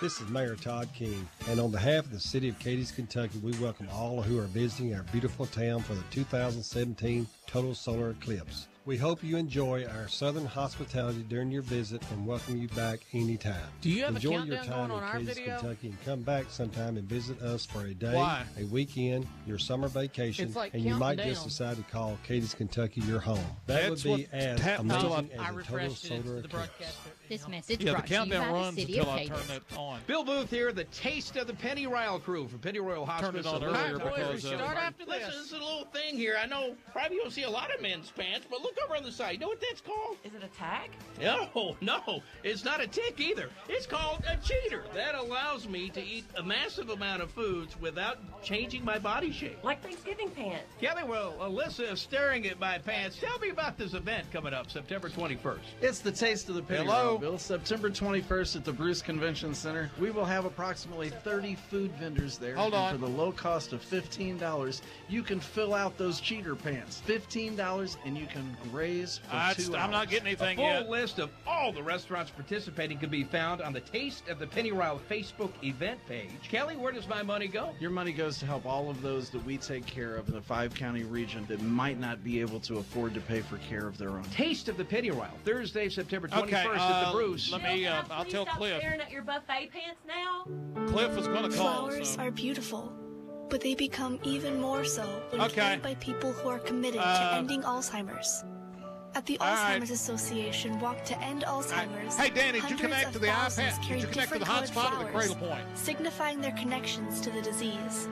This is Mayor Todd King, and on behalf of the City of Cadiz, Kentucky, we welcome all who are visiting our beautiful town for the 2017 Total Solar Eclipse. We hope you enjoy our southern hospitality during your visit and welcome you back anytime. Do you have Enjoy a your countdown time going on in our Cadiz, video? Kentucky, and come back sometime and visit us for a day, Why? a weekend, your summer vacation, It's like and you might counting just down. decide to call Cadiz, Kentucky your home. That That's would be what as happens amazing until I as a total refreshed it into solar the eclipse. broadcast. This message Yeah, the brought to you by countdown the runs City until of I Cadiz. turn it on. Bill Booth here, the taste of the Pennyroyal crew from Pennyroyal Hospice. Turned it on So earlier boys, because we start after Listen, this. this is a little thing here. I know probably you don't see a lot of men's pants, but look over on the side. You know what that's called? Is it a tag? No, it's not a tick either. It's called a cheater. That allows me to eat a massive amount of foods without changing my body shape. Like Thanksgiving pants. Kelly, well, Alyssa is staring at my pants. Tell me about this event coming up September 21st. It's the Taste of the Hello. Pennyroyal, Bill. September 21st at the Bruce Convention Center. We will have approximately 30 food vendors there. Hold on. And for the low cost of $15, you can fill out those cheater pants. $15 and you can graze for 2 hours. I'm not getting A anything full yet. list of all the restaurants participating can be found on the Taste of the Pennyroyal Facebook event page. Kelly, where does my money go? Your money goes to help all of those that we take care of in the 5-county region that might not be able to afford to pay for care of their own. Taste of the Pennyroyal, Thursday, September 21st Okay, at the Bruce. let Bill, me, can I'll please tell stop Cliff. staring at your buffet pants now? Cliff is going to call. Flowers So. are beautiful, but they become even more so when Okay. carried by people who are committed to ending Alzheimer's. At the all right. Alzheimer's Association Walk to End Alzheimer's, Hey, Danny, did you hundreds connect of to the thousands iPad? carry Did you connect to the different hotspot colored or the Cradle flowers, Point? signifying their connections to the disease.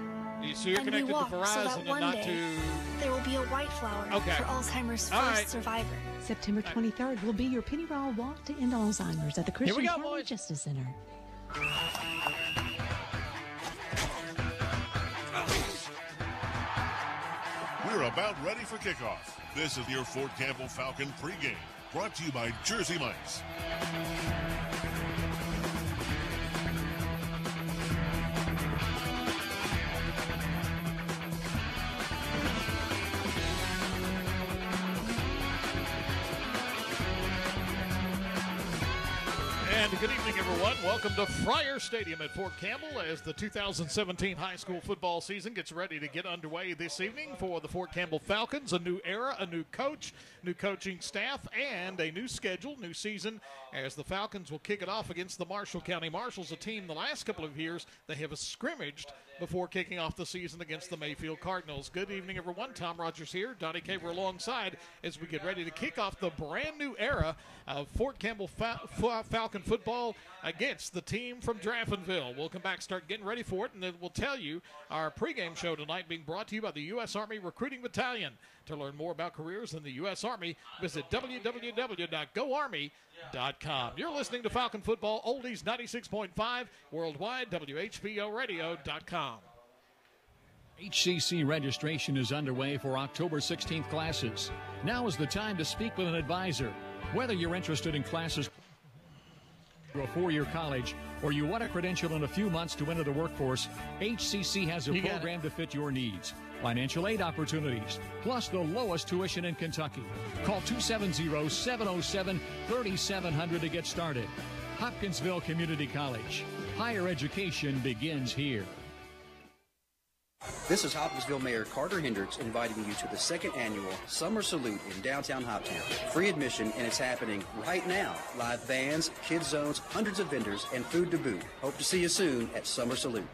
So you're And we connected to walk so Verizon that and one not day to... there will be a white flower Okay. for Alzheimer's All first right. survivor. September 23rd will be your Pennyroyal Walk to End Alzheimer's at the Here we Christian go, County boys. Justice Center. We're about ready for kickoff. This is your Fort Campbell Falcon pregame, brought to you by Jersey Mike's. And good evening, everyone. Welcome to Friar Stadium at Fort Campbell as the 2017 high school football season gets ready to get underway this evening for the Fort Campbell Falcons. A new era, a new coach, new coaching staff, and a new schedule, new season as the Falcons will kick it off against the Marshall County Marshals, a team the last couple of years they have scrimmaged before kicking off the season against the Mayfield Cardinals. Good evening, everyone. Tom Rogers here, Donnie Caver alongside as we get ready to kick off the brand new era of Fort Campbell Falcon football against the team from Draftonville. We'll come back, start getting ready for it, and then we'll tell you our pregame show tonight being brought to you by the U.S. Army Recruiting Battalion. To learn more about careers in the U.S. Army, visit www.goarmy.com. You're listening to Falcon Football Oldies 96.5 worldwide, WHBOradio.com. HCC registration is underway for October 16th classes. Now is the time to speak with an advisor. Whether you're interested in classes to a four-year college or you want a credential in a few months to enter the workforce, HCC has a program to fit your needs. Financial aid opportunities, plus the lowest tuition in Kentucky. Call 270-707-3700 to get started. Hopkinsville Community College. Higher education begins here. This is Hopkinsville Mayor Carter Hendricks inviting you to the second annual Summer Salute in downtown Hoptown. Free admission, and it's happening right now. Live bands, kids zones, hundreds of vendors, and food to boot. Hope to see you soon at Summer Salute.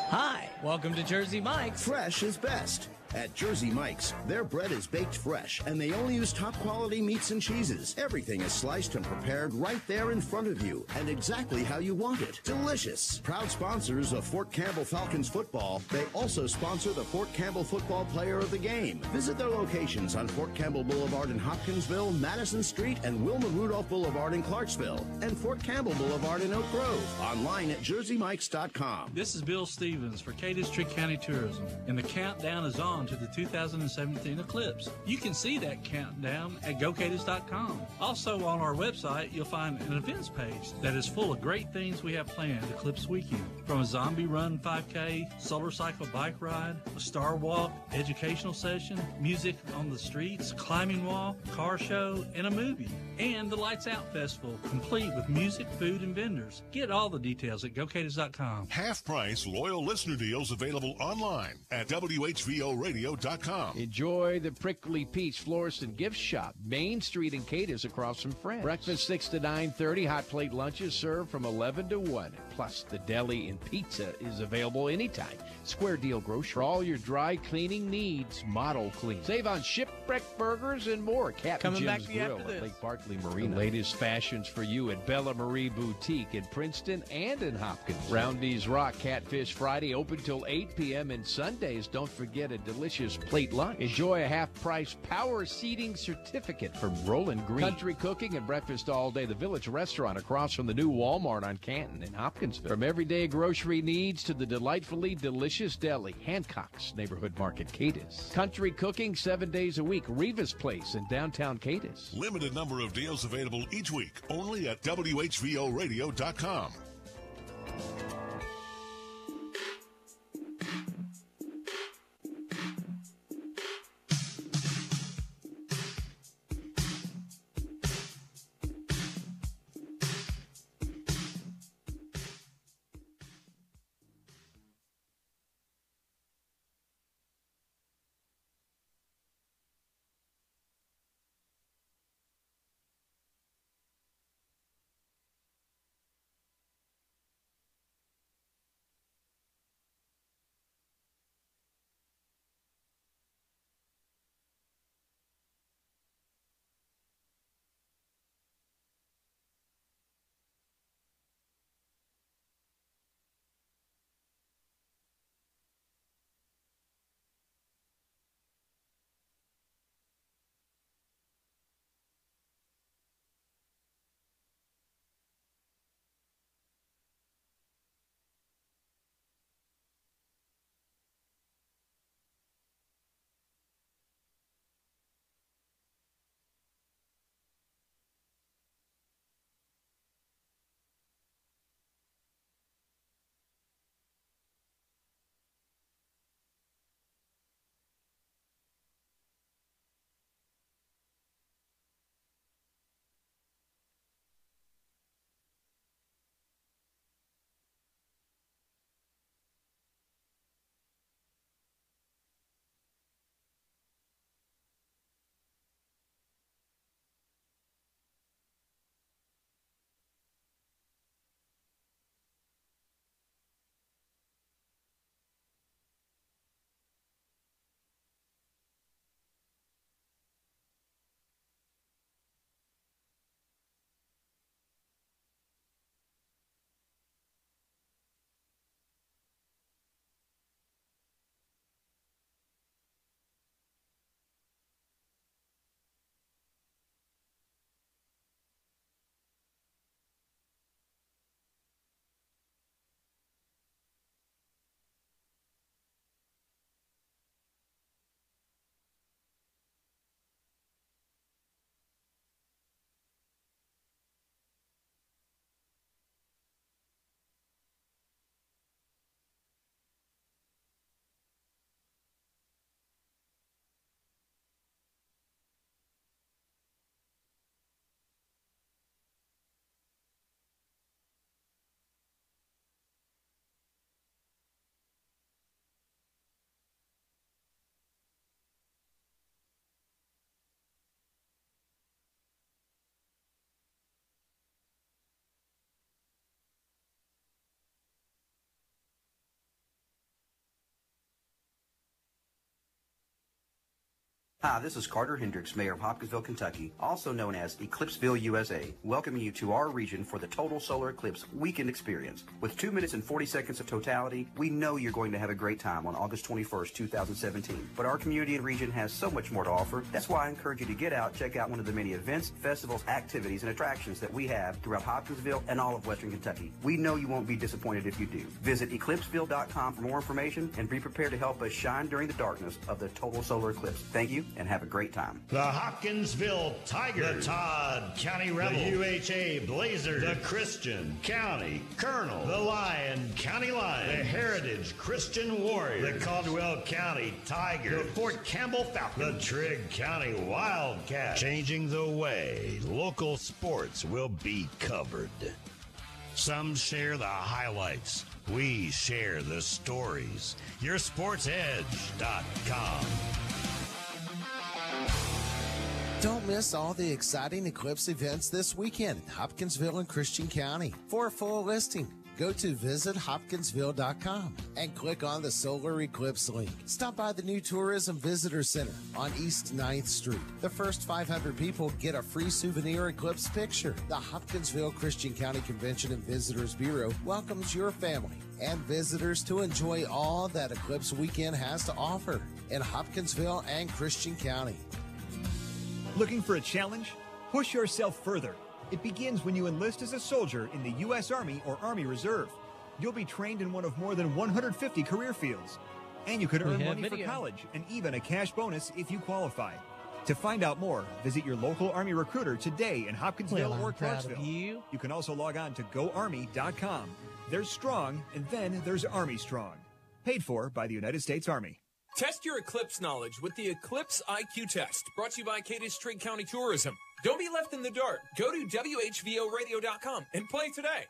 Hi, welcome to Jersey Mike's. Fresh is best. At Jersey Mike's, their bread is baked fresh, and they only use top-quality meats and cheeses. Everything is sliced and prepared right there in front of you, and exactly how you want it. Delicious. Proud sponsors of Fort Campbell Falcons football, they also sponsor the Fort Campbell Football Player of the Game. Visit their locations on Fort Campbell Boulevard in Hopkinsville, Madison Street, and Wilma Rudolph Boulevard in Clarksville, and Fort Campbell Boulevard in Oak Grove. Online at jerseymikes.com. This is Bill Stevens for Cadiz Tree County Tourism, and the countdown is on countdown to the 2017 eclipse. You can see that countdown at GoCaters.com. Also on our website, you'll find an events page that is full of great things we have planned Eclipse Weekend. From a zombie run 5K, solar cycle bike ride, a star walk, educational session, music on the streets, climbing wall, car show, and a movie. And the Lights Out Festival, complete with music, food, and vendors. Get all the details at GoCaters.com. Half-price loyal listener deals available online at WHVOradio.com. Enjoy the Prickly Peach Florist and Gift Shop, Main Street in Cadiz across from Friends. Breakfast 6 to 9:30, hot plate lunches served from 11 to 1. Plus, the deli and pizza is available anytime. Square Deal Grocery. For all your dry cleaning needs, Model Clean. Save on Shipwreck Burgers and more. Captain Jim's Grill at Lake Barkley Marina. The latest fashions for you at Bella Marie Boutique in Princeton and in Hopkins. Roundy's Rock Catfish Friday open till 8 p.m. and Sundays. Don't forget a delicious plate lunch. Enjoy a half-price power seating certificate from Roland Green. Country cooking and breakfast all day. The Village Restaurant across from the new Walmart on Canton in Hopkinsville. From everyday grocery needs to the delightfully delicious deli, Hancock's Neighborhood Market, Cadiz. Country cooking 7 days a week, Reva's Place in downtown Cadiz. Limited number of deals available each week, only at WHVOradio.com. Hi, this is Carter Hendricks, Mayor of Hopkinsville, Kentucky, also known as Eclipseville, USA, welcoming you to our region for the Total Solar Eclipse Weekend Experience. With 2 minutes and 40 seconds of totality, we know you're going to have a great time on August 21st, 2017. But our community and region has so much more to offer. That's why I encourage you to get out, check out one of the many events, festivals, activities, and attractions that we have throughout Hopkinsville and all of Western Kentucky. We know you won't be disappointed if you do. Visit eclipseville.com for more information and be prepared to help us shine during the darkness of the Total Solar Eclipse. Thank you, and have a great time. The Hopkinsville Tigers, the Todd County Rebels, the UHA Blazers, the Christian County Colonel, the Lyon County Lions, the Heritage Christian Warriors, the Caldwell County Tigers, the Fort Campbell Falcons, the Trigg County Wildcats. Changing the way local sports will be covered. Some share the highlights. We share the stories. YourSportsEdge.com. Don't miss all the exciting Eclipse events this weekend in Hopkinsville and Christian County. For a full listing, go to visithopkinsville.com and click on the Solar Eclipse link. Stop by the new Tourism Visitor Center on East 9th Street. The first 500 people get a free souvenir eclipse picture. The Hopkinsville Christian County Convention and Visitors Bureau welcomes your family and visitors to enjoy all that Eclipse Weekend has to offer in Hopkinsville and Christian County. Looking for a challenge? Push yourself further. It begins when you enlist as a soldier in the U.S. Army or Army Reserve. You'll be trained in one of more than 150 career fields. And you could earn money for college and even a cash bonus if you qualify. To find out more, visit your local Army recruiter today in Hopkinsville or Clarksville. You can also log on to GoArmy.com. There's Strong, and then there's Army Strong. Paid for by the United States Army. Test your Eclipse knowledge with the Eclipse IQ Test, brought to you by Cadiz Trigg County Tourism. Don't be left in the dark. Go to WHVOradio.com and play today.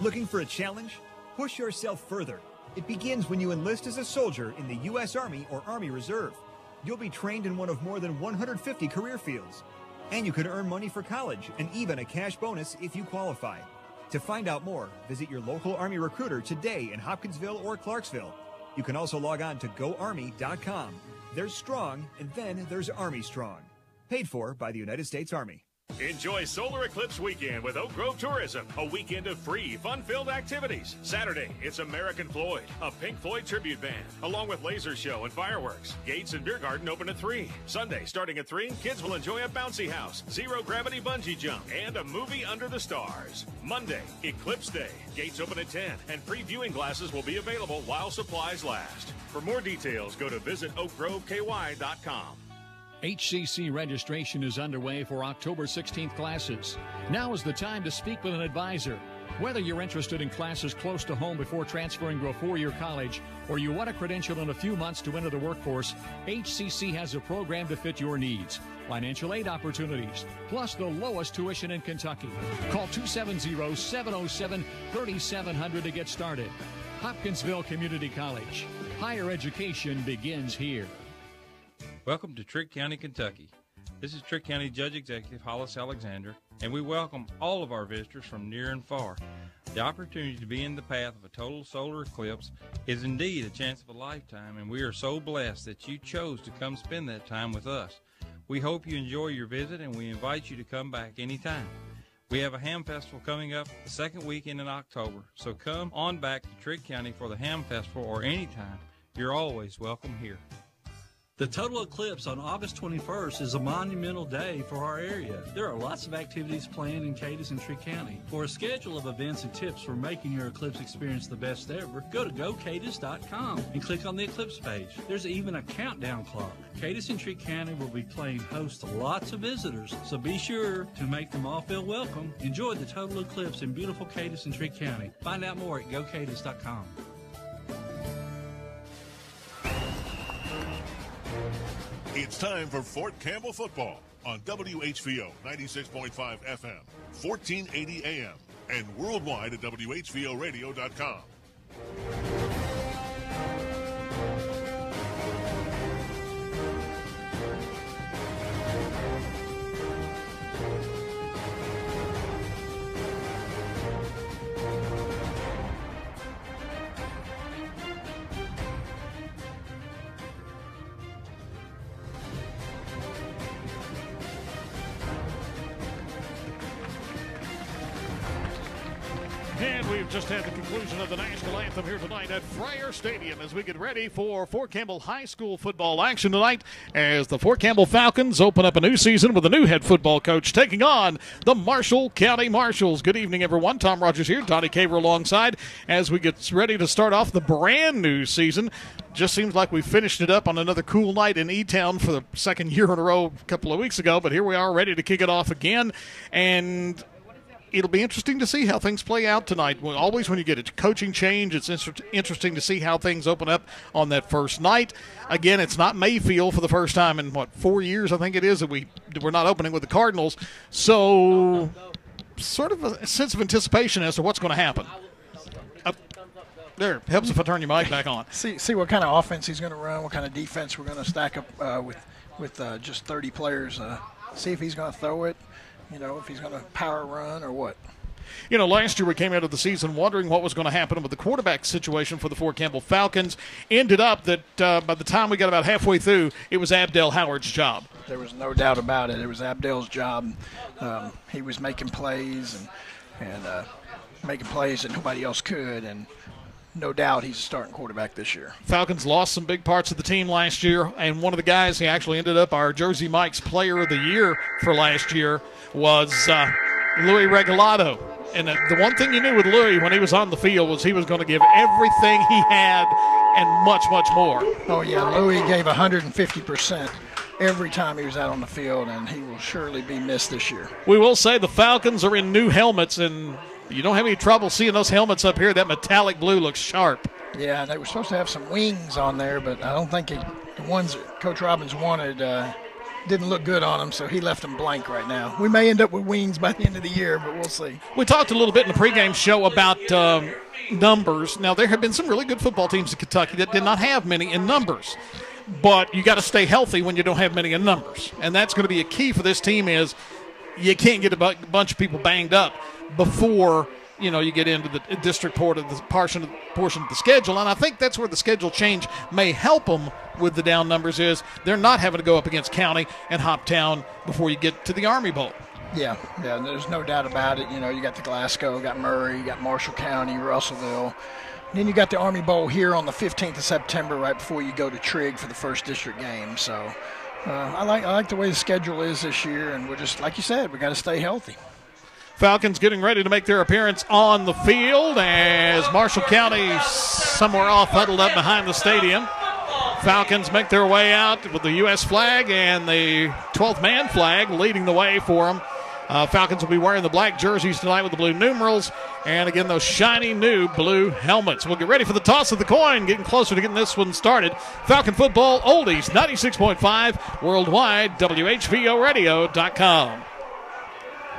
Looking for a challenge? Push yourself further. It begins when you enlist as a soldier in the U.S. Army or Army Reserve. You'll be trained in one of more than 150 career fields. And you can earn money for college and even a cash bonus if you qualify. To find out more, visit your local Army recruiter today in Hopkinsville or Clarksville. You can also log on to GoArmy.com. There's Strong, and then there's Army Strong. Paid for by the United States Army. Enjoy Solar Eclipse Weekend with Oak Grove Tourism, a weekend of free, fun-filled activities. Saturday, it's American Floyd, a Pink Floyd tribute band, along with laser show and fireworks. Gates and Beer Garden open at 3. Sunday, starting at 3, kids will enjoy a bouncy house, zero-gravity bungee jump, and a movie under the stars. Monday, Eclipse Day. Gates open at 10, and free viewing glasses will be available while supplies last. For more details, go to visitoakgroveky.com. HCC registration is underway for October 16th classes. Now is the time to speak with an advisor. Whether you're interested in classes close to home before transferring to a four-year college, or you want a credential in a few months to enter the workforce, HCC has a program to fit your needs. Financial aid opportunities, plus the lowest tuition in Kentucky. Call 270-707-3700 to get started. Hopkinsville Community College. Higher education begins here. Welcome to Trigg County, Kentucky. This is Trigg County Judge Executive Hollis Alexander, and we welcome all of our visitors from near and far. The opportunity to be in the path of a total solar eclipse is indeed a chance of a lifetime, and we are so blessed that you chose to come spend that time with us. We hope you enjoy your visit, and we invite you to come back anytime. We have a ham festival coming up the second weekend in October, so come on back to Trigg County for the ham festival or anytime. You're always welcome here. The total eclipse on August 21st is a monumental day for our area. There are lots of activities planned in Cadiz and Trigg County. For a schedule of events and tips for making your eclipse experience the best ever, go to gocadiz.com and click on the eclipse page. There's even a countdown clock. Cadiz and Trigg County will be playing host to lots of visitors, so be sure to make them all feel welcome. Enjoy the total eclipse in beautiful Cadiz and Trigg County. Find out more at gocadiz.com. It's time for Fort Campbell football on WHVO 96.5 FM, 1480 AM, and worldwide at WHVOradio.com. And we've just had the conclusion of the national anthem here tonight at Friar Stadium as we get ready for Fort Campbell High School football action tonight as the Fort Campbell Falcons open up a new season with a new head football coach taking on the Marshall County Marshals. Good evening, everyone. Tom Rogers here, Donnie Caver alongside as we get ready to start off the brand new season. Just seems like we finished it up on another cool night in E-Town for the second year in a row a couple of weeks ago, but here we are ready to kick it off again. And it'll be interesting to see how things play out tonight. Well, always when you get a coaching change, it's interesting to see how things open up on that first night. Again, it's not Mayfield for the first time in, 4 years, I think it is, that we're not opening with the Cardinals. So sort of a sense of anticipation as to what's going to happen. There, helps if I turn your mic back on. See what kind of offense he's going to run, what kind of defense we're going to stack up with just 30 players. See if he's going to throw it. If he's going to power run or what. Last year we came out of the season wondering what was going to happen with the quarterback situation for the Fort Campbell Falcons. Ended up that by the time we got about halfway through, it was Abdel Howard's job. There was no doubt about it. It was Abdel's job. He was making plays and making plays that nobody else could, and no doubt he's a starting quarterback this year. Falcons lost some big parts of the team last year, and one of the guys who actually ended up our Jersey Mike's Player of the Year for last year was Louis Regalado. And the one thing you knew with Louis when he was on the field was he was going to give everything he had and much, much more. Oh, yeah, Louis gave 150% every time he was out on the field, and he will surely be missed this year. We will say the Falcons are in new helmets, and you don't have any trouble seeing those helmets up here. That metallic blue looks sharp. Yeah, they were supposed to have some wings on there, but I don't think the ones that Coach Robbins wanted didn't look good on him, so he left him blank right now. We may end up with wings by the end of the year, but we'll see. We talked a little bit in the pregame show about numbers. Now, there have been some really good football teams in Kentucky that did not have many in numbers. But you got to stay healthy when you don't have many in numbers. And that's going to be a key for this team is you can't get a bunch of people banged up before, you get into the district portion of the schedule. And I think that's where the schedule change may help them with the down numbers is they're not having to go up against County and Hoptown before you get to the Army Bowl. Yeah, there's no doubt about it. You got the Glasgow, got Murray, you got Marshall County, Russellville. Then you got the Army Bowl here on the 15th of September right before you go to Trigg for the first district game. So I like the way the schedule is this year, and we're just, like you said, we got to stay healthy. Falcons getting ready to make their appearance on the field as Marshall County somewhere off huddled up behind the stadium. Falcons make their way out with the U.S. flag and the 12th man flag leading the way for them. Falcons will be wearing the black jerseys tonight with the blue numerals. And, again, those shiny new blue helmets. We'll get ready for the toss of the coin, getting closer to getting this one started. Falcon Football Oldies, 96.5, worldwide, WHVOradio.com.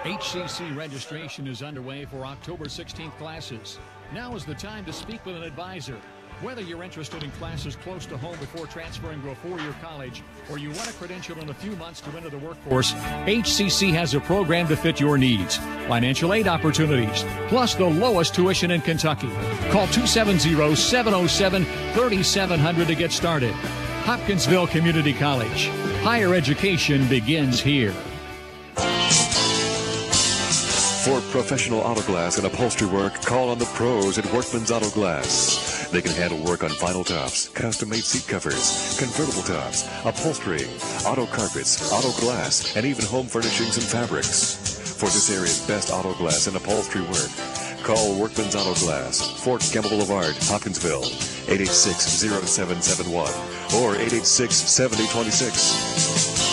HCC registration is underway for October 16th classes. Now is the time to speak with an advisor. Whether you're interested in classes close to home before transferring to a four-year college, or you want a credential in a few months to enter the workforce, HCC has a program to fit your needs. Financial aid opportunities, plus the lowest tuition in Kentucky. Call 270-707-3700 to get started. Hopkinsville Community College. Higher education begins here. For professional auto glass and upholstery work, call on the pros at Workman's Auto Glass. They can handle work on vinyl tops, custom-made seat covers, convertible tops, upholstery, auto carpets, auto glass, and even home furnishings and fabrics. For this area's best auto glass and upholstery work, call Workman's Auto Glass, Fort Campbell Boulevard, Hopkinsville, 886-0771 or 886-7026.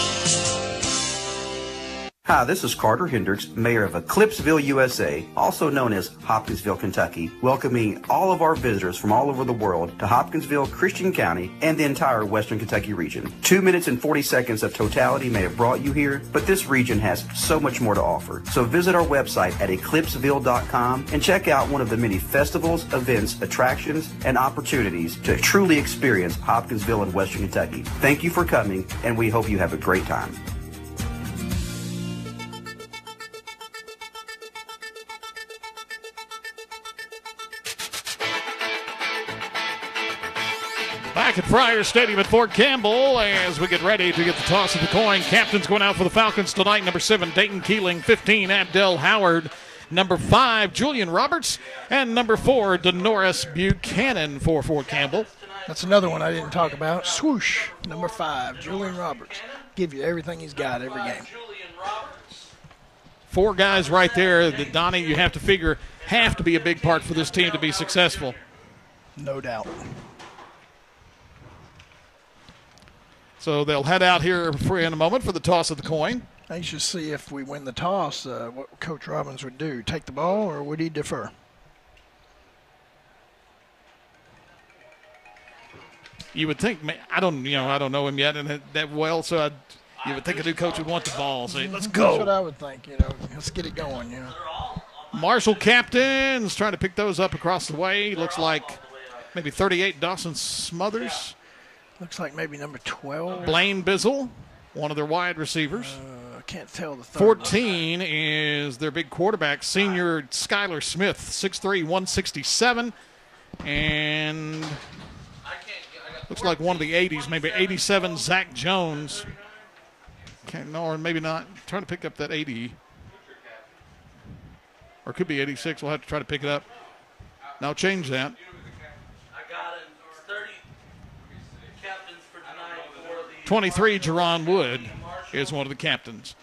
Hi, this is Carter Hendricks, Mayor of Eclipseville, USA, also known as Hopkinsville, Kentucky, welcoming all of our visitors from all over the world to Hopkinsville, Christian County, and the entire Western Kentucky region. 2 minutes and 40 seconds of totality may have brought you here, but this region has so much more to offer. So visit our website at eclipseville.com and check out one of the many festivals, events, attractions, and opportunities to truly experience Hopkinsville and Western Kentucky. Thank you for coming, and we hope you have a great time. Back at Friar Stadium at Fort Campbell as we get ready to get the toss of the coin. Captains going out for the Falcons tonight. Number 7, Dayton Keeling. 15, Abdel Howard. Number 5, Julian Roberts. And number 4, Denoris Buchanan for Fort Campbell. That's another one I didn't talk about. Swoosh, number 5, Julian Roberts. Give you everything he's got every game. 4 guys right there that, Donnie, you have to figure have to be a big part for this team to be successful. No doubt. So they'll head out here in a moment for the toss of the coin. I should see if we win the toss, what Coach Robbins would do. Take the ball, or would he defer? You would think, I don't know him yet and that well, so you would think a new coach would want the ball. So let's go. That's what I would think. Let's get it going. Marshall captains trying to pick those up across the way. Looks like maybe 38, Dawson Smothers. Looks like maybe number 12. Blaine Bizzle, one of their wide receivers. I can't tell the third. 14 is their big quarterback, senior Skylar Smith, 6'3", 167. And looks like one of the 80s, maybe 87, Zach Jones. Or maybe not. I'm trying to pick up that 80. Or it could be 86. We'll have to try to pick it up. Now change that. 23, Jerron Wood is one of the captains.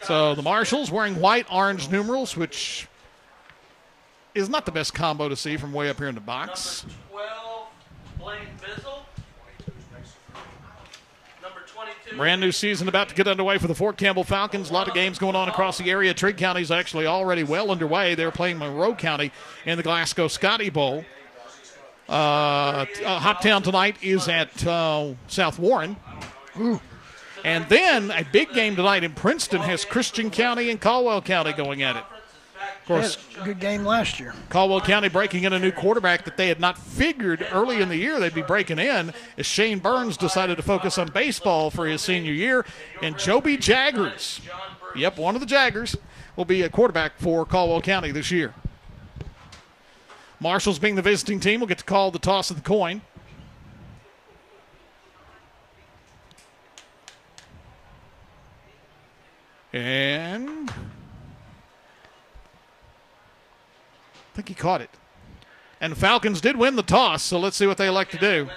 So the Marshals wearing white, orange numerals, which is not the best combo to see from way up here in the box. Number 12, Blaine Bizzle. Number 22. Brand new season about to get underway for the Fort Campbell Falcons. A lot of games going on across the area. Trigg County is actually already well underway. They're playing Monroe County in the Glasgow Scotty Bowl. Hoptown tonight is at South Warren. Ooh. And then a big game tonight in Princeton has Christian County and Caldwell County going at it. Of course, good game last year. Caldwell County breaking in a new quarterback that they had not figured early in the year they'd be breaking in, as Shane Burns decided to focus on baseball for his senior year. And Joby Jaggers, yep, one of the Jaggers, will be a quarterback for Caldwell County this year. Marshall's, being the visiting team, will get to call the toss of the coin. And I think he caught it. And the Falcons did win the toss, so let's see what they elect to do.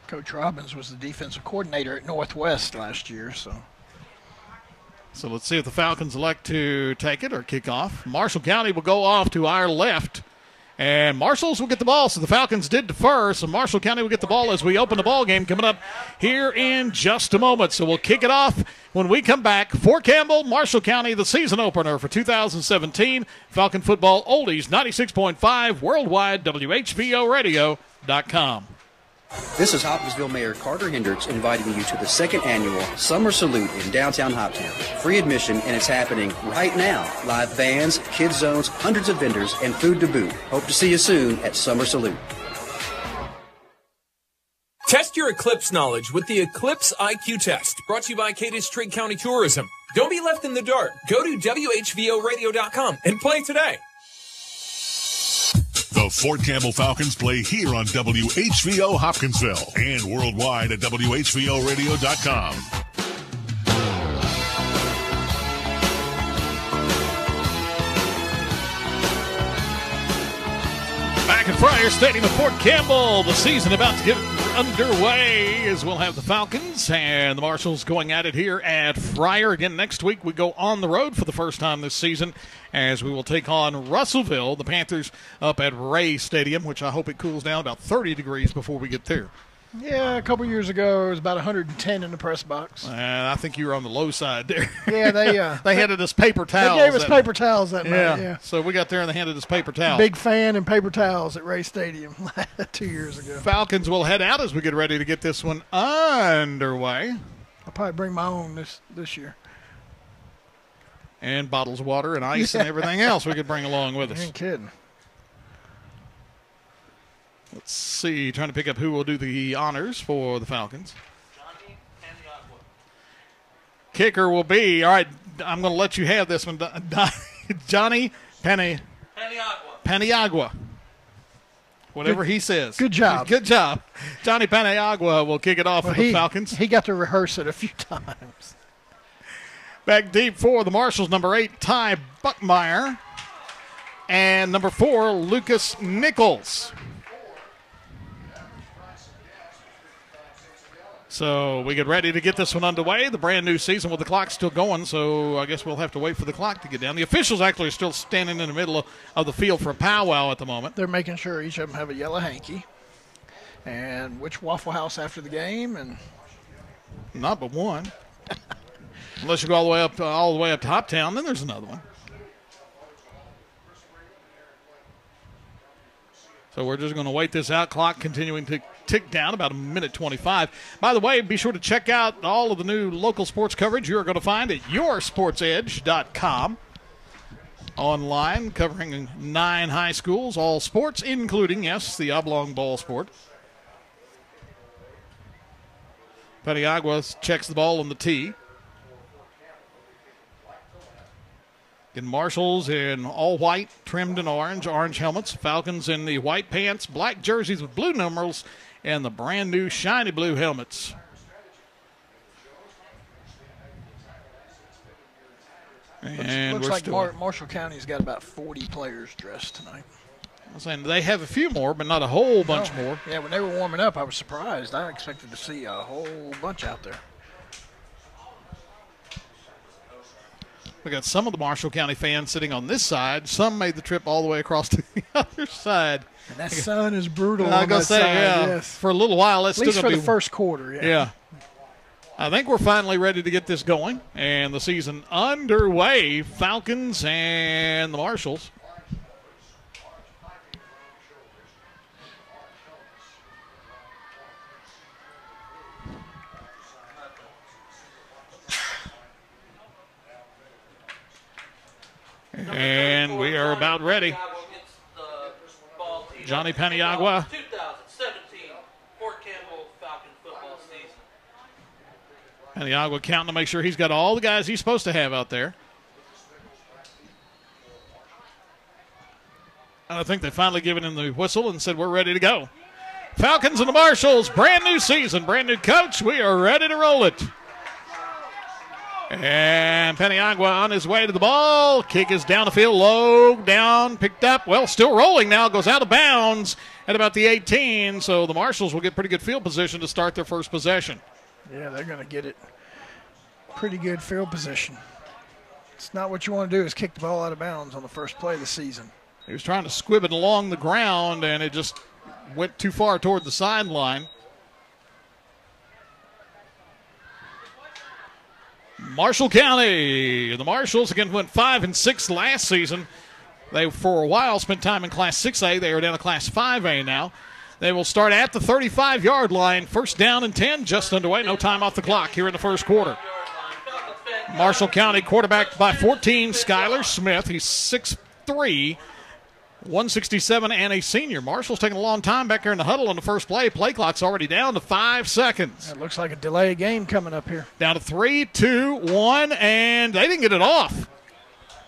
Coach Robbins was the defensive coordinator at Northwest last year, so let's see if the Falcons elect to take it or kick off. Marshall County will go off to our left, and Marshall's will get the ball. So the Falcons did defer, so Marshall County will get the ball as we open the ball game coming up here in just a moment. So we'll kick it off when we come back. Fort Campbell, Marshall County, the season opener for 2017. Falcon Football Oldies 96.5 worldwide, WHVOradio.com. This is Hopkinsville Mayor Carter Hendricks inviting you to the second annual Summer Salute in downtown Hoptown. Free admission, and it's happening right now. Live bands, kids zones, hundreds of vendors, and food to boot. Hope to see you soon at Summer Salute. Test your Eclipse knowledge with the Eclipse IQ Test, brought to you by Trigg County Tourism. Don't be left in the dark. Go to WHVOradio.com and play today. The Fort Campbell Falcons play here on WHVO Hopkinsville and worldwide at WHVOradio.com. Back at Fryer Stadium at Fort Campbell, the season about to get underway as we'll have the Falcons and the Marshalls going at it here at Fryer. Again, next week we go on the road for the first time this season as we will take on Russellville, the Panthers, up at Ray Stadium, which I hope it cools down about 30 degrees before we get there. Yeah, a couple years ago it was about 110 in the press box. I think you were on the low side there. Yeah, they handed us paper towels. They gave us paper towels that night. Yeah, so we got there and they handed us paper towels. Big fan and paper towels at Ray Stadium 2 years ago. Falcons will head out as we get ready to get this one underway. I'll probably bring my own this year. And bottles of water and ice and everything else we could bring along with us. You ain't kidding. Let's see, trying to pick up who will do the honors for the Falcons. Kicker will be, all right, I'm going to let you have this one, Johnny Paniagua. Whatever he says. Good job. Good job. Johnny Paniagua will kick it off for the Falcons. He got to rehearse it a few times. Back deep for the Marshalls, number 8, Ty Buckmeyer. And number 4, Lucas Nichols. So we get ready to get this one underway. The brand new season with the clock still going, so I guess we'll have to wait for the clock to get down. The officials actually are still standing in the middle of the field for a powwow at the moment. They're making sure each of them have a yellow hanky. And which Waffle House after the game, and not but one. Unless you go all the way up to Hoptown, then there's another one. So we're just going to wait this out. Clock continuing to tick down, about 1:25. By the way, be sure to check out all of the new local sports coverage you are going to find at yoursportsedge.com. Online, covering 9 high schools, all sports, including, yes, the oblong ball sport. Paniagua checks the ball on the tee. In Marshalls in all white, trimmed in orange helmets. Falcons in the white pants, black jerseys with blue numerals, and the brand new shiny blue helmets. And looks like Marshall County's got about 40 players dressed tonight. I was saying they have a few more, but not a whole bunch more. Yeah, when they were warming up, I was surprised. I expected to see a whole bunch out there. We got some of the Marshall County fans sitting on this side. Some made the trip all the way across to the other side. And that sun is brutal. I was going to say, yeah, yes. For a little while. At least for the first quarter, yeah. I think we're finally ready to get this going. And the season underway, Falcons and the Marshalls. And we are about ready. Johnny Paniagua. 2017 Fort Campbell Falcons football season. Paniagua counting to make sure he's got all the guys he's supposed to have out there. And I think they finally given him the whistle and said, we're ready to go. Falcons and the Marshals, brand new season, brand new coach. We are ready to roll it. And Paniagua on his way to the ball. Kick is down the field, low, down, picked up. Well, still rolling now, goes out of bounds at about the 18. So the Marshals will get pretty good field position to start their first possession. Yeah, they're going to get it. Pretty good field position. It's not what you want to do is kick the ball out of bounds on the first play of the season. He was trying to squib it along the ground, and it just went too far toward the sideline. Marshall County. The Marshals again went 5-6 last season. They, for a while, spent time in Class 6A. They are down to Class 5A now. They will start at the 35-yard line. First down and 10, just underway. No time off the clock here in the first quarter. Marshall County quarterbacked by 14, Skylar Smith. He's 6'3", 167 and a senior. Marshall's taking a long time back here in the huddle on the first play. Play clock's already down to 5 seconds. It looks like a delay game coming up here. Down to 3, 2, 1, and they didn't get it off.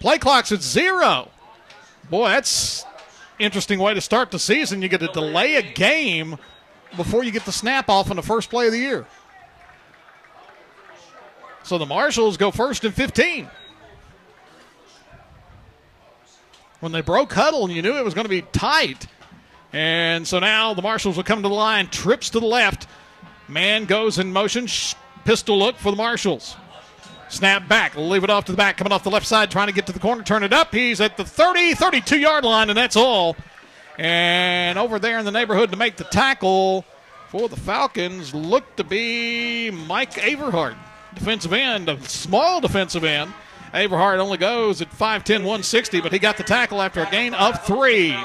Play clock's at 0. Boy, that's interesting way to start the season. You get to delay a game before you get the snap off on the first play of the year. So the Marshals go first and 15. When they broke huddle, you knew it was going to be tight. And so now the Marshals will come to the line, trips to the left. Man goes in motion, pistol look for the Marshals. Snap back, leave it off to the back, coming off the left side, trying to get to the corner, turn it up. He's at the 32-yard line, and that's all. And over there in the neighborhood to make the tackle for the Falcons looked to be Mike Averhart, defensive end, a small defensive end. Averhart only goes at 5'10", 160, but he got the tackle after a gain of 3.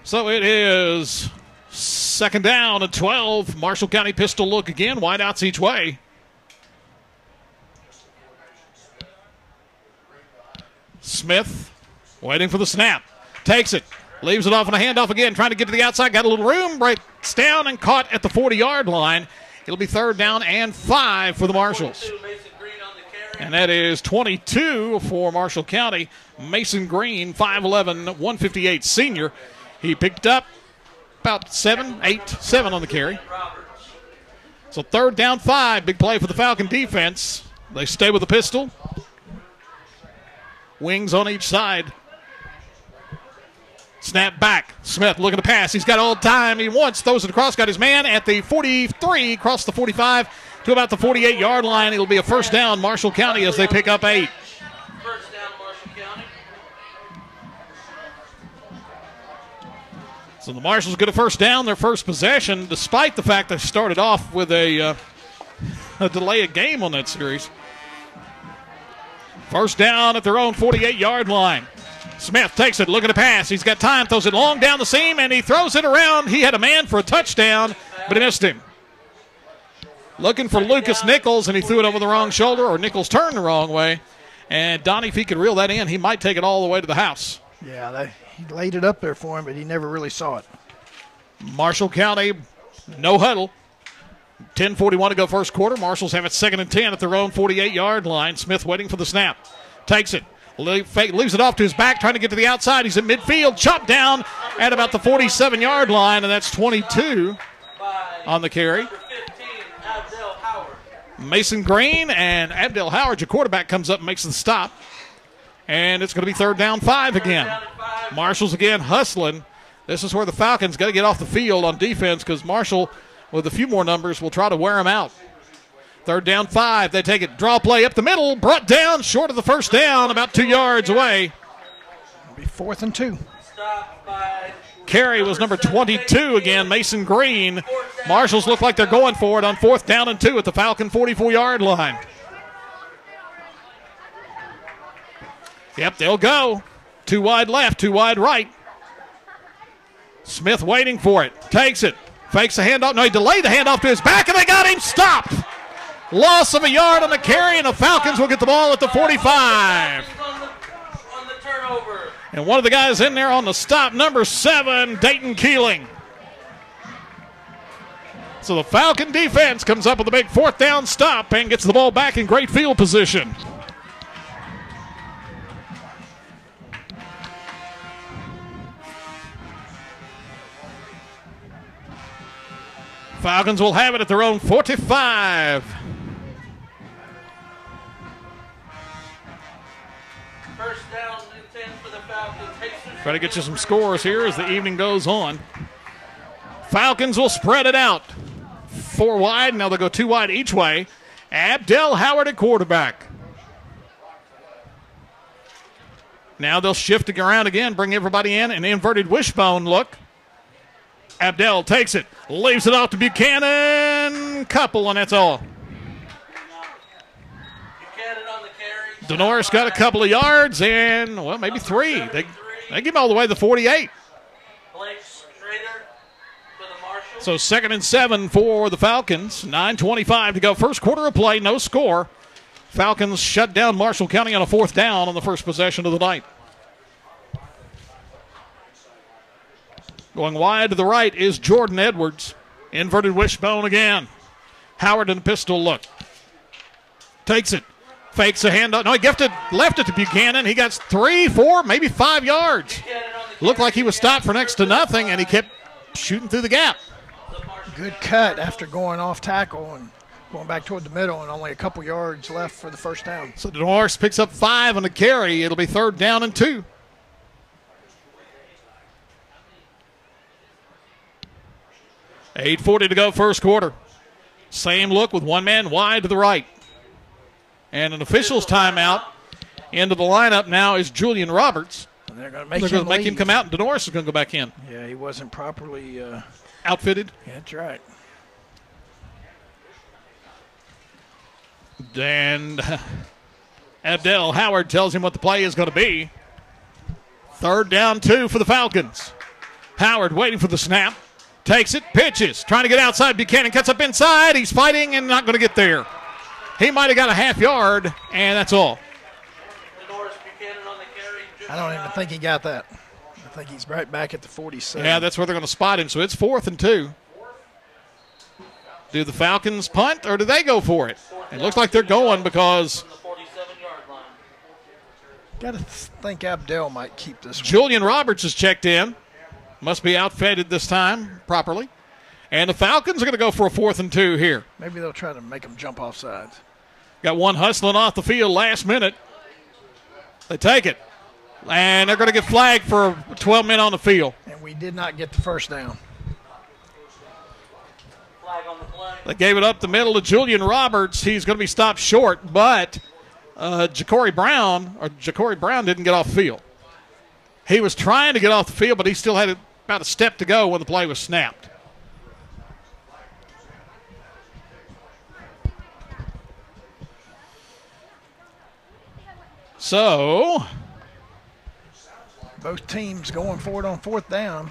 So it is second down and 12. Marshall County pistol look again, wideouts each way. Smith waiting for the snap. Takes it. Leaves it off on a handoff again, trying to get to the outside. Got a little room, breaks down and caught at the 40-yard line. It'll be third down and 5 for the Marshals. And that is 22 for Marshall County. Mason Green, 5'11", 158 senior. He picked up about 7 on the carry. So third down 5. Big play for the Falcon defense. They stay with the pistol. Wings on each side. Snap back. Smith looking to pass. He's got all the time he wants. Throws it across. Got his man at the 43. Across the 45 to about the 48-yard line. It'll be a first down, Marshall County, as they pick up 8. First down, Marshall County. So the Marshals get a first down, their first possession, despite the fact they started off with a delay of game on that series. First down at their own 48-yard line. Smith takes it, looking to pass. He's got time, throws it long down the seam, and he throws it around. He had a man for a touchdown, but he missed him. Looking for Lucas Nichols, and he threw it over the wrong shoulder, or Nichols turned the wrong way. And Donnie, if he could reel that in, he might take it all the way to the house. Yeah, he laid it up there for him, but he never really saw it. Marshall County, no huddle. 10:41 to go first quarter. Marshals have it second and 10 at their own 48-yard line. Smith waiting for the snap. Takes it. Leaves it off to his back, trying to get to the outside. He's at midfield, chopped down at about the 47-yard line, and that's 22 on the carry. Mason Green and Abdel Howard, your quarterback, comes up and makes the stop. And it's going to be third down 5 again. Marshall's again hustling. This is where the Falcons got to get off the field on defense because Marshall, with a few more numbers, will try to wear them out. Third down 5. They take it. Draw play up the middle. Brought down short of the first down, about 2 yards away. It'll be 4th and 2. Carry was number 22 again, Mason Green. Marshals look like they're going for it on 4th down and 2 at the Falcon 44-yard line. Yep, they'll go. 2 wide left, 2 wide right. Smith waiting for it. Takes it. Fakes the handoff. No, he delayed the handoff to his back, and they got him stopped. Loss of a yard on the carry, and the Falcons will get the ball at the 45. On the turnover. And one of the guys in there on the stop, number 7, Dayton Keeling. So the Falcon defense comes up with a big 4th down stop and gets the ball back in great field position. Falcons will have it at their own 45. First down and 10 for the Falcons. Try to get you some scores here as the evening goes on. Falcons will spread it out. 4 wide. Now they'll go 2 wide each way. Abdel Howard at quarterback. Now they'll shift it around again, bring everybody in, an inverted wishbone look. Abdel takes it, leaves it off to Buchanan. Couple, and that's all. Buchanan on the carry. Denoris got a couple of yards and, well, maybe 3. They give him all the way to the 48. Blake Schrader for the Marshall. So 2nd and 7 for the Falcons. 9:25 to go. First quarter of play, no score. Falcons shut down Marshall County on a 4th down on the first possession of the night. Going wide to the right is Jordan Edwards. Inverted wishbone again. Howard in the pistol look. Takes it. Fakes a handoff. No, he left it to Buchanan. He got 3, 4, maybe 5 yards. Looked like he was stopped for next to nothing, and he kept shooting through the gap. Good cut after going off tackle and going back toward the middle, and only a couple yards left for the first down. So Denoris picks up 5 on the carry. It'll be 3rd down and 2. $8:40 to go first quarter. Same look with one man wide to the right. And an official's timeout. Into the lineup now is Julian Roberts. And they're going to make him come out, and Denoris is going to go back in. Yeah, he wasn't properly outfitted. Yeah, that's right. And Abdel Howard tells him what the play is going to be. 3rd down 2 for the Falcons. Howard waiting for the snap. Takes it, pitches, trying to get outside. Buchanan cuts up inside. He's fighting and not going to get there. He might have got a half yard, and that's all. I don't even think he got that. I think he's right back at the 47. Yeah, that's where they're going to spot him. So it's 4th and 2. Do the Falcons punt, or do they go for it? It looks like they're going because got to think Abdel might keep this one. Julian Roberts is checked in. Must be outfitted this time properly. And the Falcons are going to go for a 4th and 2 here. Maybe they'll try to make them jump off sides. Got one hustling off the field last minute. They take it. And they're going to get flagged for 12 men on the field. And we did not get the first down. Flag on the play. They gave it up the middle to Julian Roberts. He's going to be stopped short, but Ja'Cory Brown didn't get off the field. He was trying to get off the field, but he still had about a step to go when the play was snapped. So both teams going for it on 4th down.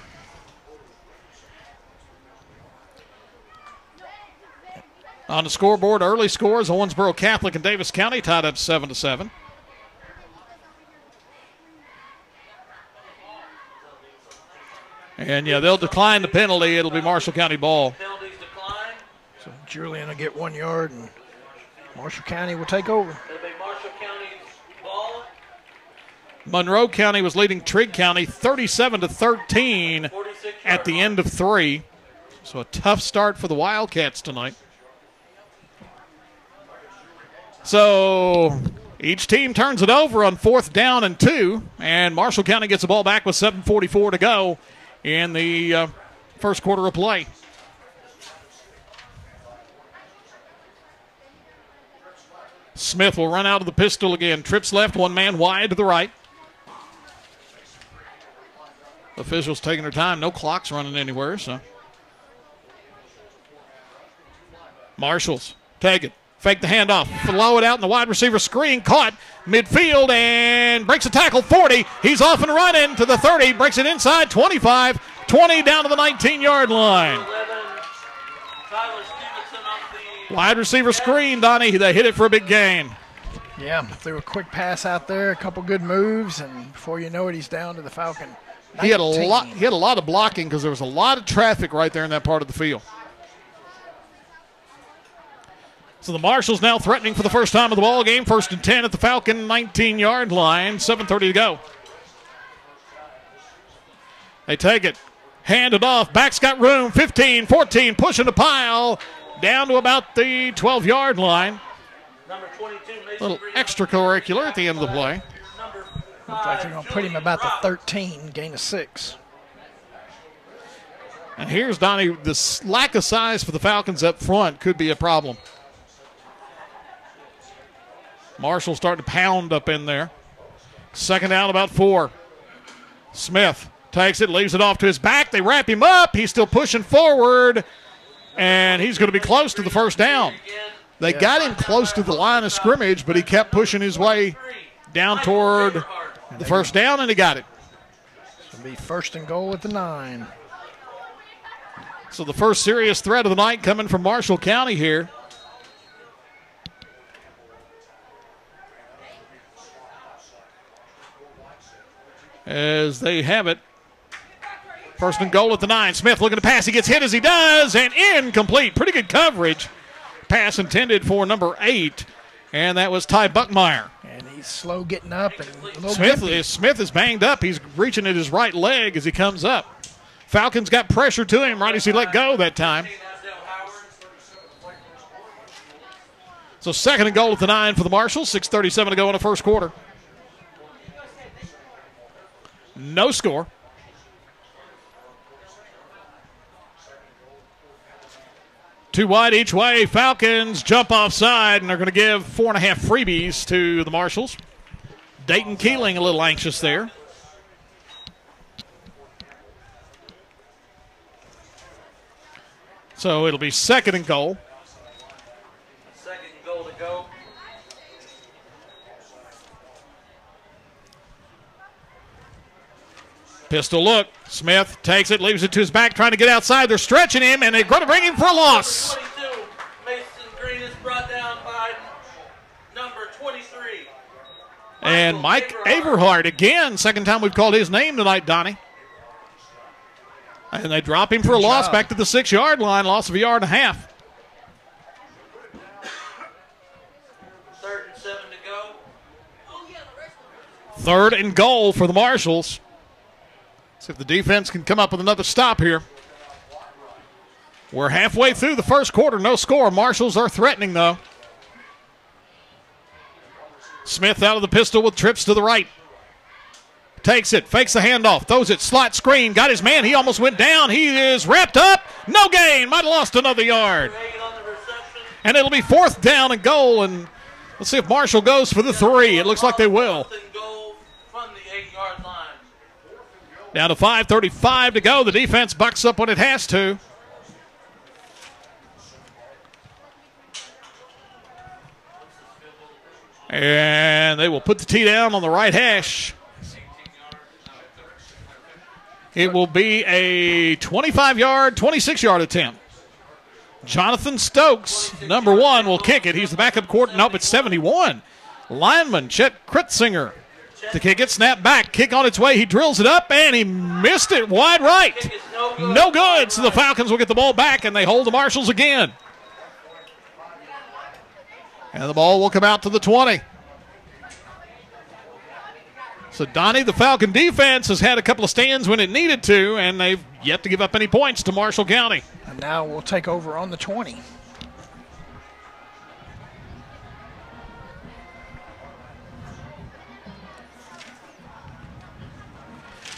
On the scoreboard, early scores, Owensboro Catholic and Davis County tied up 7-7. And, yeah, they'll decline the penalty. It'll be Marshall County ball. Penalties decline. So Julian will get 1 yard, and Marshall County will take over. It'll be Marshall County's ball. Monroe County was leading Trigg County 37-13 at the end of 3. So a tough start for the Wildcats tonight. So each team turns it over on 4th down and 2, and Marshall County gets the ball back with 7:44 to go in the first quarter of play. Smith will run out of the pistol again. Trips left, one man wide to the right. Officials taking their time. No clocks running anywhere, so. Marshalls take it. Fake the handoff. Blow it out in the wide receiver screen. Caught midfield and breaks a tackle. 40. He's off and running to the 30. Breaks it inside. 25. 20 down to the 19-yard line. Tyler Stevenson on the Wide receiver screen, Donnie. They hit it for a big gain. Yeah, threw a quick pass out there, a couple good moves, and before you know it, he's down to the Falcon. 19. He had a lot of blocking because there was a lot of traffic right there in that part of the field. So the Marshals now threatening for the first time of the ball game. 1st and 10 at the Falcon 19-yard line. 7:30 to go. They take it. Hand it off. Back's got room. 15, 14, pushing the pile. Down to about the 12-yard line. A little extracurricular at the end of the play. Looks like they're going to put him about the 13, gain of 6. And here's Donnie. The lack of size for the Falcons up front could be a problem. Marshall starting to pound up in there. 2nd down, about 4. Smith takes it, leaves it off to his back. They wrap him up. He's still pushing forward, and he's going to be close to the 1st down. They got him close to the line of scrimmage, but he kept pushing his way down toward the 1st down, and he got it. It'll be 1st and goal at the 9. So the first serious threat of the night coming from Marshall County here. As they have it. 1st and goal at the 9. Smith looking to pass. He gets hit as he does, and incomplete. Pretty good coverage. Pass intended for number 8, and that was Ty Buckmeyer. And he's slow getting up. And a little Smith is banged up. He's reaching at his right leg as he comes up. Falcons got pressure to him right as he let go that time. So 2nd and goal at the 9 for the Marshals. 6:37 to go in the first quarter. No score. Two wide each way. Falcons jump offside, and they're going to give 4.5 freebies to the Marshals. Dayton Keeling a little anxious there. So it'll be 2nd and goal. 2nd and goal to go. Pistol look. Smith takes it, leaves it to his back, trying to get outside. They're stretching him, and they're going to bring him for a loss. Mason Green is brought down by number 23. And Mike Averhart again, 2nd time we've called his name tonight, Donnie. And they drop him for a loss back to the 6-yard line, loss of 1.5 yards. 3rd and 7 to go. 3rd and goal for the Marshals. See if the defense can come up with another stop here. We're halfway through the first quarter, no score. Marshals are threatening, though. Smith out of the pistol with trips to the right. Takes it, fakes the handoff, throws it, slot screen, got his man. He almost went down. He is wrapped up. No gain. Might have lost another yard. And it'll be 4th down and goal. And let's see if Marshall goes for the 3. It looks like they will. Down to 5:35 to go. The defense bucks up when it has to. And they will put the tee down on the right hash. It will be a 25-yard, 26-yard attempt. Jonathan Stokes, number 1, will kick it. He's the backup quarterback. Nope, it's 71. Lineman Chet Kritzinger to kick it. Snap back. Kick on its way. He drills it up, and he missed it wide right. No good. So the Falcons will get the ball back, and they hold the Marshals again. And the ball will come out to the 20. So, Donnie, the Falcon defense has had a couple of stands when it needed to, and they've yet to give up any points to Marshall County. And now we'll take over on the 20.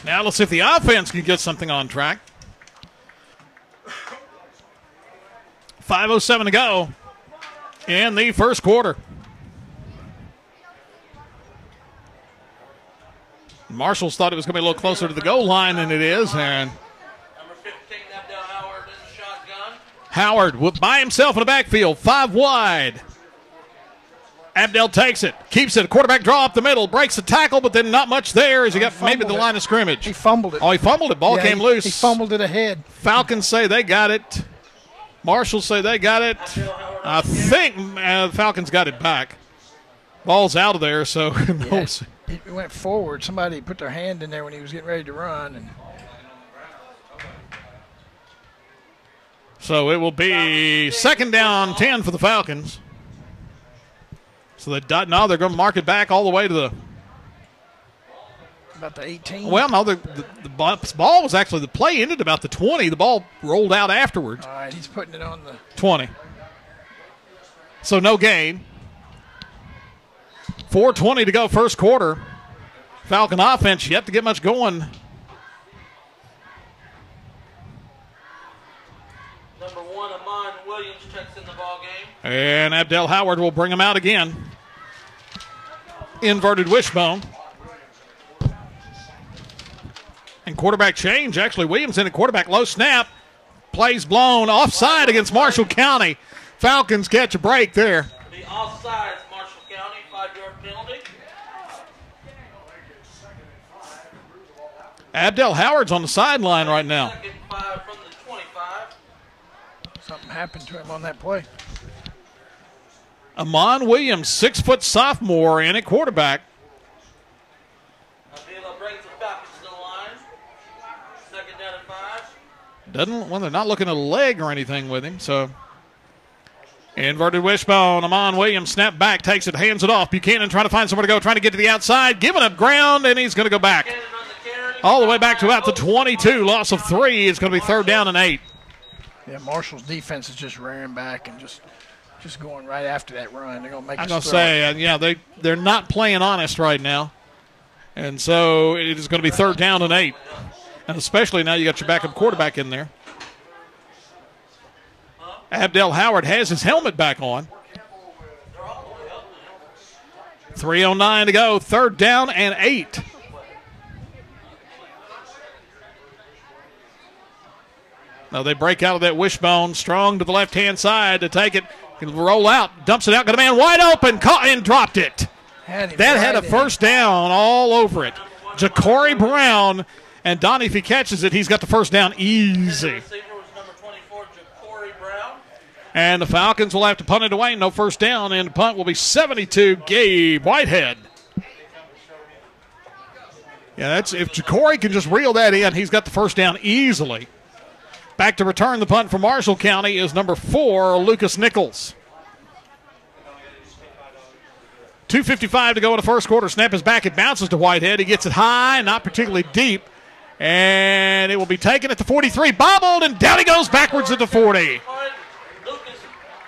Now let's see if the offense can get something on track. 5:07 to go in the first quarter. Marshals thought it was going to be a little closer to the goal line than it is, and Number 15, Abdel Howard in the shotgun. Howard by himself in the backfield, 5 wide. Abdel takes it, keeps it, quarterback draw up the middle, breaks the tackle, but then not much there as he got maybe the line of scrimmage. He fumbled it. Oh, he fumbled it. Ball came loose. He fumbled it ahead. Falcons say they got it. Marshals say they got it. Abdel Howard I think Falcons got it back. Ball's out of there, so yeah, it went forward. Somebody put their hand in there when he was getting ready to run. And so it will be 2nd down 10 for the Falcons. So now they're going to mark it back all the way to the about the 18. Well, no, the ball was actually, the play ended about the 20. The ball rolled out afterwards. All right, he's putting it on the 20. So no gain. 4:20 to go, first quarter. Falcon offense yet to get much going. Number 1, Amon Williams checks in the ball game. And Abdel Howard will bring him out again. Inverted wishbone. And quarterback change, actually. Williams in at quarterback, low snap. Plays blown, offside against Marshall County. Falcons catch a break there. The offside, Marshall County, 5-yard penalty. Abdel Howard's on the sideline right now. Second 5 from the 25. Something happened to him on that play. Amon Williams, 6-foot sophomore, in at quarterback. Avila brings the Falcons to the line. 2nd down and 5. Well, they're not looking at a leg or anything with him, so. Inverted wishbone. Amon Williams snap back, takes it, hands it off. Buchanan trying to find somewhere to go, trying to get to the outside, giving up ground, and he's going to go back. All the way back to about the 22. Loss of 3. It's going to be 3rd down and 8. Yeah, Marshall's defense is just rearing back and just going right after that run. They're going to make. I'm going to say, yeah, they're not playing honest right now, and so it is going to be 3rd down and 8, and especially now you got your backup quarterback in there. Abdel Howard has his helmet back on. 3:09 to go, 3rd down and 8. Now they break out of that wishbone, strong to the left-hand side to take it, can roll out, dumps it out, got a man wide open, caught and dropped it. That had a first down all over it. Ja'Cory Brown, and Donnie, if he catches it, he's got the first down easy. And the Falcons will have to punt it away, no first down, and the punt will be 72, Gabe Whitehead. Yeah, that's if Ja'Cory can just reel that in, he's got the first down easily. Back to return the punt for Marshall County is number 4, Lucas Nichols. 2:55 to go in the first quarter. Snap is back. It bounces to Whitehead. He gets it high, not particularly deep. And it will be taken at the 43. Bobbled, and down he goes backwards at the 40.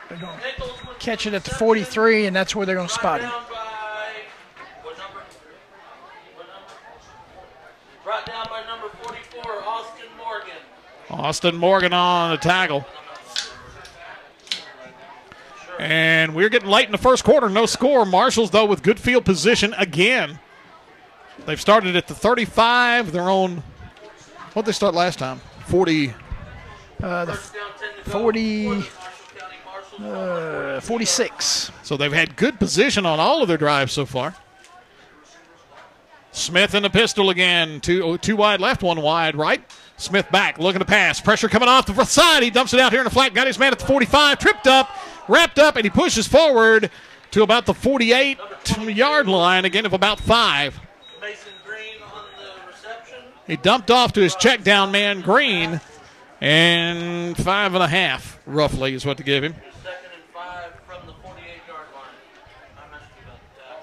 They're going to catch it at the 43, and that's where they're going to spot him. Brought down by number 44, Austin Morgan. Austin Morgan on the tackle. And we're getting late in the first quarter. No score. Marshall's, though, with good field position again. They've started at the 35. Their own, what did they start last time? 40. 46. So they've had good position on all of their drives so far. Smith in the pistol again. Two wide left, 1 wide right. Smith back, looking to pass. Pressure coming off the side. He dumps it out here in the flat. Got his man at the 45. Tripped up, wrapped up, and he pushes forward to about the 48-yard line, again of about 5. Mason Green on the reception. He dumped off to his check down man, Green, and 5.5, roughly, is what to give him. 2nd and 5 from the 48-yard line. I'm not sure about that.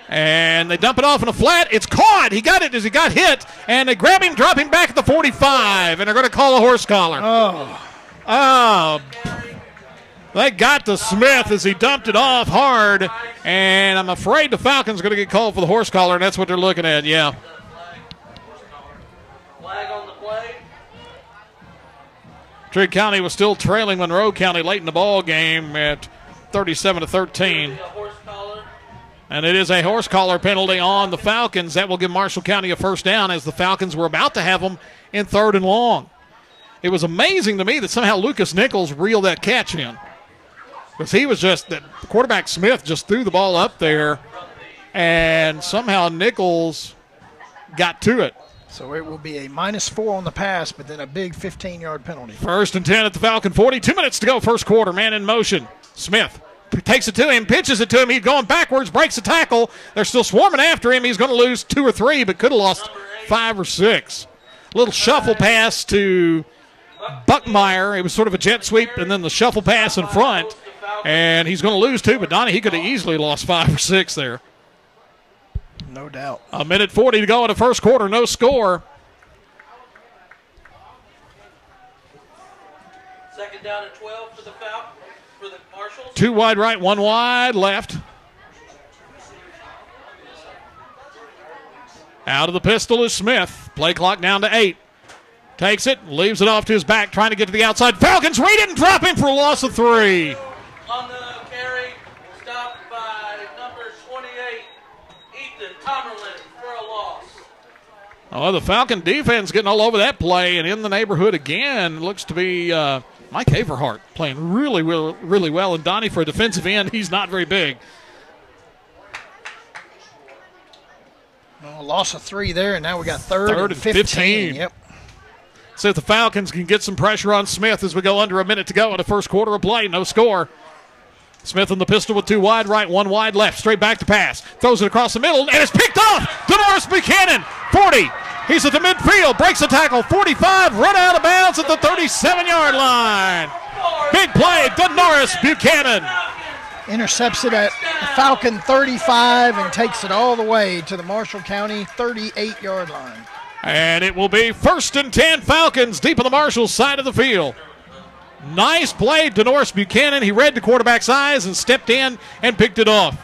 And they dump it off in a flat. It's caught. He got it as he got hit. And they grab him, drop him back at the 45. And they're going to call a horse collar. Oh. They got to Smith as he dumped it off hard. And I'm afraid the Falcons are going to get called for the horse collar. And that's what they're looking at, yeah. Flag on the play. Trigg County was still trailing Monroe County late in the ball game at 37-13. And it is a horse collar penalty on the Falcons. That will give Marshall County a first down as the Falcons were about to have them in 3rd and long. It was amazing to me that somehow Lucas Nichols reeled that catch in. Because he was just, that quarterback Smith just threw the ball up there, and somehow Nichols got to it. So it will be a -4 on the pass, but then a big 15-yard penalty. 1st and 10 at the Falcon 40. 2 minutes to go, first quarter. Man in motion. Smith takes it to him, pitches it to him. He's going backwards, breaks a tackle. They're still swarming after him. He's going to lose 2 or 3, but could have lost 5 or 6. Little shuffle pass to Buckmeyer. It was sort of a jet sweep, and then the shuffle pass in front. And he's going to lose 2, but Donnie, he could have easily lost 5 or 6 there. No doubt. 1:40 to go in the first quarter, no score. 2nd down and 12 for the Marshals. 2 wide right, 1 wide left. Out of the pistol is Smith. Play clock down to 8. Takes it, leaves it off to his back, trying to get to the outside. Falcons read it and drop him for a loss of 3. On the carry, stopped by number 28, Ethan Tomerlin, for a loss. Oh, the Falcon defense getting all over that play, and in the neighborhood again looks to be Mike Haverhart playing really well. And Donnie, for a defensive end, he's not very big. Well, loss of 3 there, and now we got third and 15. Yep. See if the Falcons can get some pressure on Smith as we go under a minute to go in the first quarter of play. No score. Smith in the pistol with 2 wide right, 1 wide left. Straight back to pass. Throws it across the middle, and it's picked off. Denoris Buchanan, 40. He's at the midfield. Breaks a tackle. 45. Run out of bounds at the 37-yard line. Big play. Denoris Buchanan. Intercepts it at Falcon 35 and takes it all the way to the Marshall County 38-yard line. And it will be 1st and 10 Falcons deep on the Marshall side of the field. Nice play, Denoris Buchanan. He read the quarterback's eyes and stepped in and picked it off.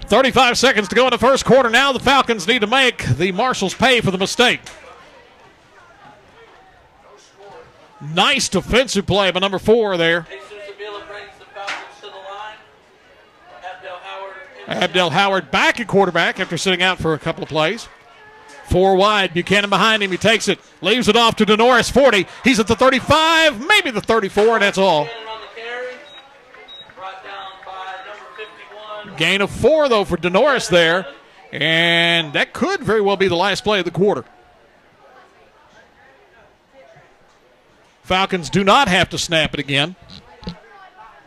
35 seconds to go in the first quarter. Now the Falcons need to make the Marshalls pay for the mistake. Nice defensive play by number 4 there. Abdel Howard back at quarterback after sitting out for a couple of plays. 4 wide, Buchanan behind him. He takes it, leaves it off to Denoris, 40. He's at the 35, maybe the 34, and that's all. Gain of 4, though, for Denoris there, and that could very well be the last play of the quarter. Falcons do not have to snap it again.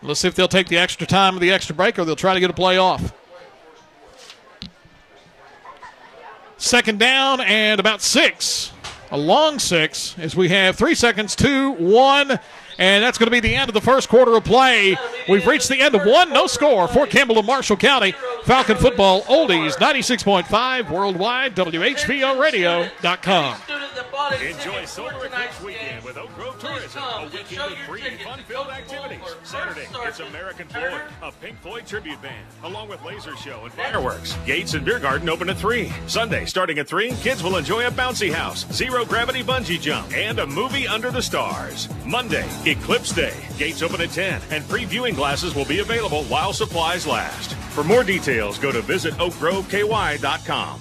Let's see if they'll take the extra time of the extra break, or they'll try to get a play off. 2nd down and about 6. A long 6 as we have 3 seconds, 2, 1, and that's going to be the end of the first quarter of play. We've reached the end of 1, no score. Fort Campbell and Marshall County. Falcon football, oldies, 96.5 worldwide, WHVOradio.com. Enjoy Solar Eclipse Weekend with Oak Grove Tourism. A weekend of free, fun-filled activities. Saturday, it's American Floyd, a Pink Floyd tribute band, along with laser show and fireworks. Gates and Beer Garden open at 3. Sunday, starting at 3, kids will enjoy a bouncy house, zero-gravity bungee jump, and a movie under the stars. Monday, Eclipse Day. Gates open at 10, and free viewing glasses will be available while supplies last. For more details, go to visitoakgroveky.com.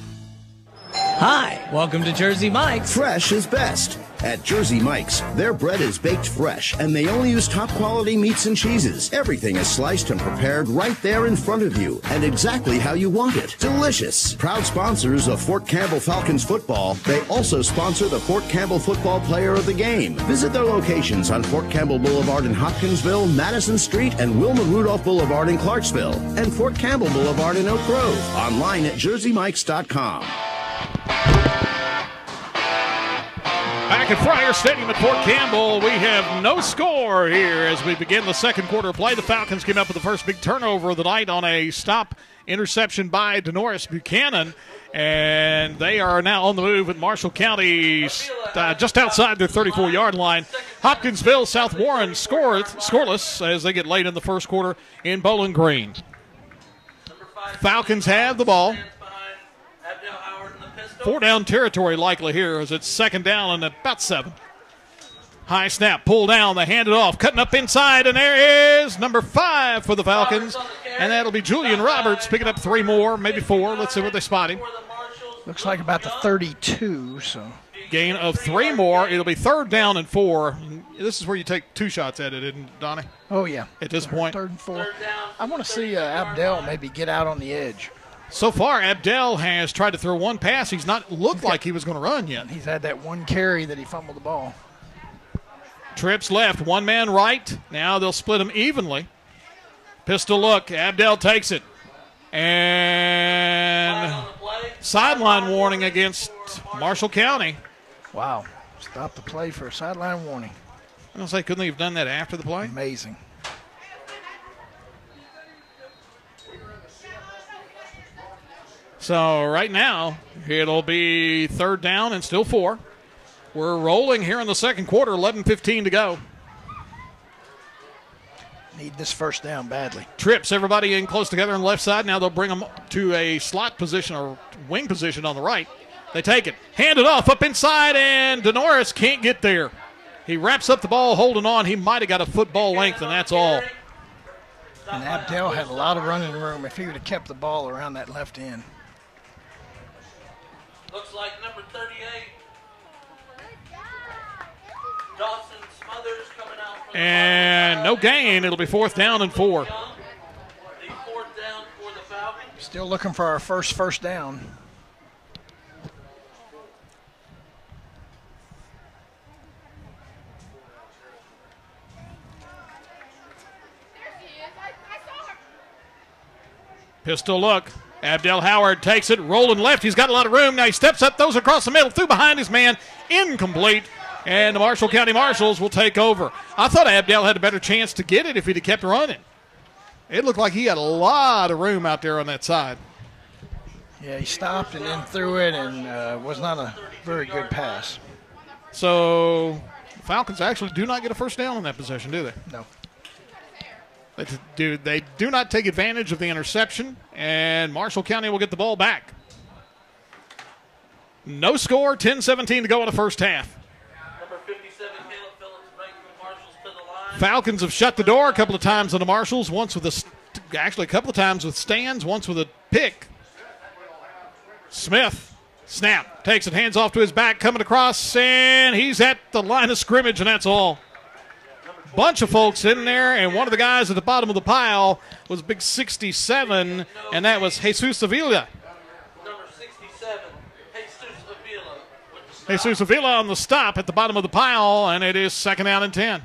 Hi, welcome to Jersey Mike's. Fresh is best. At Jersey Mike's, their bread is baked fresh, and they only use top-quality meats and cheeses. Everything is sliced and prepared right there in front of you, and exactly how you want it. Delicious. Proud sponsors of Fort Campbell Falcons football, they also sponsor the Fort Campbell Football Player of the Game. Visit their locations on Fort Campbell Boulevard in Hopkinsville, Madison Street, and Wilma Rudolph Boulevard in Clarksville, and Fort Campbell Boulevard in Oak Grove. Online at jerseymikes.com. Back at Friar Stadium at Fort Campbell, we have no score here as we begin the second quarter of play. The Falcons came up with the first big turnover of the night on a stop interception by Denoris Buchanan, and they are now on the move at Marshall County just outside their 34-yard line. Hopkinsville, South Warren scoreless as they get late in the first quarter in Bowling Green. Falcons have the ball. 4-down territory likely here as it's 2nd down and about 7. High snap, pull down, they hand it off, cutting up inside, and there is number 5 for the Falcons, and that'll be Julian Roberts picking up 3 more, maybe 4. Let's see where they spot him. Looks like about the 32, so. Gain of 3 more. It'll be 3rd down and 4. This is where you take 2 shots at it, isn't it, Donnie? Oh, yeah. At this point. 3rd and 4. I want to see Abdel maybe get out on the edge. So far, Abdel has tried to throw one pass. He's not looked like he was going to run yet. He's had that one carry that he fumbled the ball. Trips left, one man right. Now they'll split him evenly. Pistol look. Abdel takes it. And sideline warning against Marshall County. Wow. Stop the play for a sideline warning. I don't say, couldn't they have done that after the play? Amazing. So right now, it'll be 3rd down and still 4. We're rolling here in the second quarter, 11:15 to go. Need this first down badly. Trips everybody in close together on the left side. Now they'll bring them to a slot position or wing position on the right. They take it. Hand it off up inside, and Denoris can't get there. He wraps up the ball, holding on. He might have got a football length, and that's all. And Abdel had a lot of running room if he would have kept the ball around that left end. Looks like number 38. Dawson Smothers coming out from and no gain. It'll be 4th down and 4. the 4th down for the Falcons. Still looking for our first down. Pistol look. Abdel Howard takes it, rolling left. He's got a lot of room. Now he steps up, throws across the middle, through behind his man, incomplete. And the Marshall County Marshals will take over. I thought Abdel had a better chance to get it if he'd have kept running. It looked like he had a lot of room out there on that side. Yeah, he stopped and then threw it, and was not a very good pass. So the Falcons actually do not get a first down on that possession, do they? No. They do not take advantage of the interception, and Marshall County will get the ball back. No score, 10-17 to go in the first half. Number 57, Caleb Phillips, breaking the Marshals to the line. Falcons have shut the door a couple of times on the Marshals, once with a couple of times with stands, once with a pick. Smith, snap, takes it, hands off to his back, coming across, and he's at the line of scrimmage, and that's all. Bunch of folks in there, and one of the guys at the bottom of the pile was big 67, and that was Jesus Avila. Number 67, Jesus Avila. Jesus Avila on the stop at the bottom of the pile, and it is 2nd down and 10.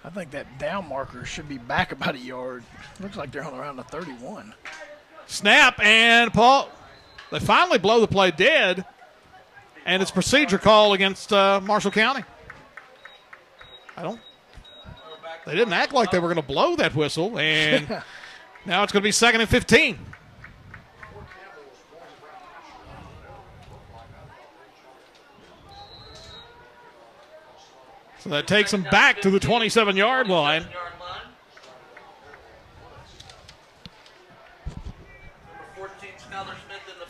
I think that down marker should be back about a yard. Looks like they're on around the 31. Snap, and Paul, they finally blow the play dead, and it's procedure call against Marshall County. They didn't act like they were going to blow that whistle, and now it's going to be 2nd and 15. So that takes them back to the 27-yard line.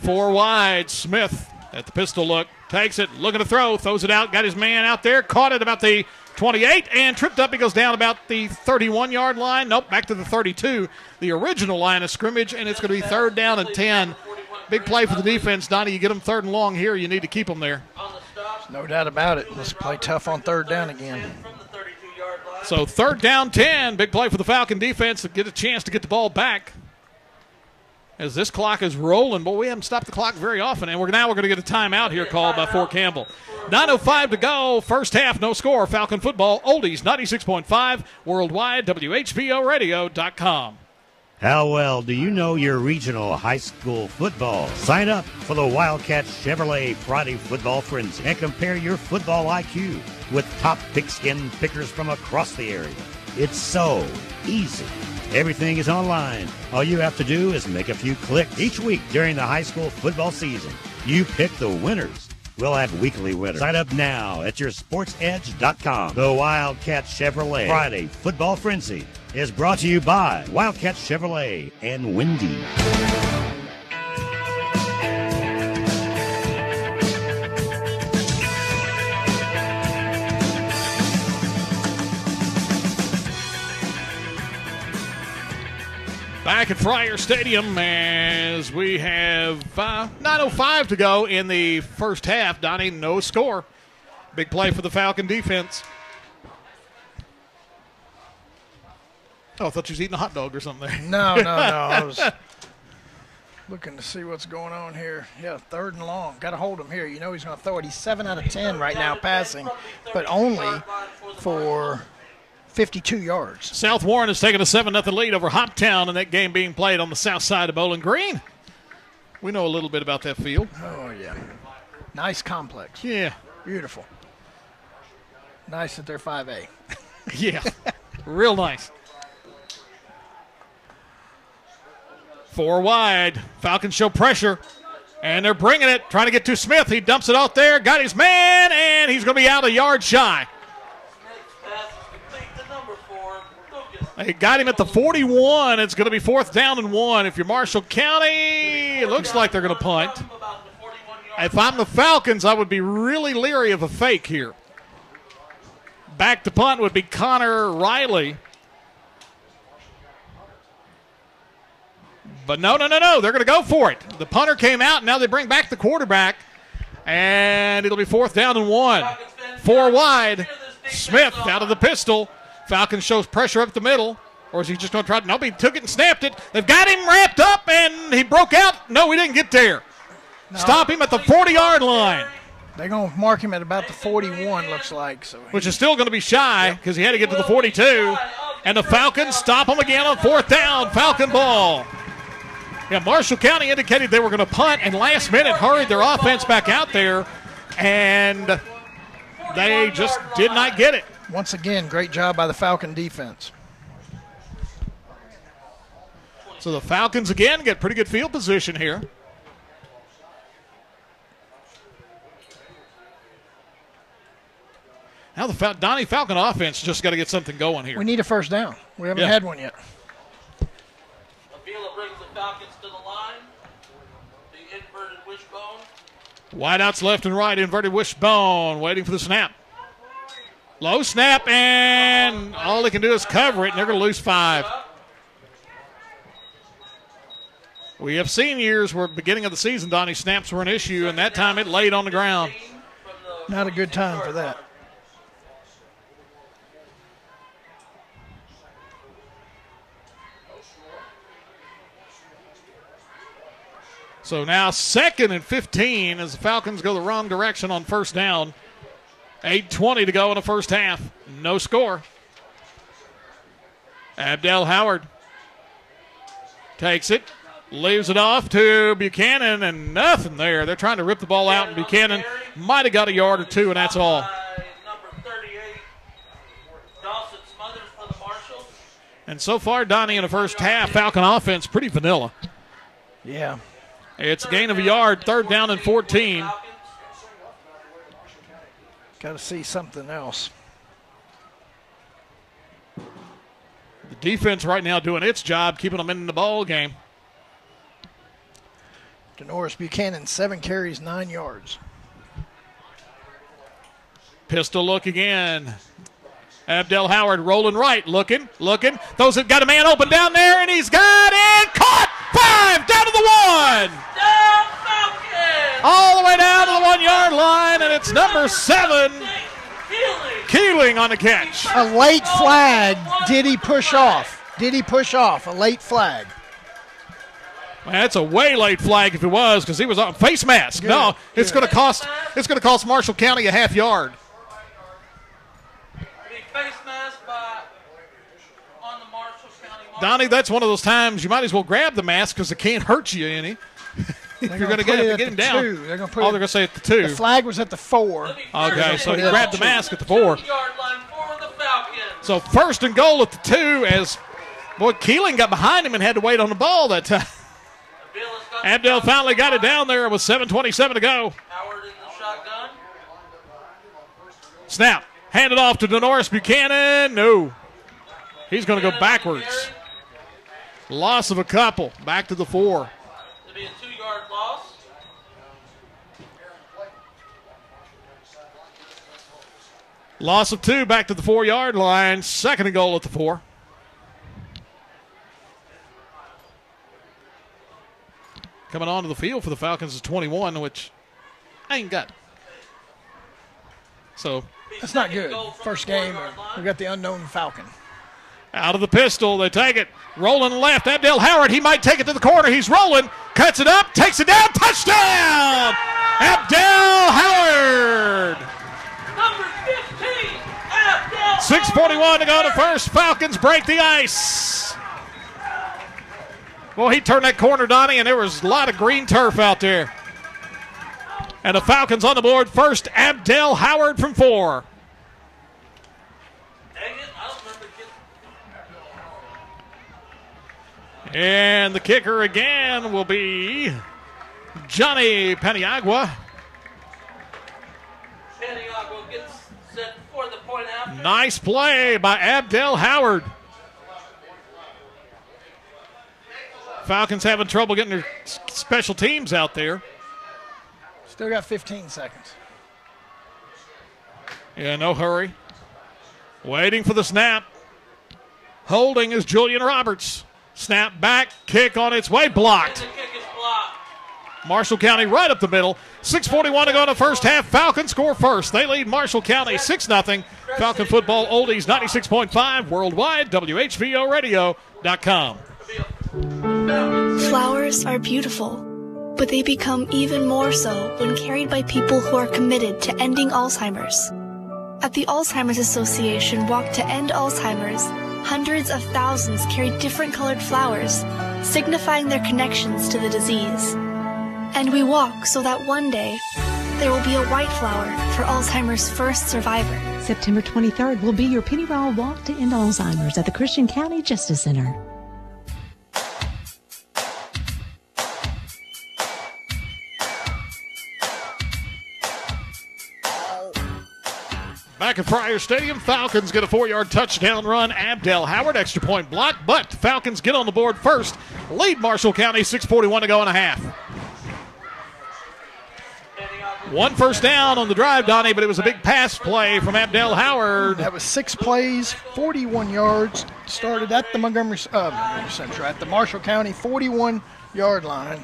4 wide, Smith at the pistol look, takes it, looking to throw, throws it out, got his man out there, caught it about the 28, and tripped up. He goes down about the 31-yard line. Nope, back to the 32, the original line of scrimmage, and it's going to be 3rd down and 10. Big play for the defense. Donnie, you get them 3rd and long here, you need to keep them there. No doubt about it. Let's play tough on 3rd down again. So 3rd down, 10. Big play for the Falcon defense to get a chance to get the ball back. As this clock is rolling, but we haven't stopped the clock very often, and we're going to get a timeout here called by Fort Campbell. 9:05 to go, first half, no score. Falcon football, oldies 96.5, worldwide, WHVOradio.com. How well do you know your regional high school football? Sign up for the Wildcat Chevrolet Friday Football Frenzy and compare your football IQ with top pigskin pickers from across the area. It's so easy. Everything is online. All you have to do is make a few clicks. Each week during the high school football season, you pick the winners. We'll have weekly winners. Sign up now at yoursportsedge.com. The Wildcat Chevrolet Friday Football Frenzy is brought to you by Wildcat Chevrolet and Wendy. Back at Friar Stadium as we have 9:05 to go in the first half. Donnie, no score. Big play for the Falcon defense. Oh, I thought you was eating a hot dog or something there. No. I was looking to see what's going on here. Yeah, 3rd and long. Got to hold him here. You know he's going to throw it. He's 7 out of 10 right now passing, but only for 52 yards. South Warren has taken a 7-0 lead over Hoptown in that game being played on the south side of Bowling Green. We know a little bit about that field. Oh, yeah. Nice complex. Yeah. Beautiful. Nice that they're 5A. Yeah. Real nice. 4 wide. Falcons show pressure. And they're bringing it. Trying to get to Smith. He dumps it out there. Got his man. And he's going to be out a yard shy. They got him at the 41. It's going to be 4th down and 1. If you're Marshall County, it looks like they're going to punt. If I'm the Falcons, I would be really leery of a fake here. Back to punt would be Connor Riley. But no. They're going to go for it. The punter came out, and now they bring back the quarterback. And it'll be 4th down and 1. 4 wide. Smith out of the pistol. Falcons shows pressure up the middle. Or is he just going to try to? Nope, he took it and snapped it. They've got him wrapped up, and he broke out. No, he didn't get there. No. Stop him at the 40-yard line. They're going to mark him at about the 41, looks like. Which is still going to be shy because he had to get to the 42. And the Falcons stop him again on 4th down. Falcon ball. Yeah, Marshall County indicated they were going to punt, and last minute hurried their offense back out there, and they just did not get it. Once again, great job by the Falcon defense. So the Falcons again get pretty good field position here. Now the Donnie Falcon offense just got to get something going here. We need a 1st down. We haven't had one yet. Avila brings the Falcons to the line. The inverted wishbone. Wideouts left and right, inverted wishbone, waiting for the snap. Low snap, and all they can do is cover it, and they're going to lose 5. We have seen years where beginning of the season, Donnie, snaps were an issue, and that time it laid on the ground. Not a good time for that. So now 2nd and 15 as the Falcons go the wrong direction on 1st down. 8:20 to go in the first half. No score. Abdel Howard takes it, leaves it off to Buchanan, and nothing there. They're trying to rip the ball out, and Buchanan might have got a yard or 2, and that's all. And so far, Donnie, in the first half, Falcon offense pretty vanilla. Yeah. It's a gain of a yard, 3rd down and 14. Got to see something else. The defense right now doing its job, keeping them in the ball game. Denoris Buchanan, 7 carries, 9 yards. Pistol look again. Abdel Howard rolling right, looking. Those that got a man open down there, and he's got it. Caught! 5, down to the 1. All the way down to the 1-yard line, and it's number 7, Keeling on the catch. A late flag. Did he push off? A late flag. Well, that's a way late flag if it was, because he was on face mask. Good. No, it's going to cost Marshall County a half yard. Donnie, that's one of those times you might as well grab the mask because it can't hurt you any. If you're going to get him down. They're going to say at the 2. The flag was at the 4. Okay, so he grabbed the mask at the 4. So 1st and goal at the 2 as, Keeling got behind him and had to wait on the ball that time. Abdel finally got it down there with 7:27 to go. Snap. Handed off to Denoris Buchanan. No. He's going to go backwards. Loss of a couple. Back to the 4. It'll be a 2-yard loss. Loss of 2 back to the 4-yard line. 2nd and goal at the 4. Coming onto the field for the Falcons is 21, which I ain't got. So that's not good. First game, we got the unknown Falcon. Out of the pistol, they take it. Rolling left, Abdel Howard. He might take it to the corner. He's rolling, cuts it up, takes it down. Touchdown! Abdel Howard! Number 15, Abdel 6:41 to go to first. Falcons break the ice. Well, he turned that corner, Donnie, and there was a lot of green turf out there. And the Falcons on the board first. Abdel Howard from 4. And the kicker again will be Johnny Paniagua. Paniagua gets set for the point after. Nice play by Abdel Howard. Falcons having trouble getting their special teams out there. Still got 15 seconds. Yeah, no hurry. Waiting for the snap. Holding is Julian Roberts. Snap back, kick on its way, blocked. And the kick is blocked. Marshall County right up the middle. 6:41 to go in the first half. Falcons score first. They lead Marshall County 6-0. Falcon football oldies 96.5 worldwide, WHVOradio.com. Flowers are beautiful, but they become even more so when carried by people who are committed to ending Alzheimer's. At the Alzheimer's Association Walk to End Alzheimer's, hundreds of thousands carry different colored flowers, signifying their connections to the disease. And we walk so that one day, there will be a white flower for Alzheimer's first survivor. September 23rd will be your Penny Roll Walk to End Alzheimer's at the Christian County Justice Center. Back at Pryor Stadium, Falcons get a 4-yard touchdown run. Abdel Howard, extra point block, but Falcons get on the board first. Lead Marshall County, 6:41 to go in a half. One first down on the drive, Donnie, but it was a big pass play from Abdel Howard. That was 6 plays, 41 yards. Started at the Montgomery Central, at the Marshall County 41-yard line.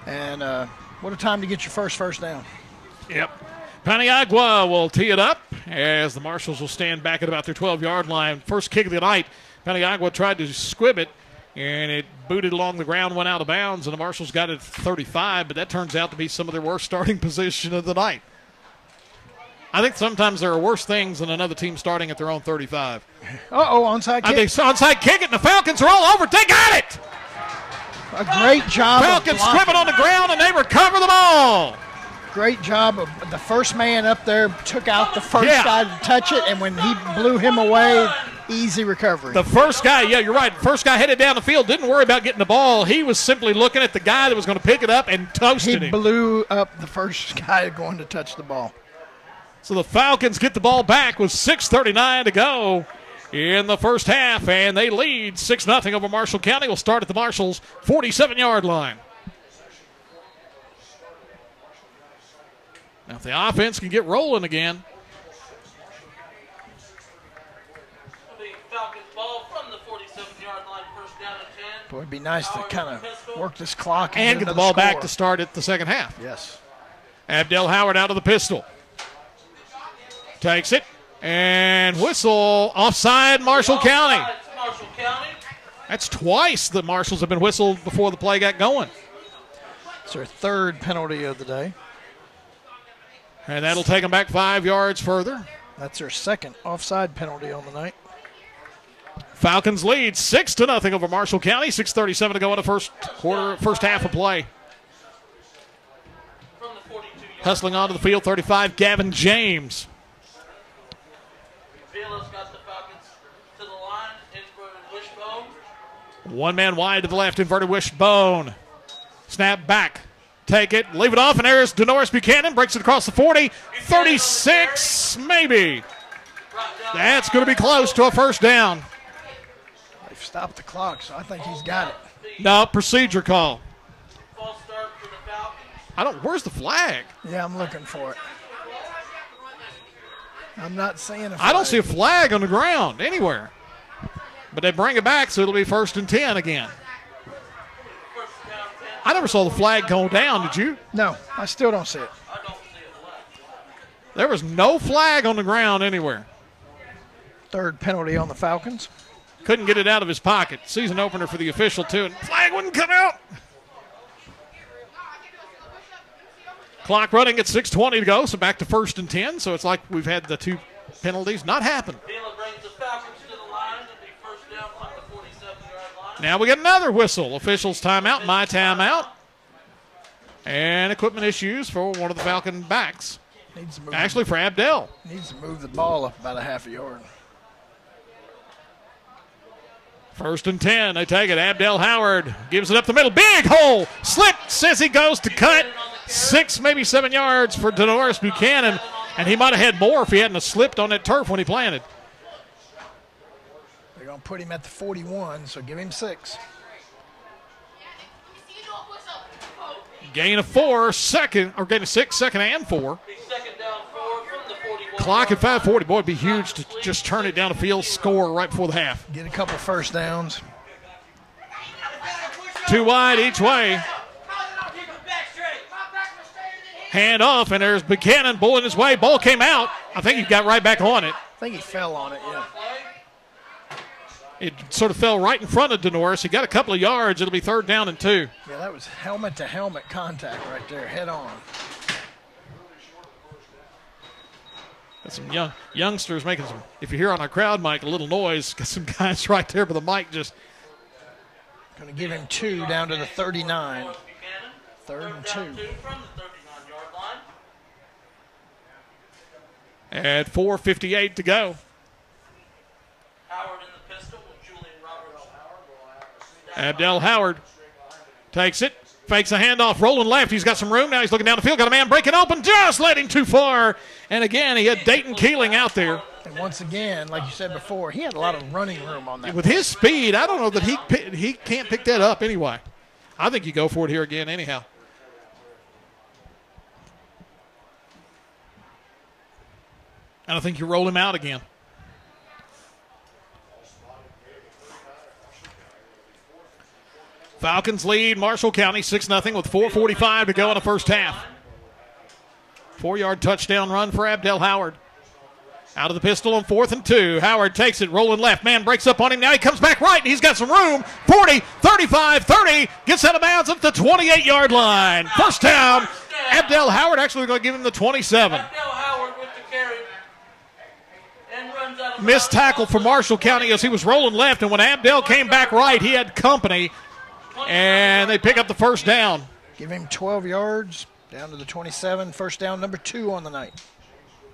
And what a time to get your first down. Yep. Paniagua will tee it up as the Marshals will stand back at about their 12-yard line. First kick of the night, Paniagua tried to squib it, and it booted along the ground, went out of bounds, and the Marshals got it at 35, but that turns out to be some of their worst starting position of the night. I think sometimes there are worse things than another team starting at their own 35. Onside kick. I think onside kick it, and the Falcons are all over it. They got it! A great job. Falcons scribbling on the ground, and they recover the ball. Great job of the first man up there, took out the first guy to touch it, and when he blew him away, easy recovery. The first guy, yeah, you're right. First guy headed down the field, didn't worry about getting the ball. He was simply looking at the guy that was going to pick it up and toasted him. He blew up the first guy going to touch the ball. So the Falcons get the ball back with 6:39 to go in the first half, and they lead 6-0 over Marshall County. We'll start at the Marshals' 47-yard line. Now, if the offense can get rolling again. Boy, it'd be nice to kind of work this clock and get the ball back to start at the second half. Yes. Abdel Howard out of the pistol. Takes it and whistle. Offside, Marshall County. That's twice the Marshals have been whistled before the play got going. It's their third penalty of the day. And that'll take them back 5 yards further. That's their second offside penalty on the night. Falcons lead 6-0 over Marshall County. 6:37 to go in the first half of play. Hustling onto the field, 35, Gavin James. One man wide to the left, inverted wishbone. Snap back. Take it, leave it off, and there's Denoris Buchanan. Breaks it across the 40. 36, maybe. That's going to be close to a first down. They've stopped the clock, so I think he's got it. No, procedure call. Where's the flag? Yeah, I'm looking for it. I'm not seeing a flag. I don't see a flag on the ground anywhere. But they bring it back, so it'll be 1st and 10 again. I never saw the flag go down, did you? No, I still don't see it. There was no flag on the ground anywhere. Third penalty on the Falcons. Couldn't get it out of his pocket. Season opener for the official, too. And flag wouldn't come out. Clock running at 6:20 to go, so back to 1st and 10. So it's like we've had the 2 penalties not happen. Now we get another whistle. Officials timeout, my timeout. And equipment issues for one of the Falcon backs. Actually, for Abdel. Needs to move the ball up about a half a yard. 1st and 10. They take it. Abdel Howard gives it up the middle. Big hole. Slip. Says he goes to cut. 6, maybe 7 yards for Denoris Buchanan. And he might have had more if he hadn't slipped on that turf when he planted. They're going to put him at the 41, so give him 6. Gain of 4, second, or gain of 6, second and 4. Clock at 5:40. Boy, it'd be huge to just turn it down the field, score right before the half. Get a couple first downs. 2 wide each way. Hand off, and there's Buchanan pulling his way. Ball came out. I think he got right back on it. I think he fell on it, yeah. It sort of fell right in front of Denoris. He got a couple of yards. It'll be 3rd down and 2. Yeah, that was helmet-to-helmet contact right there, head on. Got some youngsters making some, if you hear on our crowd mic, a little noise. Got some guys right there by the mic just. Going to give him 2 down to the 39. 3rd and 2. At 4:58 to go. Abdel Howard takes it, fakes a handoff, rolling left. He's got some room. Now he's looking down the field. Got a man breaking open, just led him too far. And again, he had Dayton Keeling out there. And once again, like you said before, he had a lot of running room on that. With his speed, I don't know that he can't pick that up anyway. I think you go for it here again anyhow. And I think you roll him out again. Falcons lead Marshall County 6-0 with 4:45 to go in the first half. 4-yard touchdown run for Abdel Howard. Out of the pistol on 4th and 2. Howard takes it, rolling left. Man breaks up on him. Now he comes back right, and he's got some room. 40, 35, 30. Gets out of bounds at the 28-yard line. First down. Abdel Howard actually going to give him the 27. Missed tackle for Marshall County as he was rolling left, and when Abdel came back right, he had company, and they pick up the first down. Give him 12 yards, down to the 27, first down number 2 on the night.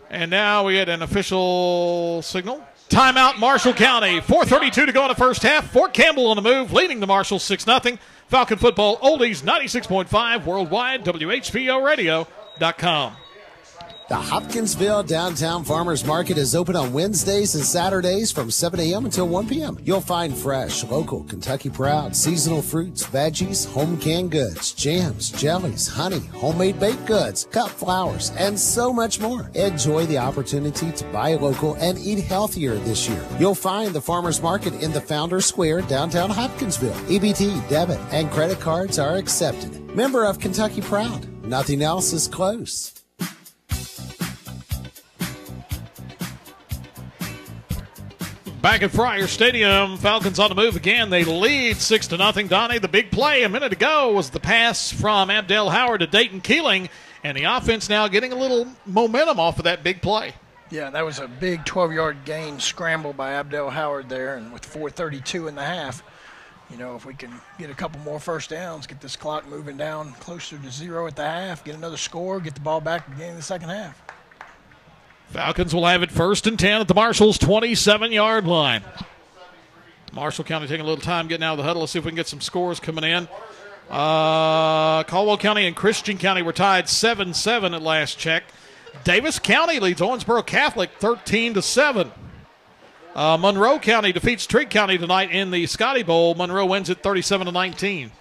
And now we had an official signal. Timeout, Marshall County. 4:32 to go in the first half. Fort Campbell on the move, leading the Marshalls 6-0. Falcon Football Oldies 96.5 worldwide, WHVOradio.com. The Hopkinsville Downtown Farmers Market is open on Wednesdays and Saturdays from 7 a.m. until 1 p.m. You'll find fresh, local, Kentucky Proud, seasonal fruits, veggies, home canned goods, jams, jellies, honey, homemade baked goods, cut flowers, and so much more. Enjoy the opportunity to buy local and eat healthier this year. You'll find the Farmers Market in the Founders Square, downtown Hopkinsville. EBT, debit, and credit cards are accepted. Member of Kentucky Proud. Nothing else is close. Back at Friar Stadium, Falcons on the move again. They lead 6-0. Donnie, the big play a minute ago was the pass from Abdel Howard to Dayton Keeling, and the offense now getting a little momentum off of that big play. Yeah, that was a big 12-yard gain scramble by Abdel Howard there, and with 4:32 in the half, you know, if we can get a couple more first downs, get this clock moving down closer to 0 at the half, get another score, get the ball back at the beginning of the second half. Falcons will have it 1st and 10 at the Marshalls' 27-yard line. Marshall County taking a little time getting out of the huddle. Let's see if we can get some scores coming in. Caldwell County and Christian County were tied 7-7 at last check. Davis County leads Owensboro Catholic 13-7. Monroe County defeats Trigg County tonight in the Scotty Bowl. Monroe wins it 37-19.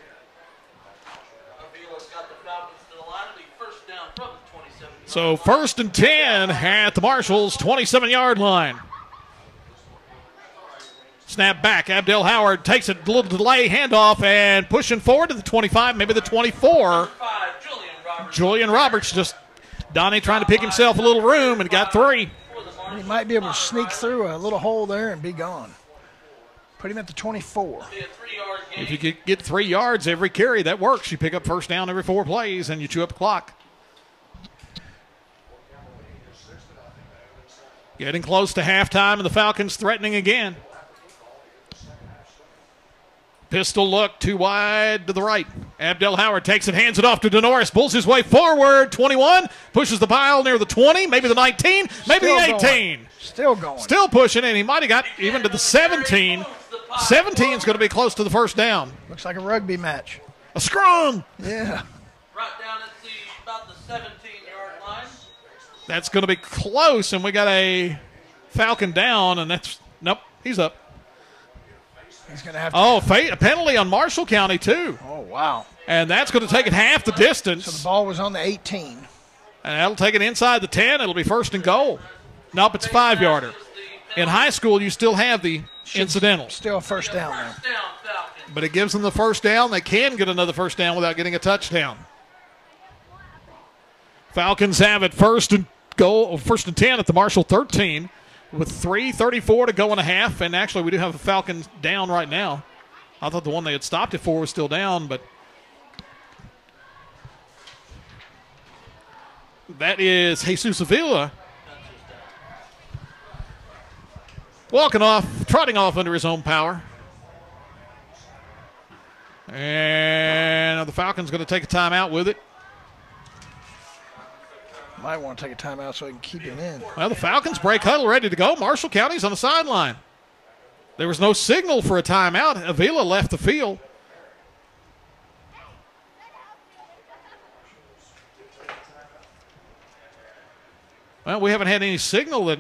So 1st and 10 at the Marshalls' 27-yard line. Snap back. Abdel Howard takes it, a little delay, handoff, and pushing forward to the 25, maybe the 24. Julian Roberts just, Donnie trying to pick himself a little room and got 3. He might be able to sneak through a little hole there and be gone. Put him at the 24. If you could get 3 yards every carry, that works. You pick up first down every 4 plays, and you chew up the clock. Getting close to halftime, and the Falcons threatening again. Pistol look, too wide to the right. Abdel Howard takes it, hands it off to Denoris, pulls his way forward, 21, pushes the pile near the 20, maybe the 19, maybe the 18. Going. Still going. Still pushing, and he might have got even to the 17. 17 is going to be close to the first down. Looks like a rugby match. A scrum. Yeah. Right down at about the 17-yard line. That's going to be close, and we got a Falcon down, and that's, nope, he's up. He's going to have to. A penalty on Marshall County, too. Oh, wow. And that's going to take it half the distance. So the ball was on the 18. And that'll take it inside the 10. It'll be first and goal. Nope, it's a 5-yarder. In high school, you still have the incidental. Still a first down there. But it gives them the first down. They can get another first down without getting a touchdown. Falcons have it first and 10 at the Marshall 13 with 3:34 to go in a half. And actually, we do have the Falcons down right now. I thought the one they had stopped it for was still down, but that is Jesus Avila. Trotting off under his own power. And the Falcons going to take a timeout with it. Might want to take a timeout so he can keep him in. Well, the Falcons break huddle, ready to go. Marshall County's on the sideline. There was no signal for a timeout. Avila left the field. Well, we haven't had any signal that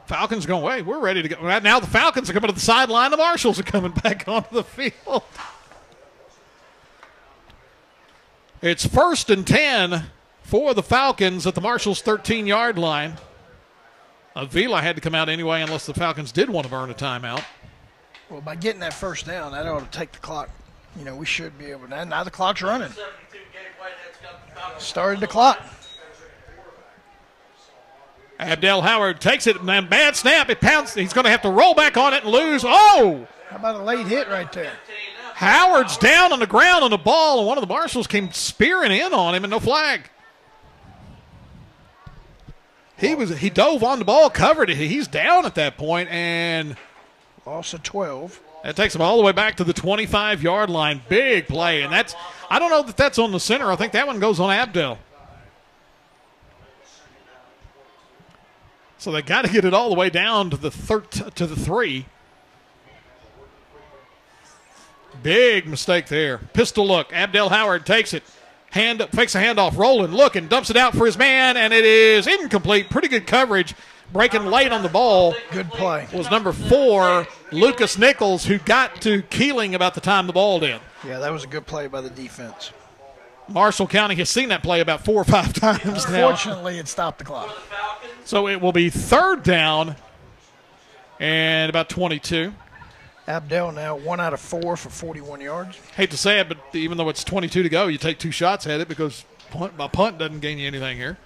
Falcons going away. We're ready to go. Right now the Falcons are coming to the sideline. The Marshalls are coming back onto the field. It's first and 10 for the Falcons at the Marshalls' 13-yard line. Avila had to come out anyway unless the Falcons did want to burn a timeout. Well, by getting that first down, that ought to take the clock. You know, we should be able to. Now the clock's running. Started the clock. Abdel Howard takes it, and bad snap. It pounced. He's going to have to roll back on it and lose. Oh! How about a late hit right there? Howard's down on the ground on the ball, and one of the Marshals came spearing in on him, and no flag. He dove on the ball, covered it. He's down at that point, and loss of 12. That takes him all the way back to the 25-yard line. Big play, and I don't know that that's on the center. I think that one goes on Abdel. So they got to get it all the way down to the 3. Big mistake there. Pistol look. Abdel Howard takes it. Fakes a handoff, rolling, looking, dumps it out for his man, and it is incomplete. Pretty good coverage. Breaking late on the ball. Good play. Was number 4, Lucas Nichols, who got to Keeling about the time the ball did. Yeah, that was a good play by the defense. Marshall County has seen that play about 4 or 5 times now. Unfortunately, it stopped the clock. So it will be third down and about 22. Abdel now 1 out of 4 for 41 yards. Hate to say it, but even though it's 22 to go, you take 2 shots at it because a punt doesn't gain you anything here.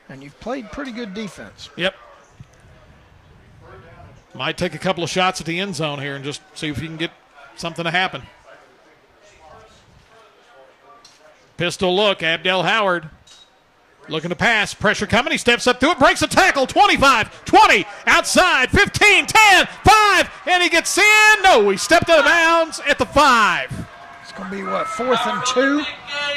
And you've played pretty good defense. Yep. Might take a couple of shots at the end zone here and just see if you can get something to happen. Pistol look, Abdel Howard looking to pass, pressure coming, he steps up to it, breaks a tackle, 25, 20, outside, 15, 10, 5, and he gets in. No, he stepped out of bounds at the 5. It's going to be, what, 4th and 2?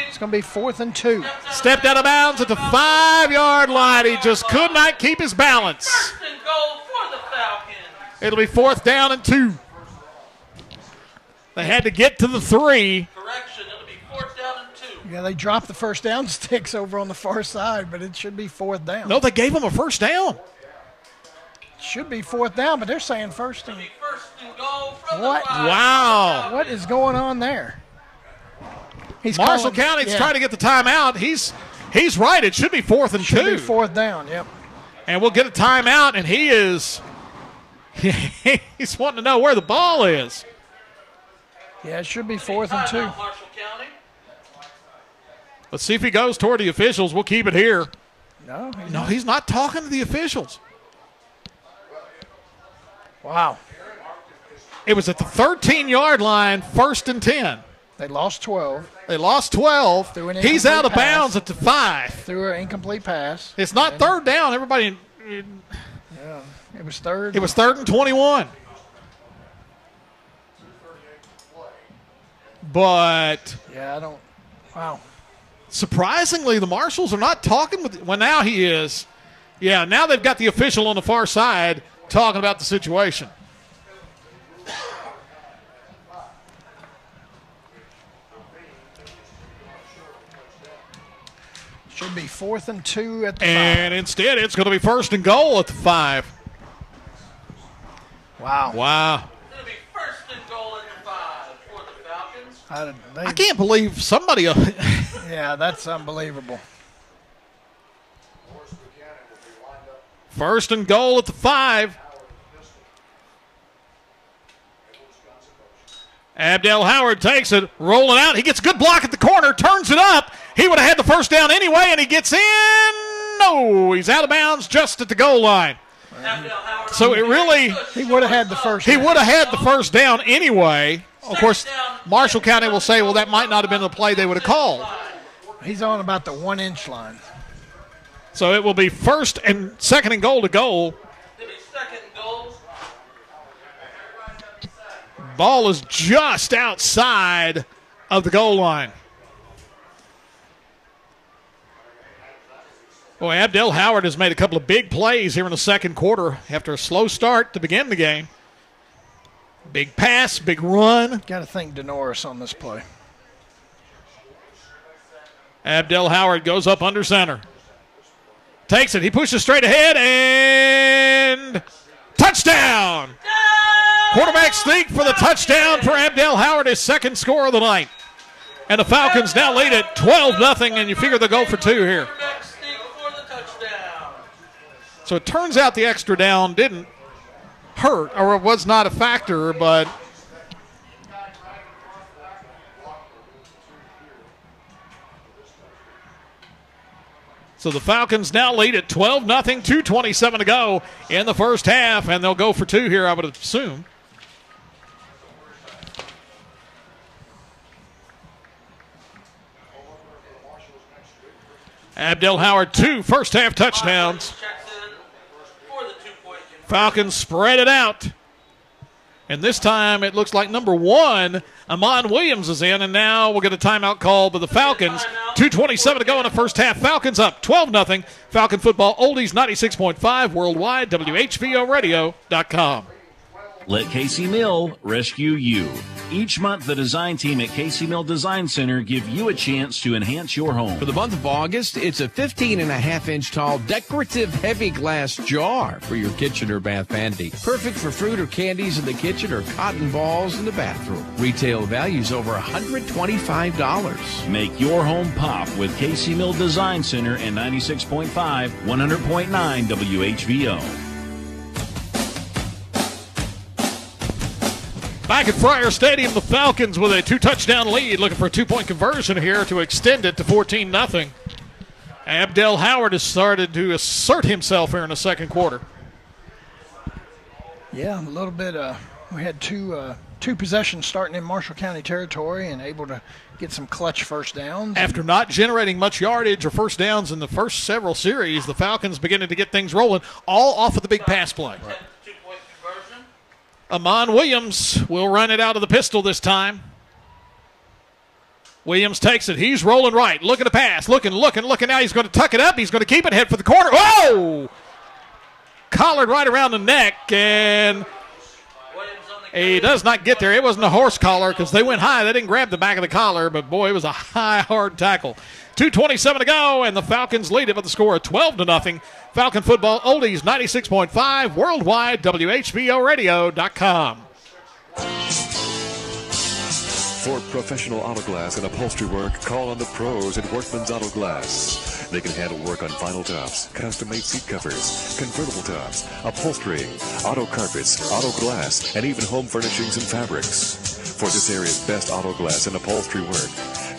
It's going to be 4th and 2. Stepped out of bounds at the 5-yard line. He just could not keep his balance. First and goal for the Falcons. It'll be 4th down and 2. They had to get to the 3. Correction, it'll be 4th down and 2. Yeah, they dropped the first down sticks over on the far side, but it should be 4th down. No, they gave him a first down. It should be 4th down, but they're saying first and goal from what? The 5. Wow. What is going on there? Marshall County's trying to get the timeout. He's right. It should be 4th and 2. Should be 4th down, yep. And we'll get a timeout, and he's wanting to know where the ball is. Yeah, it should be 4th and 2. Marshall County. Let's see if he goes toward the officials. We'll keep it here. No, he's not talking to the officials. Wow. It was at the 13-yard line, 1st and 10. They lost 12. They lost 12. He's out of bounds at the 5. Threw an incomplete pass. It's not third down. Everybody. Yeah, it was third. It was 3rd and 21. But. Yeah, I don't. Wow. Surprisingly, the marshals are not talking with. Well, now he is. Yeah, now they've got the official on the far side talking about the situation. Should be 4th and 2 at the 5. And instead, it's going to be 1st and goal at the 5. Wow. Wow. It's going to be 1st and goal at the 5 for the Falcons. I can't believe somebody. Yeah, that's unbelievable. 1st and goal at the 5. Abdel Howard takes it, rolling out. He gets a good block at the corner, turns it up. He would have had the first down anyway, and he gets in. No, he's out of bounds just at the goal line. So it really. He would have had the first. He would have had the first down anyway. Of course, Marshall County will say, well, that might not have been the play they would have called. He's on about the 1-inch line. So it will be 1st and 2nd and goal to goal. Ball is just outside of the goal line. Boy, Abdel Howard has made a couple of big plays here in the second quarter after a slow start to begin the game. Big pass, big run. Got to thank DeNorris on this play. Abdel Howard goes up under center. Takes it. He pushes straight ahead and touchdown. Quarterback sneak for the touchdown for Abdel Howard, his 2nd score of the night. And the Falcons now lead it 12-0, and you figure they'll go for 2 here. So it turns out the extra down didn't hurt, or it was not a factor, but so the Falcons now lead at 12-0, 2:27 to go in the first half, and they'll go for 2 here, I would assume. Abdel Howard, 2 first-half touchdowns. Falcons spread it out. And this time it looks like number 1, Amon Williams, is in, and now we'll get a timeout call by the Falcons. 2:27 to go in the first half. Falcons up 12-0. Falcon football, oldies 96.5 worldwide, WHVOradio.com. Let Casey Mill rescue you. Each month, the design team at Casey Mill Design Center give you a chance to enhance your home. For the month of August, it's a 15.5-inch tall decorative heavy glass jar for your kitchen or bath vanity. Perfect for fruit or candies in the kitchen or cotton balls in the bathroom. Retail values over $125. Make your home pop with Casey Mill Design Center and 96.5, 100.9 WHVO. Back at Friar Stadium, the Falcons with a 2-touchdown lead, looking for a 2-point conversion here to extend it to 14-0. Abdel Howard has started to assert himself here in the second quarter. Yeah, a little bit. We had two possessions starting in Marshall County territory and able to get some clutch first downs. After not generating much yardage or first downs in the first several series, the Falcons beginning to get things rolling, all off of the big pass play. Right. Amon Williams will run it out of the pistol this time. Williams takes it. He's rolling right. Looking to pass. Looking. Now he's going to tuck it up. He's going to keep it. Head for the corner. Oh! Collared right around the neck, and he does not get there. It wasn't a horse collar because they went high. They didn't grab the back of the collar, but, boy, it was a high, hard tackle. 2:27 to go, and the Falcons lead it with a score of 12-0. Falcon football, oldies 96.5, worldwide, WHVOradio.com. For professional auto glass and upholstery work, call on the pros at Workman's Auto Glass. They can handle work on vinyl tops, custom-made seat covers, convertible tops, upholstery, auto carpets, auto glass, and even home furnishings and fabrics. For this area's best auto glass and upholstery work,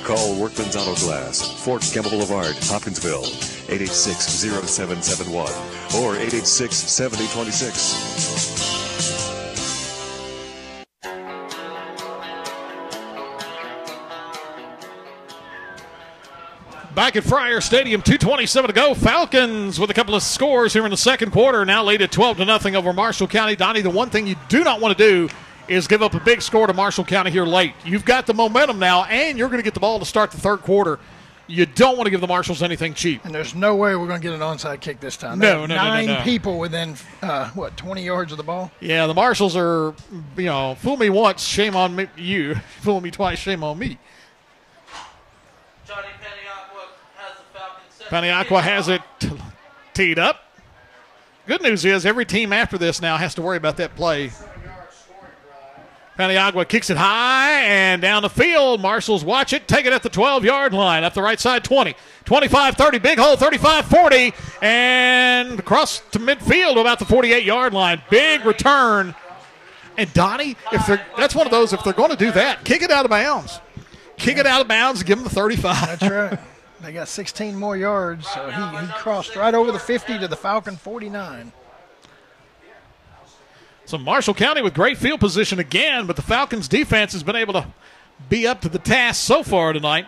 Call Workman's Auto Glass, Fort Campbell Boulevard, Hopkinsville, 886-0771 or 886-7026. Back at Friar Stadium, 2:27 to go. Falcons with a couple of scores here in the second quarter, now lead at 12-0 over Marshall County. Donnie, the one thing you do not want to do is give up a big score to Marshall County here late. You've got the momentum now, and you're going to get the ball to start the third quarter. You don't want to give the Marshalls anything cheap. And there's no way we're going to get an onside kick this time. No. Nine people within, 20 yards of the ball? Yeah, the Marshalls are, fool me once, shame on me, you. Fool me twice, shame on me. Paniaqua has it teed up. Good news is every team after this now has to worry about that play. Paniaqua kicks it high and down the field. Marshalls watch it, take it at the 12-yard line. Up the right side, 20, 25-30, big hole, 35-40, and across to midfield to about the 48-yard line. Big return. And Donnie, that's one of those, if they're going to do that, kick it out of bounds. Kick it out of bounds and give them the 35. That's right. They got 16 more yards, so he crossed right over the 50 to the Falcon 49. So Marshall County with great field position again, but the Falcons' defense has been able to be up to the task so far tonight.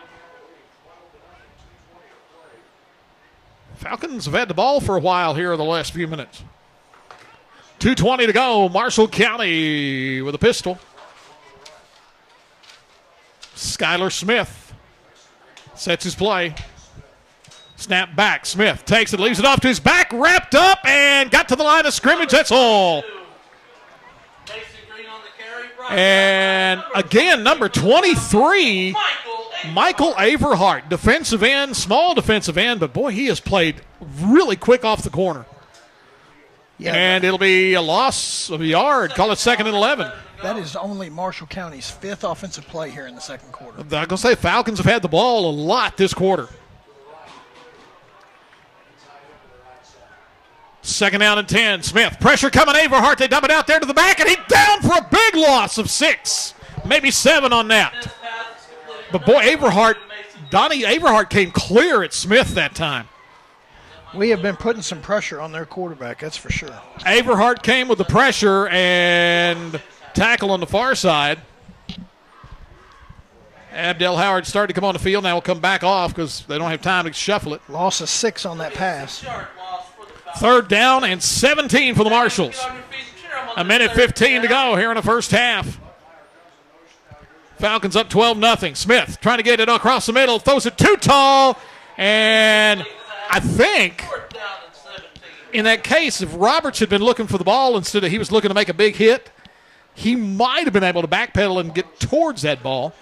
Falcons have had the ball for a while here in the last few minutes. 2:20 to go. Marshall County with a pistol. Skylar Smith sets his play. Snap back. Smith takes it, leaves it off to his back, wrapped up, and got to the line of scrimmage. That's all. And again, number 23, Michael Averhart, defensive end, small defensive end, but boy, he has played really quick off the corner. Yeah, and it'll be a loss of a yard. Call it 2nd and 11. That is only Marshall County's 5th offensive play here in the second quarter. I'm going to say Falcons have had the ball a lot this quarter. 2nd down and 10. Smith, pressure coming. Averhart, they dump it out there to the back, and he's down for a big loss of 6, maybe 7 on that. But boy, Donnie Averhart came clear at Smith that time. We have been putting some pressure on their quarterback, that's for sure. Averhart came with the pressure and tackle on the far side. Abdel Howard started to come on the field. Now we'll come back off because they don't have time to shuffle it. Loss of 6 on that pass. 3rd down and 17 for the Marshalls. 1:15 to go here in the first half. Falcons up 12-0. Smith trying to get it across the middle. Throws it too tall. And I think in that case, if Roberts had been looking for the ball instead of he was looking to make a big hit, he might have been able to backpedal and get towards that ball.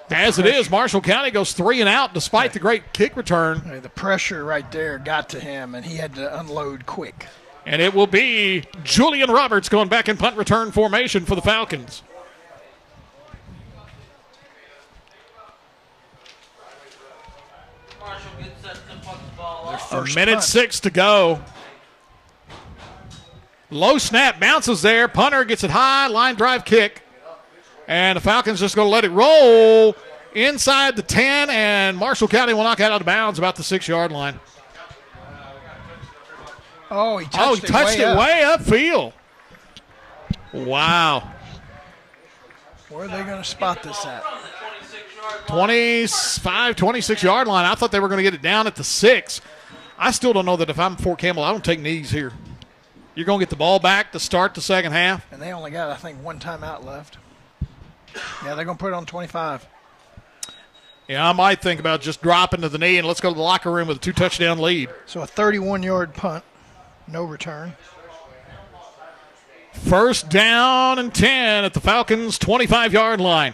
As it is, Marshall County goes 3 and out despite the great kick return. The pressure right there got to him, and he had to unload quick. And it will be Julian Roberts going back in punt return formation for the Falcons. A minute 6 to go. Low snap, bounces there. Punter gets it high, line drive kick. And the Falcons just going to let it roll inside the 10, and Marshall County will knock it out of bounds about the 6-yard line. Oh, he touched it way upfield. Wow. Where are they going to spot this at? 25, 26-yard line. I thought they were going to get it down at the 6. I still don't know that if I'm Fort Campbell, I don't take knees here. You're going to get the ball back to start the second half. And they only got, I think, 1 timeout left. Yeah, they're going to put it on 25. Yeah, I might think about just dropping to the knee and let's go to the locker room with a 2-touchdown lead. So a 31-yard punt, no return. 1st down and 10 at the Falcons' 25-yard line.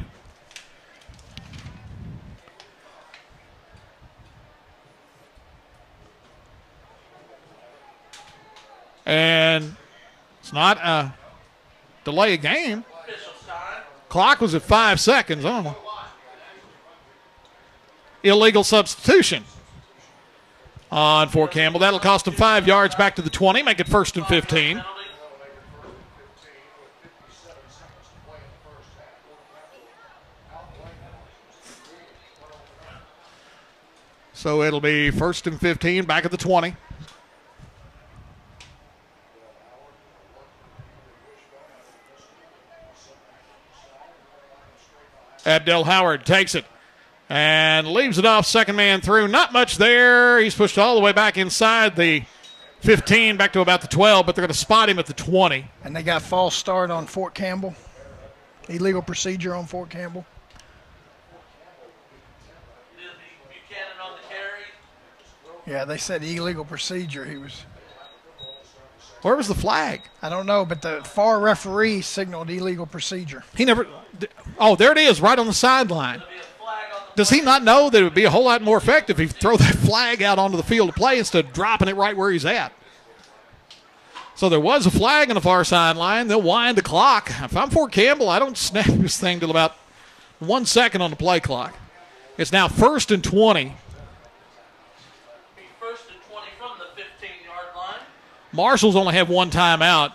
And it's not a delay of game. Clock was at 5 seconds. I don't know. Illegal substitution on Fort Campbell. That'll cost them 5 yards back to the 20, make it 1st and 15. So it'll be 1st and 15 back at the 20. Abdel Howard takes it and leaves it off, second man through. Not much there. He's pushed all the way back inside the 15, back to about the 12, but they're going to spot him at the 20. And they got false start on Fort Campbell. Illegal procedure on Fort Campbell. Buchanan on the carry. Yeah, they said illegal procedure. He was. Where was the flag? I don't know, but the FAR referee signaled illegal procedure. He never. Oh, there it is, right on the sideline. Does he not know that it would be a whole lot more effective if he throw that flag out onto the field of play instead of dropping it right where he's at? So there was a flag on the far sideline. They'll wind the clock. If I'm Fort Campbell, I don't snap this thing till about 1 second on the play clock. It's now 1st and 20. 1st and 20 from the 15-yard line. Marshall's only have one timeout.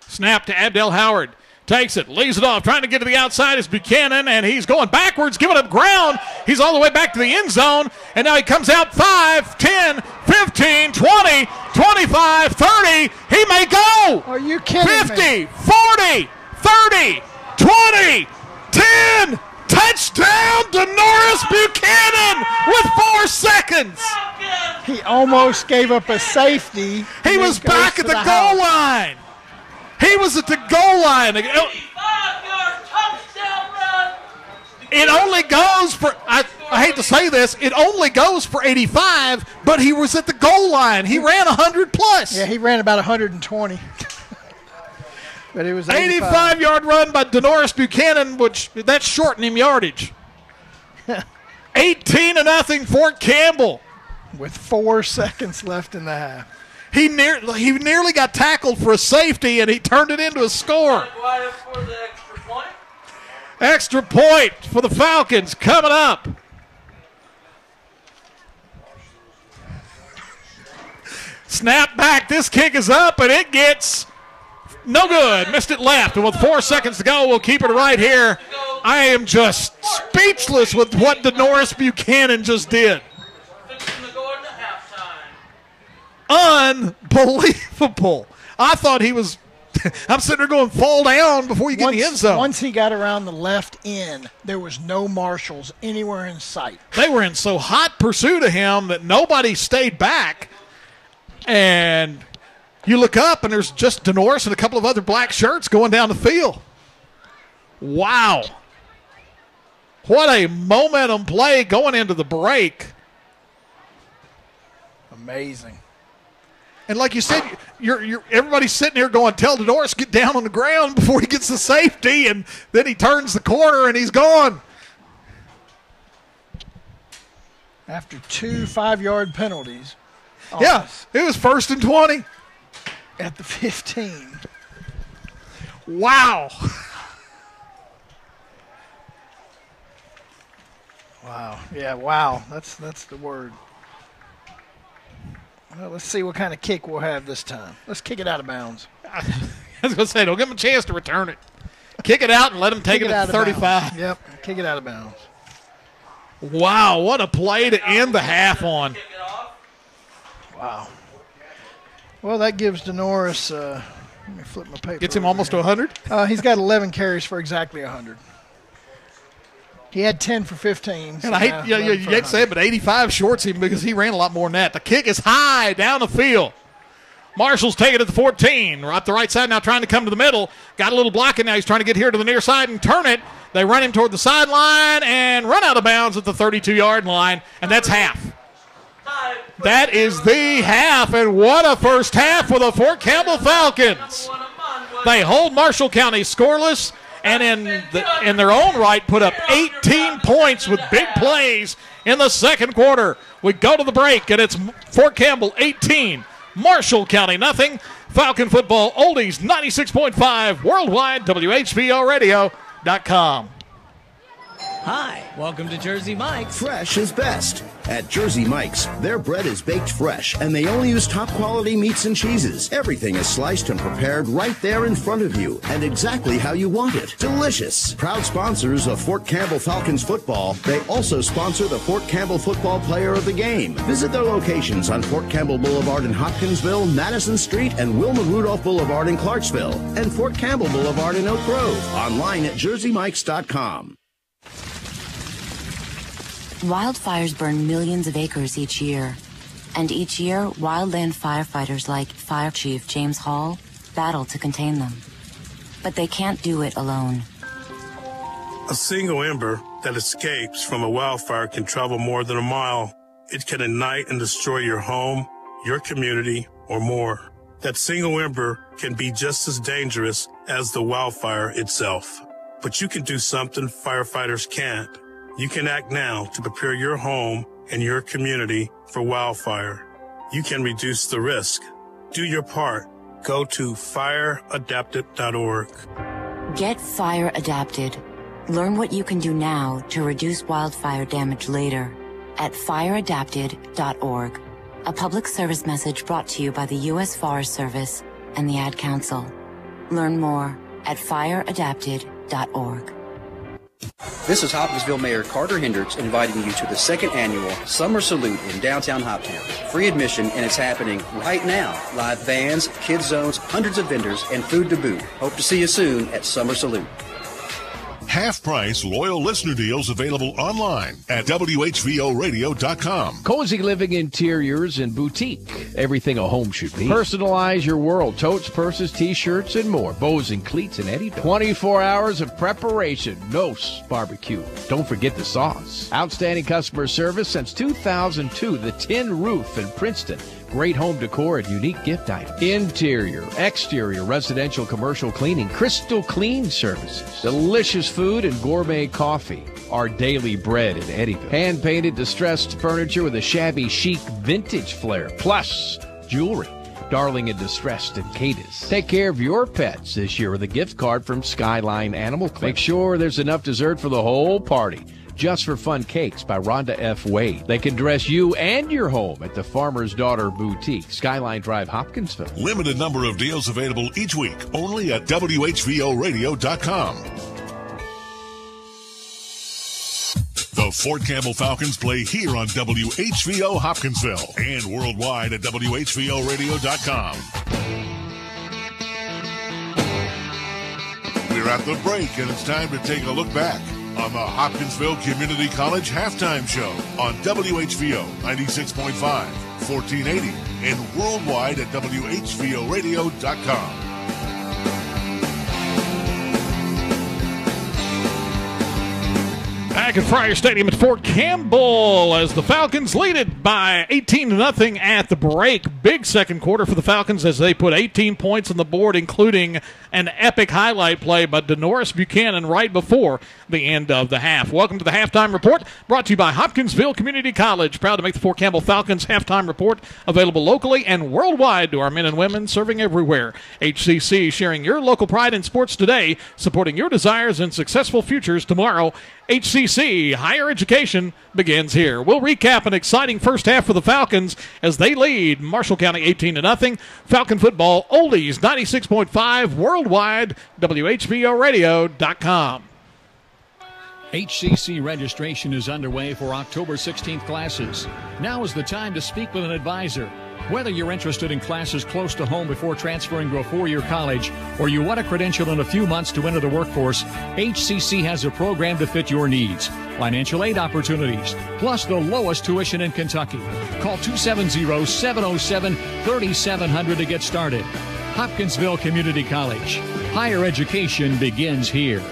Snap to Abdel Howard. Takes it, leaves it off, trying to get to the outside is Buchanan, and he's going backwards, giving up ground. He's all the way back to the end zone, and now he comes out 5, 10, 15, 20, 25, 30. He may go. Are you kidding 50, me? 40, 30, 20, 10. Touchdown, Denoris Buchanan with 4 seconds. He almost gave up a safety. He was back at the goal line. He was at the goal line. It only goes for, I hate to say this, it only goes for 85, but he was at the goal line. He ran 100 plus. Yeah, he ran about 120. But it was 85-yard run by Denoris Buchanan, which that's shortened him yardage. 18-0 Fort Campbell. With 4 seconds left in the half. He nearly got tackled for a safety, and he turned it into a score. Extra point for the Falcons coming up. Snap back. This kick is up, and it gets no good. Missed it left. And with 4 seconds to go, we'll keep it right here. I am just speechless with what Denoris Buchanan just did. Unbelievable. I thought he was – I'm sitting there going, fall down before you get in the end zone. Once he got around the left end, there was no marshals anywhere in sight. They were in so hot pursuit of him that nobody stayed back. And you look up, and there's just Denoris and a couple of other black shirts going down the field. Wow. What a momentum play going into the break. Amazing. And like you said, everybody's sitting here going, tell Denoris get down on the ground before he gets the safety, and then he turns the corner and he's gone. After 2 5-yard penalties. Yeah, it was 1st and 20. At the 15. Wow. Wow. Yeah, wow. That's the word. Well, let's see what kind of kick we'll have this time. Let's kick it out of bounds. I was going to say, don't give him a chance to return it. Kick it out and let him take it at 35. Yep, kick it out of bounds. Wow, what a play to end the half on. Wow. Well, that gives Denoris, let me flip my paper. Gets him almost to 100? He's got 11 carries for exactly 100. He had 10 for 15. And I hate, you hate to say it, but 85 shorts him because he ran a lot more than that. The kick is high down the field. Marshall's taking it at the 14. Right the right side now, trying to come to the middle. Got a little blocking now. He's trying to get here to the near side and turn it. They run him toward the sideline and run out of bounds at the 32-yard line, and that's half. That is the half, and what a first half for the Fort Campbell Falcons. They hold Marshall County scoreless, and in their own right put up 18 points with big plays in the second quarter. We go to the break, and it's Fort Campbell 18, Marshall County nothing. Falcon football oldies 96.5 worldwide, WHVOradio.com. Hi, welcome to Jersey Mike's. Fresh is best. At Jersey Mike's, their bread is baked fresh, and they only use top-quality meats and cheeses. Everything is sliced and prepared right there in front of you, and exactly how you want it. Delicious. Proud sponsors of Fort Campbell Falcons football, they also sponsor the Fort Campbell Football Player of the Game. Visit their locations on Fort Campbell Boulevard in Hopkinsville, Madison Street, and Wilma Rudolph Boulevard in Clarksville, and Fort Campbell Boulevard in Oak Grove. Online at jerseymikes.com. Wildfires burn millions of acres each year. And each year, wildland firefighters like Fire Chief James Hall battle to contain them. But they can't do it alone. A single ember that escapes from a wildfire can travel more than a mile. It can ignite and destroy your home, your community, or more. That single ember can be just as dangerous as the wildfire itself. But you can do something firefighters can't. You can act now to prepare your home and your community for wildfire. You can reduce the risk. Do your part. Go to fireadapted.org. Get fire adapted. Learn what you can do now to reduce wildfire damage later at fireadapted.org. A public service message brought to you by the U.S. Forest Service and the Ad Council. Learn more at fireadapted.org. This is Hopkinsville Mayor Carter Hendricks inviting you to the second annual Summer Salute in downtown Hoptown. Free admission, and it's happening right now. Live bands, kids zones, hundreds of vendors, and food to boot. Hope to see you soon at Summer Salute. Half-price loyal listener deals available online at WHVOradio.com. Cozy living interiors and boutique. Everything a home should be. Personalize your world. Totes, purses, t-shirts, and more. Bows and cleats in Eddie. 24 hours of preparation. No barbecue. Don't forget the sauce. Outstanding customer service since 2002. The Tin Roof in Princeton. Great home decor and unique gift items. Interior, exterior, residential, commercial cleaning, crystal clean services, delicious food and gourmet coffee. Our daily bread in Eddyville. Hand-painted distressed furniture with a shabby chic vintage flair. Plus, jewelry. Darling and distressed in Cadiz. Take care of your pets this year with a gift card from Skyline Animal Clinic. Make sure there's enough dessert for the whole party. Just for Fun Cakes by Rhonda F. Wade. They can dress you and your home at the Farmer's Daughter Boutique, Skyline Drive, Hopkinsville. Limited number of deals available each week, only at WHVOradio.com. The Fort Campbell Falcons play here on WHVO Hopkinsville and worldwide at WHVOradio.com. We're at the break, and it's time to take a look back on the Hopkinsville Community College Halftime Show on WHVO 96.5, 1480, and worldwide at WHVOradio.com. Back at Friar Stadium at Fort Campbell as the Falcons lead it by 18-0 at the break. Big second quarter for the Falcons as they put 18 points on the board, including an epic highlight play by Denoris Buchanan right before the end of the half. Welcome to the Halftime Report, brought to you by Hopkinsville Community College. Proud to make the Fort Campbell Falcons Halftime Report available locally and worldwide to our men and women serving everywhere. HCC, sharing your local pride in sports today, supporting your desires and successful futures tomorrow. HCC, higher education begins here. We'll recap an exciting first half for the Falcons as they lead Marshall County 18-0. Falcon football, oldies 96.5, worldwide, WHVOradio.com. HCC registration is underway for October 16th classes. Now is the time to speak with an advisor. Whether you're interested in classes close to home before transferring to a four-year college, or you want a credential in a few months to enter the workforce, HCC has a program to fit your needs. Financial aid opportunities, plus the lowest tuition in Kentucky. Call 270-707-3700 to get started. Hopkinsville Community College. Higher education begins here.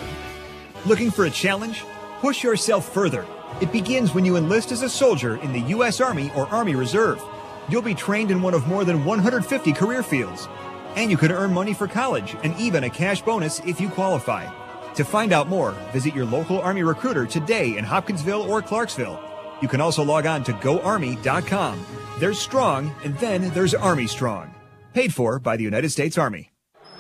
Looking for a challenge? Push yourself further. It begins when you enlist as a soldier in the U.S. Army or Army Reserve. You'll be trained in one of more than 150 career fields. And you can earn money for college and even a cash bonus if you qualify. To find out more, visit your local Army recruiter today in Hopkinsville or Clarksville. You can also log on to GoArmy.com. There's Strong, and then there's Army Strong. Paid for by the United States Army.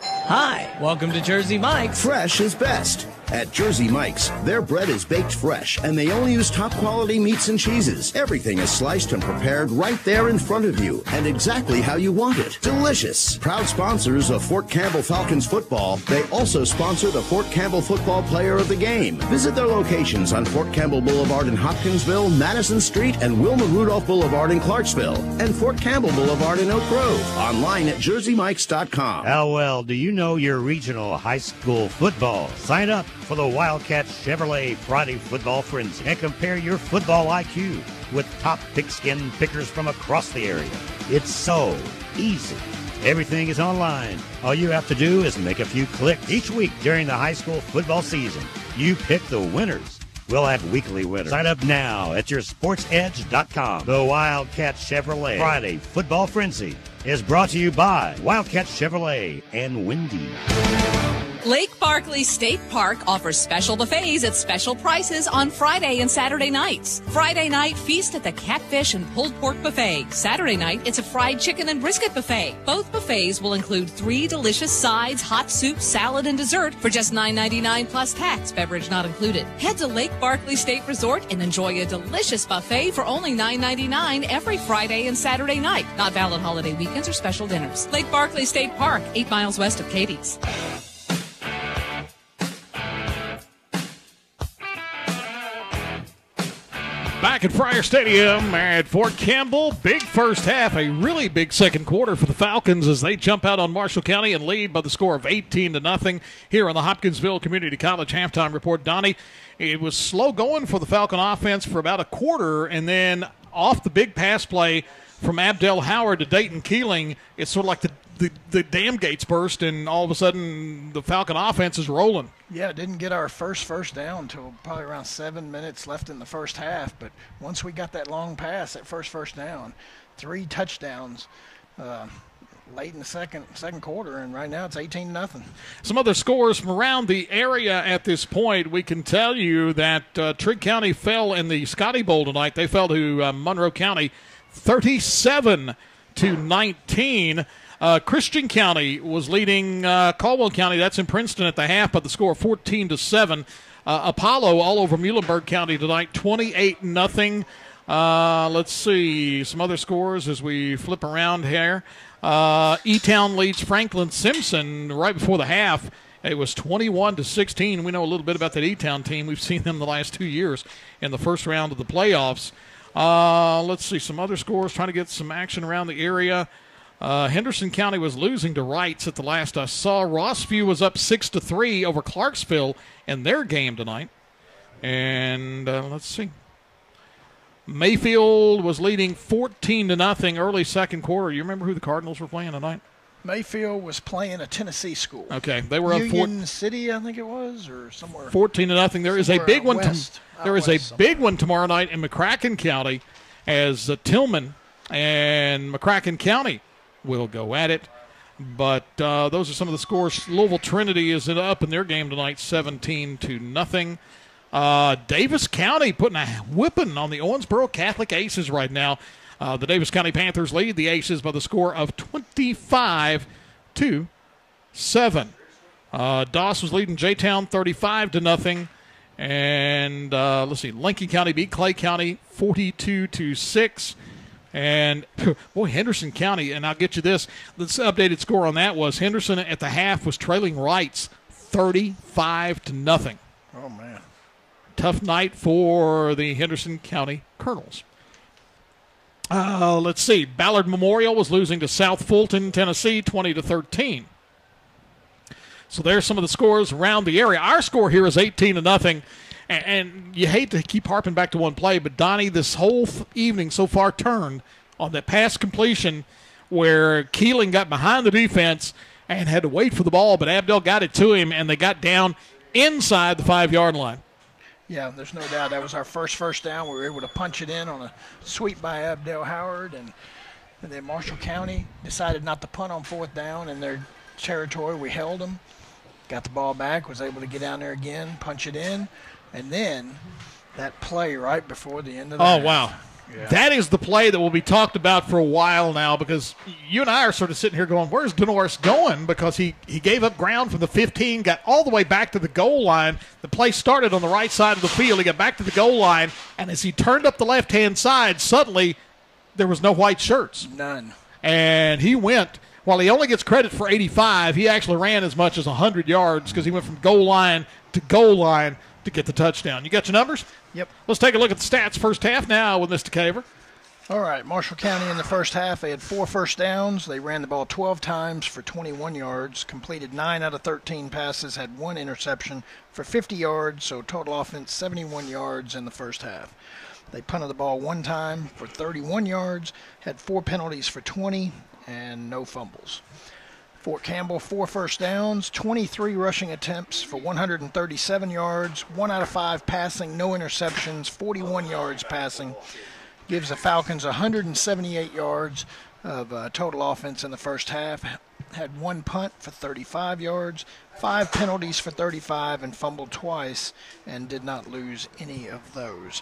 Hi, welcome to Jersey Mike's. Fresh is best. At Jersey Mike's, their bread is baked fresh, and they only use top quality meats and cheeses. Everything is sliced and prepared right there in front of you, and exactly how you want it. Delicious. Proud sponsors of Fort Campbell Falcons football, they also sponsor the Fort Campbell Football Player of the Game. Visit their locations on Fort Campbell Boulevard in Hopkinsville, Madison Street, and Wilma Rudolph Boulevard in Clarksville, and Fort Campbell Boulevard in Oak Grove. Online at jerseymikes.com. How well do you know your regional high school football? Sign up for the Wildcat Chevrolet Friday Football Frenzy and compare your football IQ with top pigskin pickers from across the area. It's so easy. Everything is online. All you have to do is make a few clicks. Each week during the high school football season, you pick the winners. We'll have weekly winners. Sign up now at yoursportsedge.com. The Wildcat Chevrolet Friday Football Frenzy is brought to you by Wildcat Chevrolet and Wendy. Lake Barkley State Park offers special buffets at special prices on Friday and Saturday nights. Friday night, feast at the Catfish and Pulled Pork Buffet. Saturday night, it's a fried chicken and brisket buffet. Both buffets will include 3 delicious sides, hot soup, salad, and dessert for just $9.99 plus tax, beverage not included. Head to Lake Barkley State Resort and enjoy a delicious buffet for only $9.99 every Friday and Saturday night. Not valid holiday weekends or special dinners. Lake Barkley State Park, 8 miles west of Katie's. Back at Friar Stadium at Fort Campbell, big first half, a really big second quarter for the Falcons as they jump out on Marshall County and lead by the score of 18-0 here on the Hopkinsville Community College halftime report. Donnie, it was slow going for the Falcon offense for about a quarter, and then off the big pass play from Abdel Howard to Dayton Keeling, it's sort of like the dam gates burst, and all of a sudden the Falcon offense is rolling. Yeah, didn't get our first down until probably around 7 minutes left in the first half. But once we got that long pass, that first down, 3 touchdowns late in the second quarter, and right now it's 18-0. Some other scores from around the area at this point. We can tell you that Trigg County fell in the Scotty Bowl tonight. They fell to Monroe County 37-19. Christian County was leading Caldwell County. That's in Princeton at the half by the score of 14-7. Apollo all over Muhlenberg County tonight, 28-0. Let's see some other scores as we flip around here. E-Town leads Franklin Simpson right before the half. It was 21-16. We know a little bit about that E-Town team. We've seen them the last 2 years in the first round of the playoffs. Let's see some other scores, trying to get some action around the area. Henderson County was losing to Wrights at the last I saw. Rossview was up 6-3 over Clarksville in their game tonight. And let's see. Mayfield was leading 14-0 early second quarter. You remember who the Cardinals were playing tonight? Mayfield was playing a Tennessee school. Okay, they were up Union City, I think it was, or somewhere. 14-0. There is a big one. There is a big one tomorrow night in McCracken County, as Tillman and McCracken County will go at it. But those are some of the scores. Louisville Trinity is up in their game tonight, 17-0. Davis County putting a whipping on the Owensboro Catholic Aces right now. The Davis County Panthers lead the Aces by the score of 25-7. Doss was leading J-Town 35-0. And let's see, Lincoln County beat Clay County 42-6. And, boy, Henderson County, and I'll get you this. This updated score on that was Henderson at the half was trailing Wrights 35-0. Oh, man. Tough night for the Henderson County Colonels. Let's see. Ballard Memorial was losing to South Fulton, Tennessee, 20-13. So there's some of the scores around the area. Our score here is 18-0. And you hate to keep harping back to one play, but Donnie, this whole evening so far turned on that pass completion where Keeling got behind the defense and had to wait for the ball, but Abdel got it to him, and they got down inside the 5-yard line. Yeah, there's no doubt that was our first down. We were able to punch it in on a sweep by Abdel Howard, and then Marshall County decided not to punt on 4th down in their territory. We held them, got the ball back, was able to get down there again, punch it in. And then that play right before the end of the half. Wow. That is the play that will be talked about for a while now, because you and I are sort of sitting here going, where's Denoris going? Because he gave up ground from the 15, got all the way back to the goal line. The play started on the right side of the field. He got back to the goal line, and as he turned up the left-hand side, suddenly there was no white shirts. None. And he went, while he only gets credit for 85, he actually ran as much as 100 yards because he went from goal line to get the touchdown. You got your numbers? Yep. Let's take a look at the stats first half now with Mr. Caver. All right, Marshall County in the first half, they had 4 first downs. They ran the ball 12 times for 21 yards, completed 9 out of 13 passes, had 1 interception for 50 yards, so total offense 71 yards in the first half. They punted the ball 1 time for 31 yards, had 4 penalties for 20, and no fumbles. Fort Campbell, 4 first downs, 23 rushing attempts for 137 yards, 1 out of 5 passing, no interceptions, 41 yards passing. Gives the Falcons 178 yards of total offense in the first half. Had 1 punt for 35 yards, 5 penalties for 35, and fumbled twice, and did not lose any of those.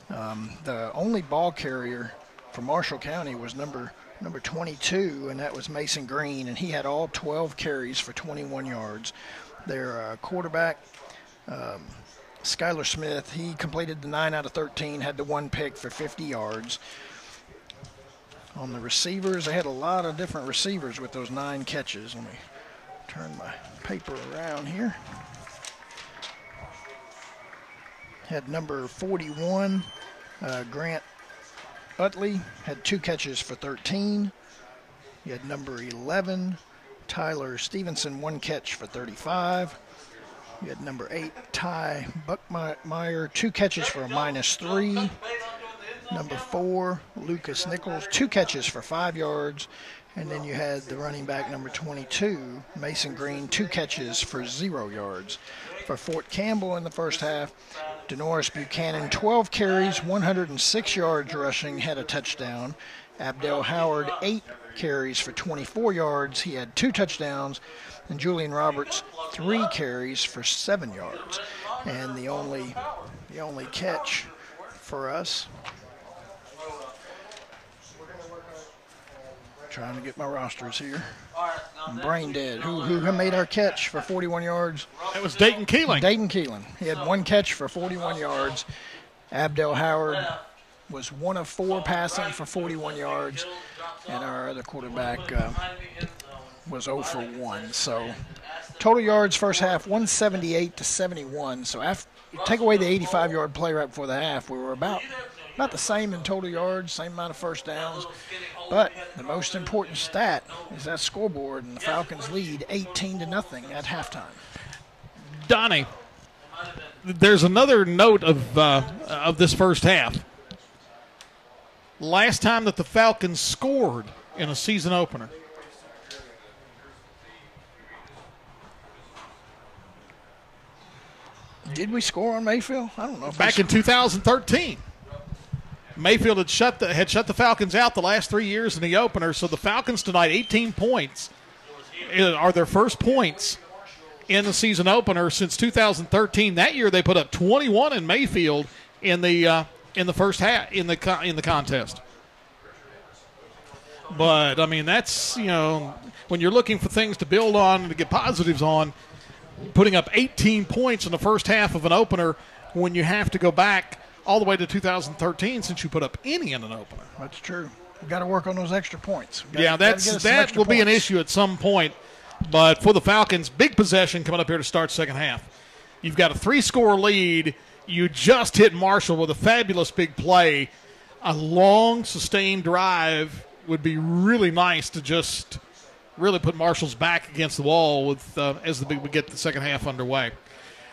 The only ball carrier for Marshall County was number 22, and that was Mason Green, and he had all 12 carries for 21 yards. Their quarterback, Skylar Smith, he completed the 9 out of 13, had the 1 pick for 50 yards. On the receivers, they had a lot of different receivers with those 9 catches. Let me turn my paper around here. Had number 41, Grant Utley, had 2 catches for 13. He had number 11, Tyler Stevenson, 1 catch for 35. You had number 8, Ty Buckmeyer, 2 catches for a -3. Number 4, Lucas Nichols, 2 catches for 5 yards. And then you had the running back, number 22, Mason Green, 2 catches for 0 yards. For Fort Campbell in the first half, Denoris Buchanan, 12 carries, 106 yards rushing, had a touchdown. Abdel Howard, 8 carries for 24 yards. He had 2 touchdowns. And Julian Roberts, 3 carries for 7 yards. And the only catch for us, trying to get my rosters here, I'm brain dead. Who made our catch for 41 yards? It was Dayton Keeling. Dayton Keeling. He had 1 catch for 41 yards. Abdel Howard was 1 of 4 passing for 41 yards. And our other quarterback was 0 for 1. So total yards first half, 178 to 71. So after take away the 85-yard play right before the half, we were about the same in total yards, same amount of first downs. But the most important stat is that scoreboard, and the Falcons lead 18-0 at halftime. Donnie, there's another note of this first half. Last time that the Falcons scored in a season opener, did we score on Mayfield? I don't know. Back in 2013. Mayfield had shut the Falcons out the last 3 years in the opener, so the Falcons tonight, 18 points, are their first points in the season opener since 2013. That year they put up 21 in Mayfield in the first half in the contest. But I mean, that's, when you're looking for things to build on and to get positives on, putting up 18 points in the first half of an opener when you have to go back all the way to 2013 since you put up any in an opener. That's true. We've got to work on those extra points. That will be an issue at some point. But for the Falcons, big possession coming up here to start second half. You've got a 3-score lead. You just hit Marshall with a fabulous big play. A long, sustained drive would be really nice to just really put Marshall's back against the wall as we get the second half underway.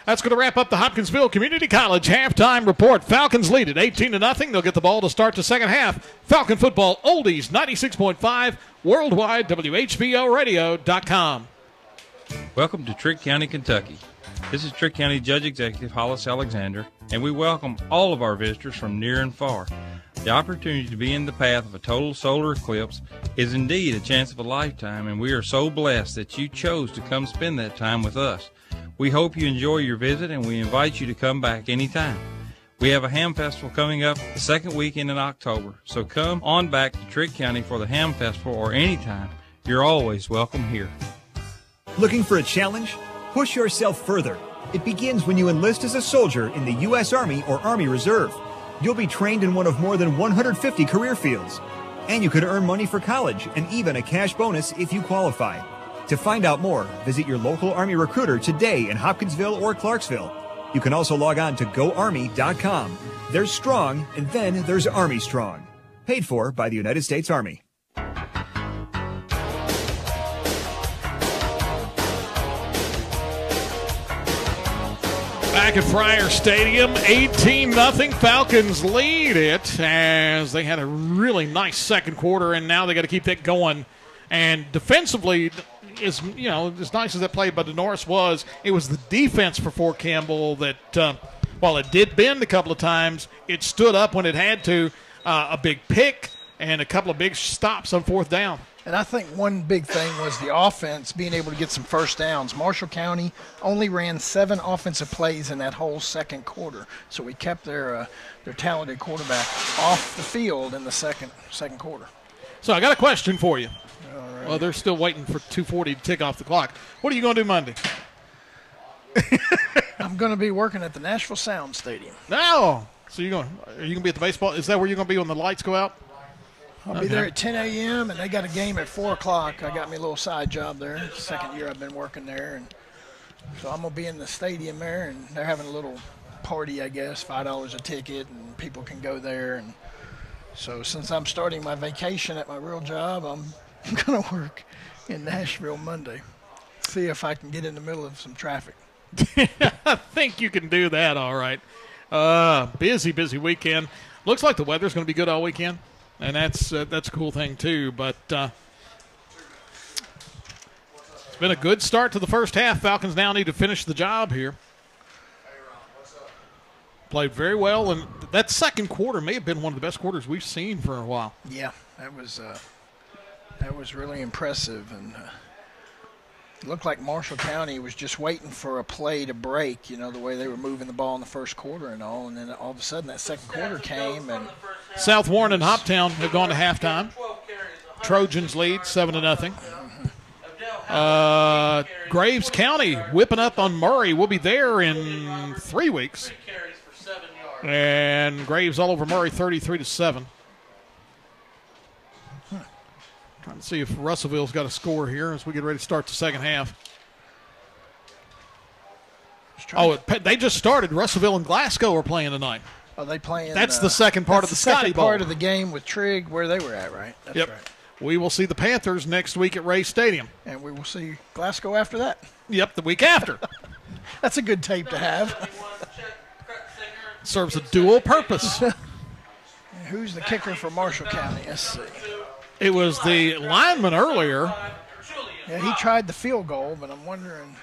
That's going to wrap up the Hopkinsville Community College halftime report. Falcons lead at 18-0. They'll get the ball to start the second half. Falcon football oldies 96.5 worldwide WHBOradio.com. Welcome to Trigg County, Kentucky. This is Trigg County Judge Executive Hollis Alexander, and we welcome all of our visitors from near and far. The opportunity to be in the path of a total solar eclipse is indeed a chance of a lifetime, and we are so blessed that you chose to come spend that time with us. We hope you enjoy your visit, and we invite you to come back anytime. We have a ham festival coming up the second weekend in October, so come on back to Trigg County for the ham festival or anytime. You're always welcome here. Looking for a challenge? Push yourself further. It begins when you enlist as a soldier in the U.S. Army or Army Reserve. You'll be trained in one of more than 150 career fields. And you could earn money for college and even a cash bonus if you qualify. To find out more, visit your local Army recruiter today in Hopkinsville or Clarksville. You can also log on to GoArmy.com. There's Strong, and then there's Army Strong. Paid for by the United States Army. Back at Friar Stadium, 18-0. Falcons lead it as they had a really nice second quarter, and now they got to keep that going. And defensively, as nice as that play by DeNorris was, it was the defense for Fort Campbell that, while it did bend a couple of times, it stood up when it had to. A big pick and a couple of big stops on fourth down. And I think one big thing was the offense being able to get some first downs. Marshall County only ran 7 offensive plays in that whole second quarter, so we kept their talented quarterback off the field in the second quarter. So I got a question for you. Right. Well, they're still waiting for 2:40 to tick off the clock. What are you going to do Monday? I'm going to be working at the Nashville Sound Stadium. No. So are you going to be at the baseball? Is that where you're going to be when the lights go out? I'll be there at 10 a.m., and they got a game at 4 o'clock. I got me a little side job there. It's the second year I've been working there. And so I'm going to be in the stadium there, and they're having a little party, I guess, $5 a ticket, and people can go there. And so since I'm starting my vacation at my real job, I'm going to work in Nashville Monday. See if I can get in the middle of some traffic. I think you can do that all right. Busy weekend. Looks like the weather's going to be good all weekend. And that's a cool thing, too. But it's been a good start to the first half. Falcons now need to finish the job here. Played very well, and that second quarter may have been one of the best quarters we've seen for a while. Yeah, that was really impressive. And it looked like Marshall County was just waiting for a play to break, the way they were moving the ball in the first quarter and all. And then all of a sudden that second quarter came, and South Warren and Hoptown have gone to halftime. Trojans lead 7-0. Graves County whipping up on Murray. We'll be there in 3 weeks. And Graves all over Murray 33-7. Trying to see if Russellville's got a score here as we get ready to start the second half. They just started. Russellville and Glasgow are playing tonight. Are they playing? That's the second part of the Scotty Bowl. Part of the game with Trigg where they were at, right? That's yep. Right. We will see the Panthers next week at Ray Stadium. And we will see Glasgow after that. Yep, the week after. That's a good tape to have. Serves a dual purpose. Who's the kicker for Marshall County? Let's see. It was the lineman earlier. Yeah, he tried the field goal, but I'm wondering.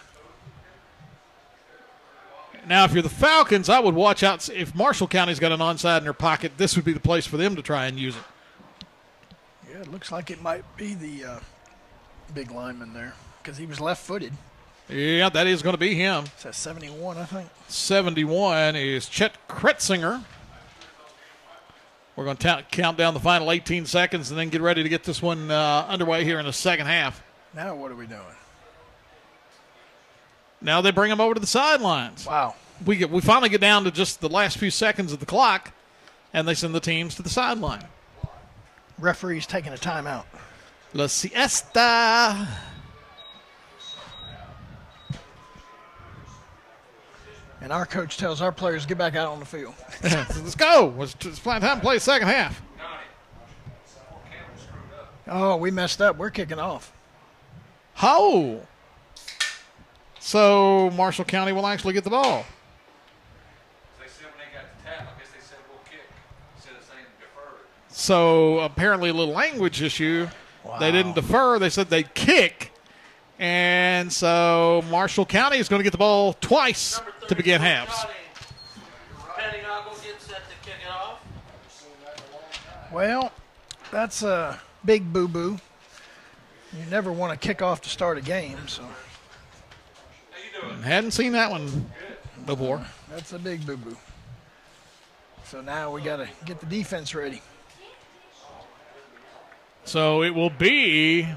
Now, if you're the Falcons, I would watch out. If Marshall County's got an onside in their pocket, this would be the place for them to try and use it. Yeah, it looks like it might be the big lineman there because he was left-footed. Yeah, that is going to be him. It's 71, I think. 71 is Chet Kretzinger. We're going to count down the final 18 seconds and then get ready to get this one underway here in the second half. Now what are we doing? Now they bring them over to the sidelines. Wow. We finally get down to just the last few seconds of the clock, and they send the teams to the sideline. Referee's taking a timeout. La siesta. And our coach tells our players to get back out on the field. Let's go. It's time to play the second half. Oh, we messed up. We're kicking off. How? So Marshall County will actually get the ball. They said when they got the tap, I guess they said we'll kick instead of saying defer. So apparently a little language issue. Wow. They didn't defer. They said they'd kick. And so Marshall County is going to get the ball twice to begin halves. Well, that's a big boo-boo. You never want to kick off to start a game, so. Hadn't seen that one before. That's a big boo-boo. So now we got to get the defense ready. So it will be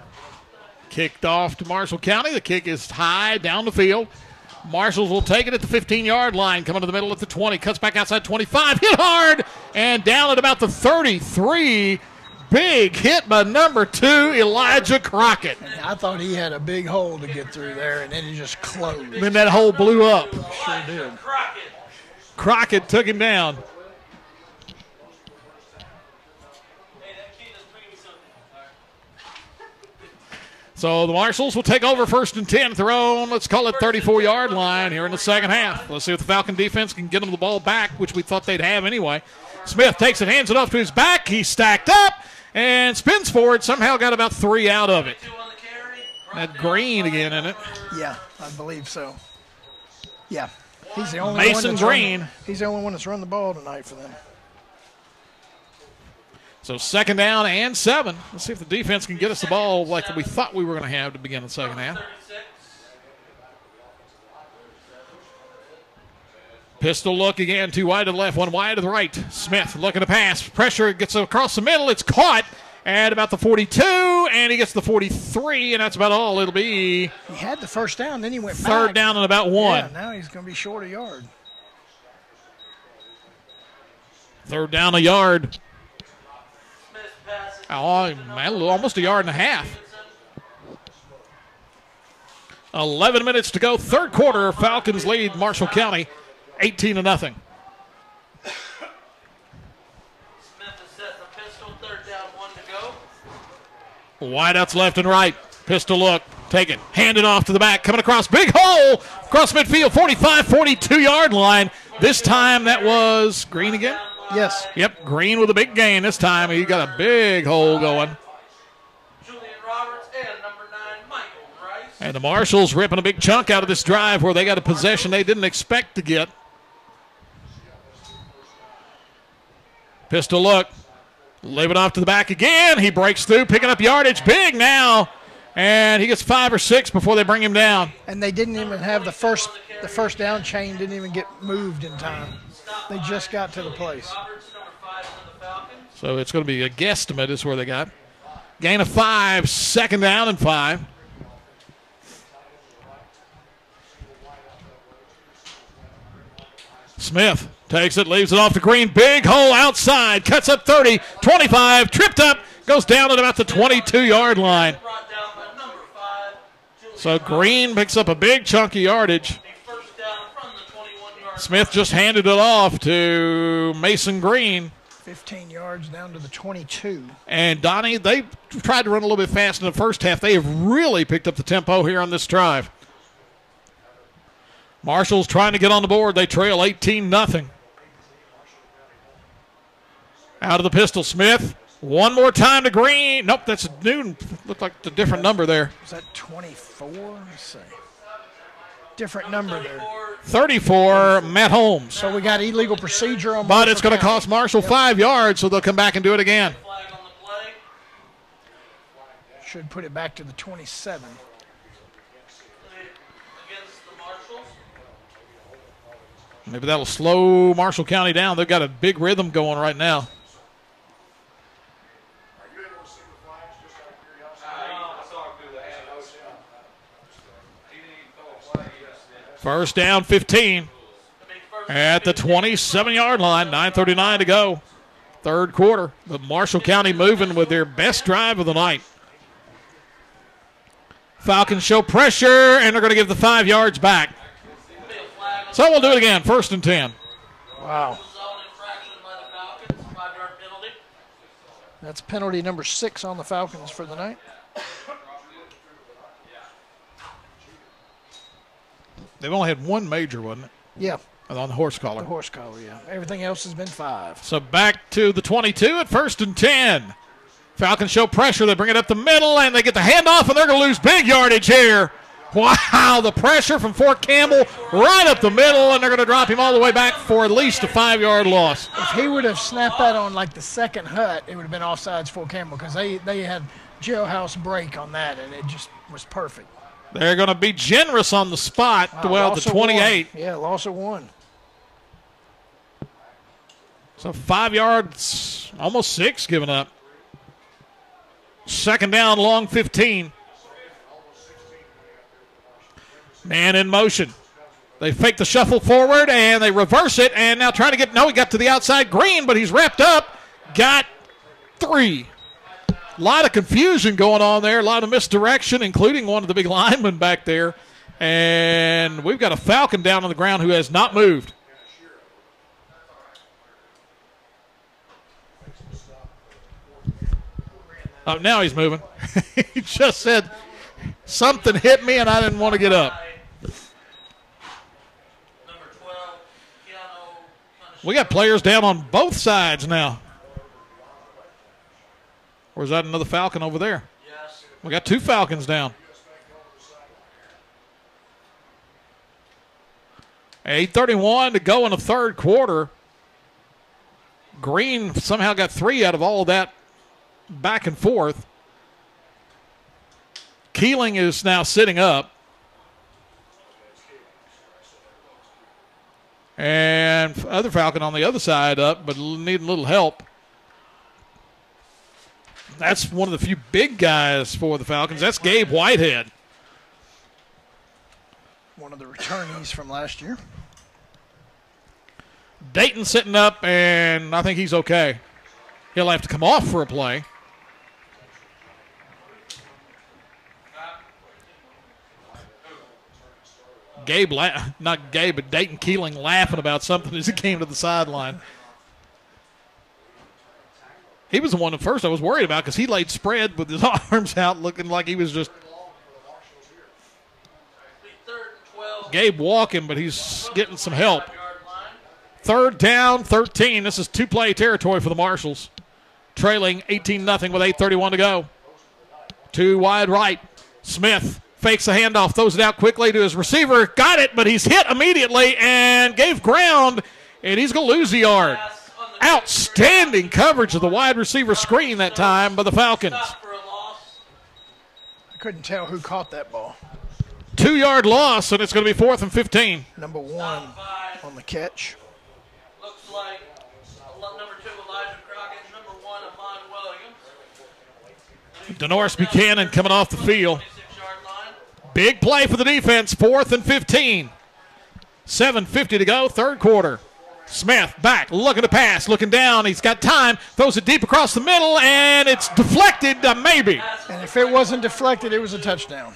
kicked off to Marshall County. The kick is high down the field. Marshalls will take it at the 15-yard line, coming to the middle at the 20, cuts back outside 25, hit hard, and down at about the 33. Big hit by number 2, Elijah Crockett. And I thought he had a big hole to get through there, and then he just closed. Then that hole blew up. Sure did. Crockett took him down. So the Marshalls will take over 1st and 10 at their own, let's call it 34-yard line here in the second half. Let's see if the Falcon defense can get them the ball back, which we thought they'd have anyway. Smith takes it, hands it off to his back. He's stacked up and spins forward. Somehow got about 3 out of it. That Green again in it. Yeah, I believe so. Yeah, he's the only Mason one Green. He's the only one that's run the ball tonight for them. So 2nd down and 7. Let's see if the defense can get us the ball like we thought we were going to have to begin the second half. Pistol look again, 2 wide to the left, 1 wide to the right. Smith looking to pass. Pressure gets across the middle. It's caught at about the 42, and he gets the 43, and that's about all. It'll be. He had the first down, then he went back. 3rd down and about 1. Yeah, now he's going to be short a yard. 3rd down a yard. Oh, man, almost a yard and a half. 11 minutes to go. 3rd quarter. Falcons lead Marshall County 18-0. Wideouts left and right. Pistol look. Take it. Hand it off to the back. Coming across. Big hole. Across midfield. 45, 42-yard line. This time that was Green again? Yes. Yep. Green with a big gain this time. He got a big hole going. And the Marshalls ripping a big chunk out of this drive where they got a possession they didn't expect to get. Pistol look. Leave it off to the back again. He breaks through, picking up yardage. Big now. And he gets 5 or 6 before they bring him down. And they didn't even have the first down chain didn't even get moved in time. They just got to the place. So it's going to be a guesstimate is where they got. Gain of 5, 2nd down and 5. Smith takes it, leaves it off to Green. Big hole outside. Cuts up 30, 25, tripped up, goes down at about the 22-yard line. So Green picks up a big chunk of yardage. Smith just handed it off to Mason Green. 15 yards down to the 22. And Donnie, they tried to run a little bit fast in the first half. They have really picked up the tempo here on this drive. Marshall's trying to get on the board. They trail 18-0. Out of the pistol, Smith. One more time to Green. Nope, that's Newton. Looked like a different number there. Is that 24? Let's see. Different number there. 34, Matt Holmes. So we got illegal procedure on. But it's going to cost Marshall 5 yards, so they'll come back and do it again. Should put it back to the 27. Maybe that'll slow Marshall County down. They've got a big rhythm going right now. First down, 15 at the 27-yard line. 9:39 to go. 3rd quarter. But Marshall County moving with their best drive of the night. Falcons show pressure, and they're going to give the 5 yards back. So we'll do it again. 1st and 10. Wow. That's penalty number 6 on the Falcons for the night. They've only had one major, wasn't it? Yeah. On the horse collar. The horse collar, yeah. Everything else has been 5. So back to the 22 at 1st and 10. Falcons show pressure. They bring it up the middle, and they get the handoff, and they're going to lose big yardage here. Wow, the pressure from Fort Campbell right up the middle, and they're going to drop him all the way back for at least a 5-yard loss. If he would have snapped that on like the second hut, it would have been offsides Fort Campbell because they had jailhouse break on that, and it just was perfect. They're going to be generous on the spot. Well, the 28. Yeah, loss of 1. So 5 yards, almost 6 given up. Second down, long 15. Man in motion. They fake the shuffle forward, and they reverse it, and now trying to get, no, he got to the outside Green, but he's wrapped up. Got 3. A lot of confusion going on there, a lot of misdirection, including one of the big linemen back there. And we've got a Falcon down on the ground who has not moved. Oh, now he's moving. He just said something hit me and I didn't want to get up. We got players down on both sides now. Or is that another Falcon over there? Yes. We got 2 Falcons down. 8:31 to go in the third quarter. Green somehow got 3 out of all of that back and forth. Keeling is now sitting up. And other Falcon on the other side up, but needing a little help. That's one of the few big guys for the Falcons. That's Gabe Whitehead. One of the returnees from last year. Dayton sitting up, and I think he's okay. He'll have to come off for a play. Gabe, not Gabe, but Dayton Keeling laughing about something as he came to the sideline. He was the one at first I was worried about because he laid spread with his arms out looking like he was just Gabe walking, but he's getting some help. Third down, 13. This is 2-play territory for the Marshals. Trailing 18-0 with 8:31 to go. 2 wide right. Smith fakes the handoff, throws it out quickly to his receiver. Got it, but he's hit immediately and gave ground, and he's going to lose the yard. Outstanding coverage of the wide receiver screen that time by the Falcons. I couldn't tell who caught that ball. 2-yard loss, and it's going to be 4th and 15. Number 1 on the catch. Looks like number 2, Elijah Crockett, number 1, Amon Williams. Denoris Buchanan coming off the field. Big play for the defense, 4th and 15. 7:50 to go, third quarter. Smith back, looking to pass, looking down. He's got time, throws it deep across the middle, and it's deflected, maybe. And if it wasn't deflected, it was a touchdown.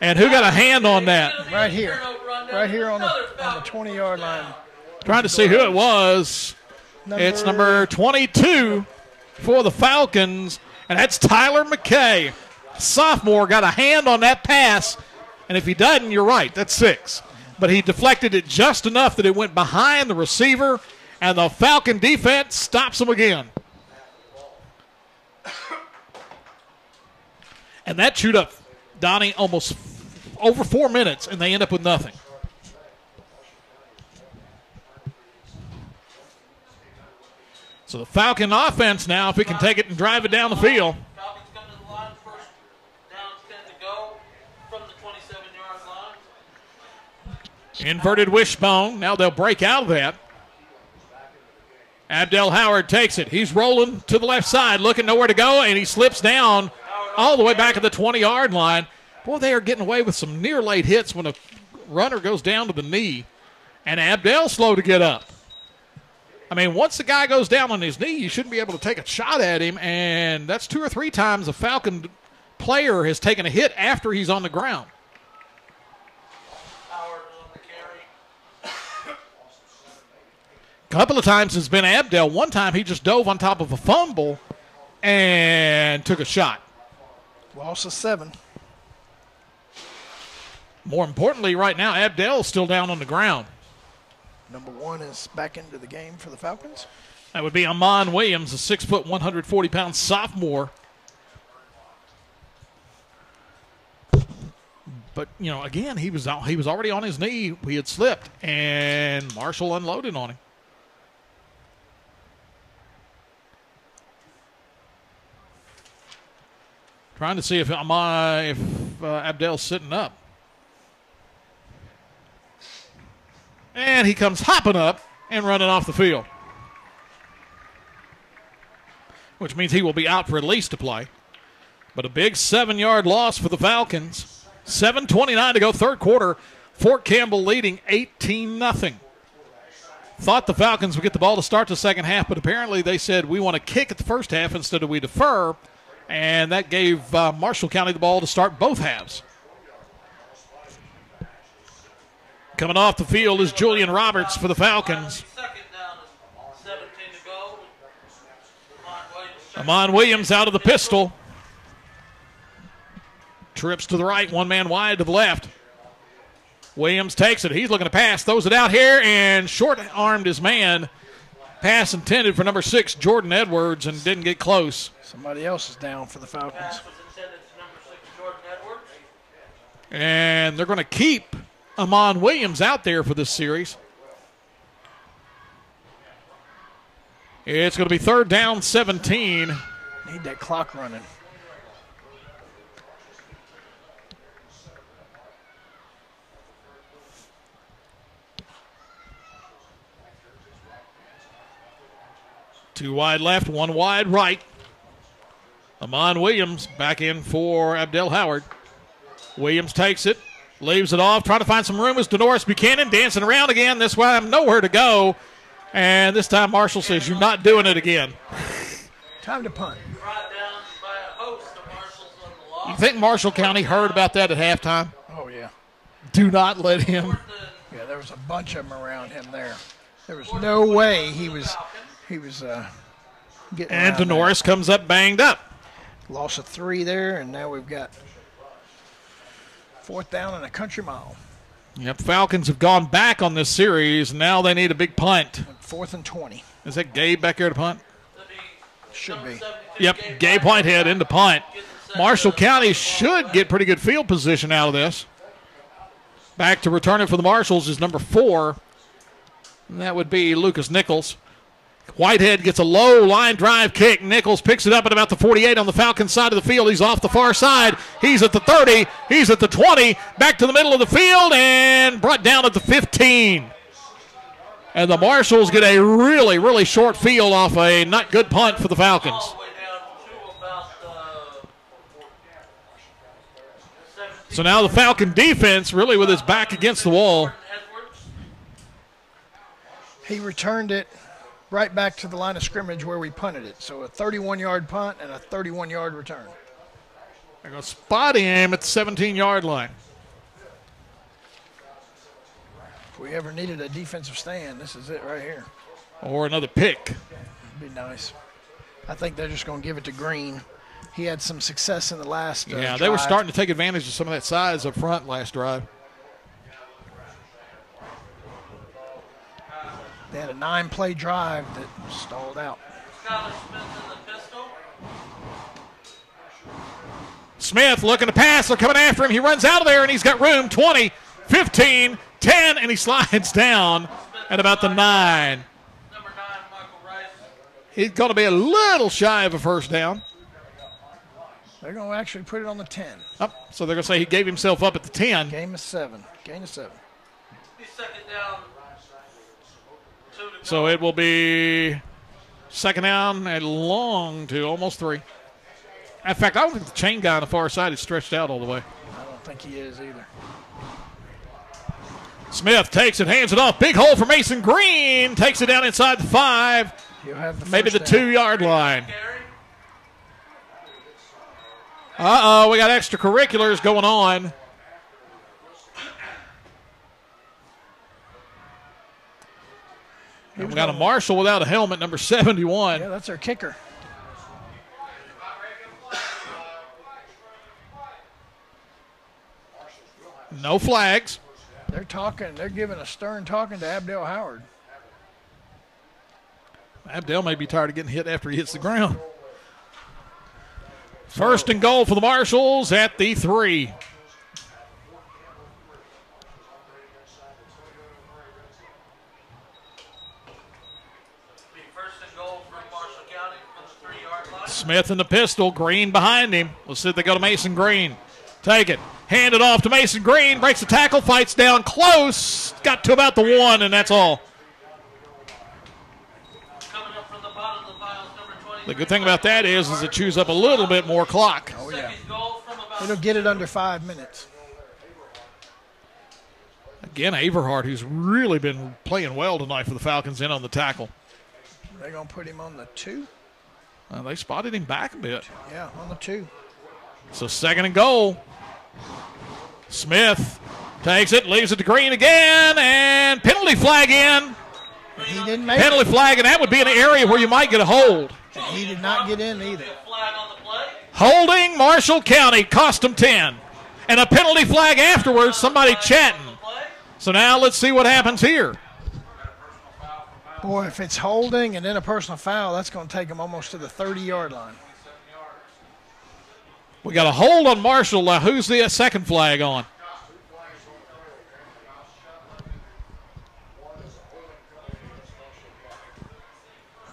And who got a hand on that? Right here on the 20-yard line. Trying to see who it was. It's number 22 for the Falcons, and that's Tyler McKay. Sophomore got a hand on that pass, and if he doesn't, you're right, that's 6. But he deflected it just enough that it went behind the receiver, and the Falcon defense stops him again. And that chewed up Donnie almost over 4 minutes, and they end up with nothing. So the Falcon offense now, if it can take it and drive it down the field. Falcons come to the line, first down 10 to go from the 27-yard line. Inverted wishbone. Now they'll break out of that. Abdel Howard takes it. He's rolling to the left side, looking nowhere to go, and he slips down all the way back at the 20-yard line. Boy, they are getting away with some near-late hits when a runner goes down to the knee. And Abdel's slow to get up. I mean, once the guy goes down on his knee, you shouldn't be able to take a shot at him, and that's 2 or 3 times a Falcon player has taken a hit after he's on the ground. A couple of times it's been Abdel. One time he just dove on top of a fumble and took a shot. Loss of 7. More importantly, right now, Abdel's still down on the ground. Number 1 is back into the game for the Falcons. That would be Amon Williams, a 6 foot, 140-pound sophomore. But, you know, again, he was already on his knee. He had slipped, and Marshall unloaded on him. Trying to see if Abdel's sitting up. And he comes hopping up and running off the field. which means he will be out for at least a play. But a big 7-yard loss for the Falcons. 7:29 to go, third quarter. Fort Campbell leading 18-0. Thought the Falcons would get the ball to start the second half, but apparently they said we want to kick at the first half instead of we defer, and that gave Marshall County the ball to start both halves. Coming off the field is Julian Roberts for the Falcons. Amon Williams out of the pistol. Trips to the right, one man wide to the left. Williams takes it. He's looking to pass, throws it out here, and short-armed his man. Pass intended for number 6, Jordan Edwards, and didn't get close. Somebody else is down for the Falcons. And they're going to keep Amon Williams out there for this series. It's going to be third down, 17. Need that clock running. Two wide left, one wide right. Amon Williams back in for Abdel Howard. Williams takes it, leaves it off, trying to find some room. Is Denoris Buchanan dancing around again. This time nowhere to go. And this time Marshall says, you're not doing it again. Time to punt. You think Marshall County heard about that at halftime? Oh, yeah. Do not let him. Yeah, there was a bunch of them around him there. There was no way he was getting. And Denoris comes up banged up. Loss of 3 there, and now we've got fourth down and a country mile. Yep, Falcons have gone back on this series. Now they need a big punt. 4th and 20. Is that Gabe back there to punt? Should be. Yep, Gabe Whitehead into punt. Marshall County should get pretty good field position out of this. Back to return it for the Marshalls is number 4. And that would be Lucas Nichols. Whitehead gets a low line drive kick. Nichols picks it up at about the 48 on the Falcons side of the field. He's off the far side. He's at the 30. He's at the 20. Back to the middle of the field and brought down at the 15. And the Marshalls get a really, really short field off a not good punt for the Falcons. So now the Falcon defense really with his back against the wall. He returned it right back to the line of scrimmage where we punted it. So a 31-yard punt and a 31-yard return. They're going to spot him at the 17-yard line. If we ever needed a defensive stand, this is it right here. Or another pick. It'd be nice. I think they're just going to give it to Green. He had some success in the last Yeah, they were starting to take advantage of some of that size up front last drive. They had a 9-play drive that stalled out. Smith looking to pass. They're coming after him. He runs out of there, and he's got room. 20, 15, 10, and he slides down at about the 9. He's going to be a little shy of a first down. They're going to actually put it on the 10. Oh, so they're going to say he gave himself up at the 10. Gain of 7. Gain of 7. So it will be second down and long to almost 3. In fact, I don't think the chain guy on the far side is stretched out all the way. I don't think he is either. Smith takes it, hands it off. Big hole for Mason Green. Takes it down inside the 5. He'll have the maybe the first down. 2-yard line. Uh-oh, we got extracurriculars going on. We got a Marshall without a helmet, number 71. Yeah, that's our kicker. No flags. They're talking. They're giving a stern talking to Abdel Howard. Abdel may be tired of getting hit after he hits the ground. First and goal for the Marshalls at the 3. Smith in the pistol, Green behind him. Let's see if they go to Mason Green. Take it. Hand it off to Mason Green. Breaks the tackle, fights down close. Got to about the 1, and that's all. Coming up from the bottom of the pile is number 26, The good thing about that is it chews up a little bit more clock. Oh, yeah. It'll get it under 5 minutes. Again, Averhart, who's really been playing well tonight for the Falcons, in on the tackle. They're going to put him on the 2. They spotted him back a bit. Yeah, on the 2. So 2nd and goal. Smith takes it, leaves it to Green again, and penalty flag in. He didn't make penalty flag, and that would be an area where you might get a hold. And he did not get in either. Holding Marshall County cost them 10. And a penalty flag afterwards, somebody chatting. So now let's see what happens here. Boy, if it's holding and then a personal foul, that's going to take them almost to the 30-yard line. We got a hold on Marshall. Now, who's the second flag on?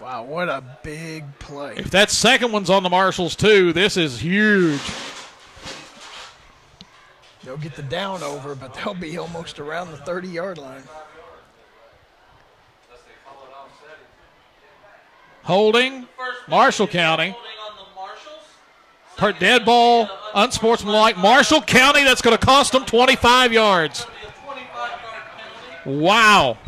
Wow, what a big play. If that second one's on the Marshalls, too, this is huge. They'll get the down over, but they'll be almost around the 30-yard line. Holding, Marshall County. Per dead ball, unsportsmanlike. Marshall County, that's going to cost them 25 yards. Wow.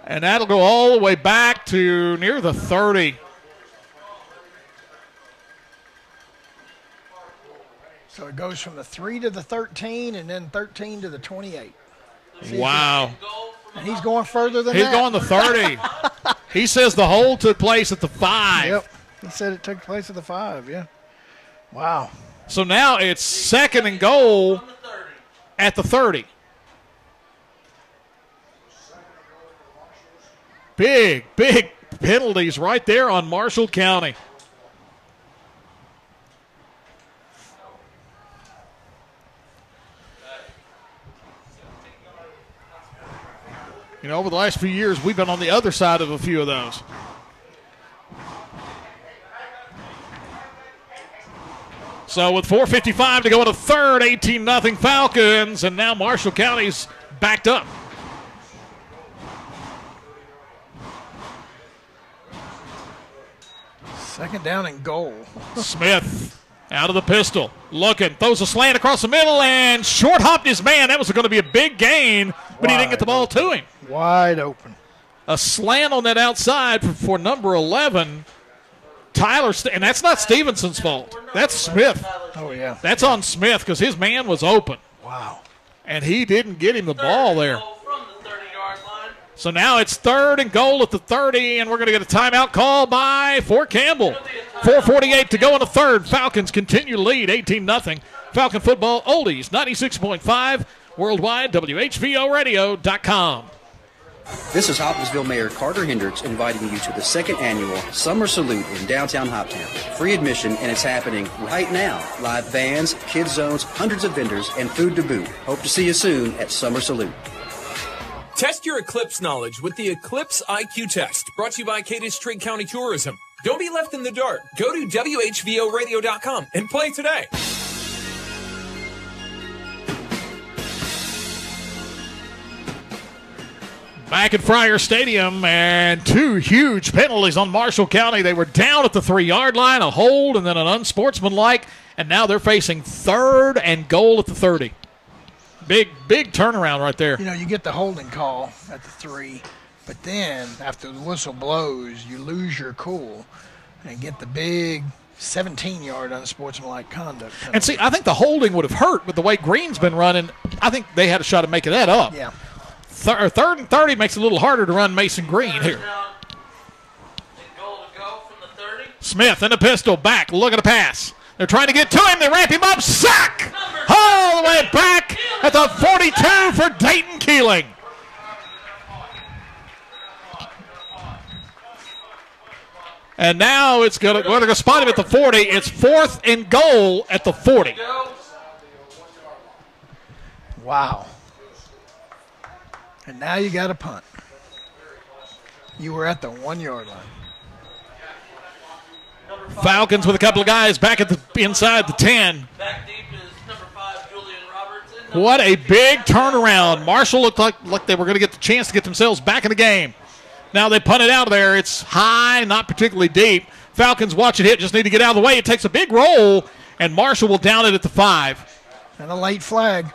And that'll go all the way back to near the 30. So it goes from the 3 to the 13 and then 13 to the 28. Wow. And he's going further than that. He's going the 30. He says the hold took place at the 5. Yep. He said it took place at the 5, yeah. Wow. So now it's 2nd and goal at the 30. Big penalties right there on Marshall County. You know, over the last few years, we've been on the other side of a few of those. So with 4:55 to go in the third, 18-0 Falcons, and now Marshall County's backed up. Second down and goal. Smith out of the pistol, looking, throws a slant across the middle, and short hopped his man. That was going to be a big gain, but he didn't get the ball to him. Wide open. A slant on that outside for number 11, Tyler, and that's not Stevenson's fault. That's Smith. Oh, yeah. That's on Smith because his man was open. Wow. And he didn't get him the ball there. So now it's 3rd and goal at the 30, and we're going to get a timeout call by Fort Campbell. 4:48 to go in the third. Falcons continue to lead 18-0. Falcon football oldies 96.5 worldwide, WHVOradio.com. This is Hopkinsville Mayor Carter Hendricks inviting you to the 2nd annual Summer Salute in downtown Hoptown. Free admission, and it's happening right now. Live bands, kids zones, hundreds of vendors, and food to boot. Hope to see you soon at Summer Salute. Test your Eclipse knowledge with the Eclipse IQ Test, brought to you by Cadiz-Trigg County Tourism. Don't be left in the dark. Go to WHVOradio.com and play today. Back at Friar Stadium, and 2 huge penalties on Marshall County. They were down at the 3-yard line, a hold, and then an unsportsmanlike, and now they're facing 3rd and goal at the 30. Big turnaround right there. You know, you get the holding call at the 3, but then after the whistle blows, you lose your cool and get the big 17-yard unsportsmanlike conduct penalty. And see, I think the holding would have hurt, but the way Green's been running, I think they had a shot at making that up. Yeah. 3rd and 30 makes it a little harder to run Mason Green here. Smith in the pistol, back, look at the pass. They're trying to get to him. They wrap him up. Sack! All the way back at the 42 for Dayton Keeling. And now we're going to spot him at the 40. It's 4th and goal at the 40. Wow. And now you got a punt. You were at the 1-yard line. Falcons with a couple of guys back at the inside the 10. What a big turnaround. Marshall looked like they were going to get the chance to get themselves back in the game. Now they punt it out of there. It's high, not particularly deep. Falcons watch it hit, just need to get out of the way. It takes a big roll, and Marshall will down it at the 5. And a late flag.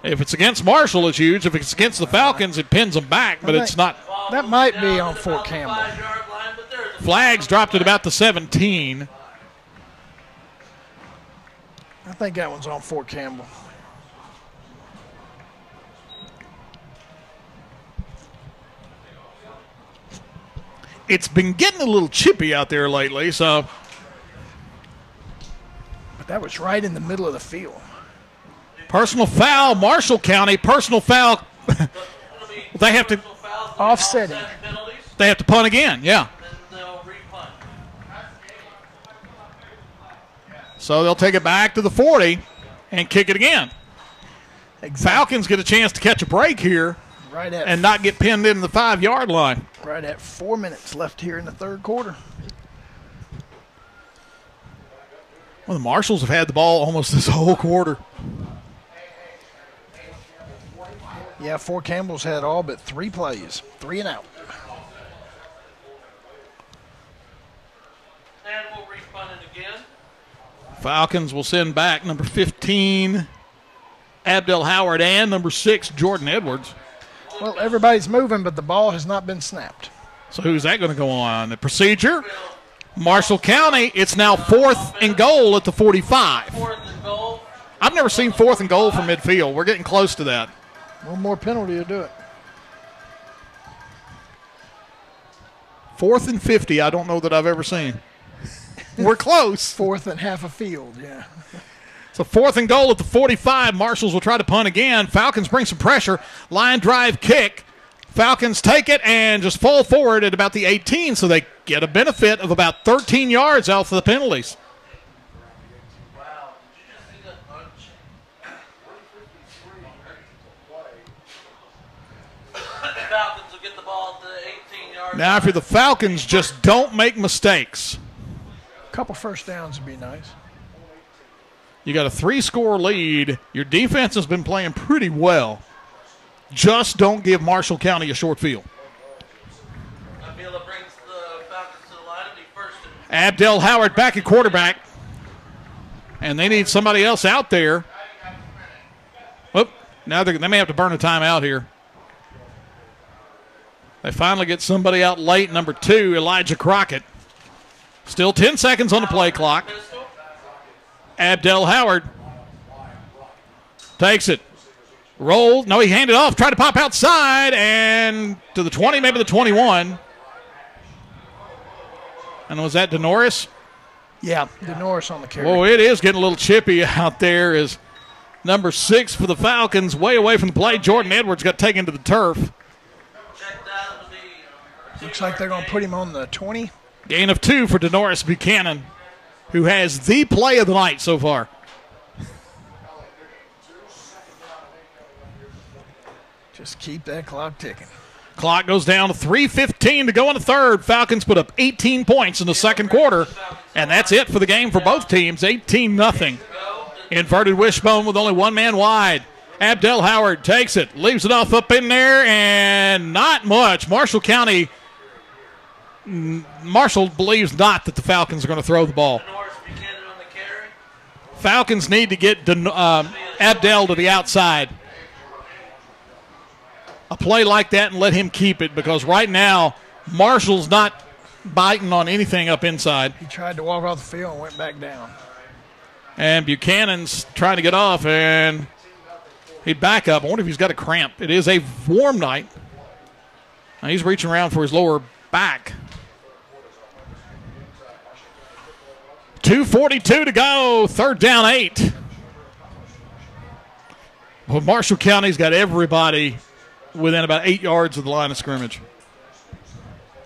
If it's against Marshall, it's huge. If it's against the Falcons, it pins them back, but it's not. That might be on Fort Campbell. Flags dropped at about the 17. I think that one's on Fort Campbell. It's been getting a little chippy out there lately, so. But that was right in the middle of the field. Personal foul, Marshall County. Personal foul. They have to. Offsetting. They have to punt again, yeah. So they'll take it back to the 40 and kick it again. Exactly. Falcons get a chance to catch a break here and not get pinned in the 5-yard line. Right at 4 minutes left here in the third quarter. Well, the Marshalls have had the ball almost this whole quarter. Yeah, Fort Campbell's had all but 3 plays, 3 and out. And we'll repunt it again. Falcons will send back number 15, Abdel Howard, and number 6, Jordan Edwards. Well, everybody's moving, but the ball has not been snapped. So who's that going to go on? The procedure? Marshall County, it's now 4th and goal at the 45. 4th and goal. I've never seen 4th and goal from midfield. We're getting close to that. One more penalty to do it. 4th and 50, I don't know that I've ever seen. We're close. 4th and half a field, yeah. So 4th and goal at the 45. Marshalls will try to punt again. Falcons bring some pressure. Line drive kick. Falcons take it and just fall forward at about the 18, so they get a benefit of about 13 yards out for the penalties. Falcons will get the ball at the 18-yard Now, if you're the Falcons, just don't make mistakes. A couple first downs would be nice. You got a 3-score lead. Your defense has been playing pretty well. Just don't give Marshall County a short field. Abdel Howard back at quarterback. And they need somebody else out there. Whoop. Now they may have to burn a timeout here. They finally get somebody out late, number 2, Elijah Crockett. Still 10 seconds on the play clock. Abdel Howard takes it. Rolled. No, he handed off. Tried to pop outside and to the 20, maybe the 21. And was that DeNorris? Yeah, DeNorris on the carry. Oh, it is getting a little chippy out there as number 6 for the Falcons, way away from the play. Jordan Edwards got taken to the turf. Looks like they're going to put him on the 20. Gain of 2 for DeNorris Buchanan, who has the play of the night so far. Just keep that clock ticking. Clock goes down to 3:15 to go in the third. Falcons put up 18 points in the second quarter, and that's it for the game for both teams, 18-0. Inverted wishbone with only one man wide. Abdel Howard takes it, leaves it off up in there, and not much. Marshall believes not that the Falcons are going to throw the ball. Falcons need to get Abdel to the outside. A play like that and let him keep it, because right now Marshall's not biting on anything up inside. He tried to walk off the field and went back down. And Buchanan's trying to get off, and he'd back up. I wonder if he's got a cramp. It is a warm night. Now he's reaching around for his lower back. 2:42 to go, 3rd down 8. Well, Marshall County's got everybody within about 8 yards of the line of scrimmage.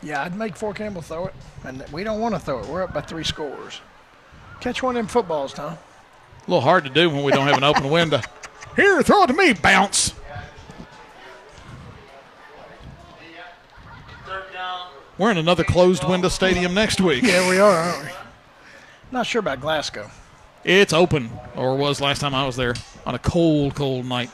Yeah, I'd make Fort Campbell throw it, and we don't want to throw it. We're up by 3 scores. Catch one of them footballs, Tom. A little hard to do when we don't have an open window. Here, throw it to me, bounce. We're in another closed window stadium next week. Yeah, we are, aren't we? Not sure about Glasgow. It's open, or was last time I was there, on a cold, cold night.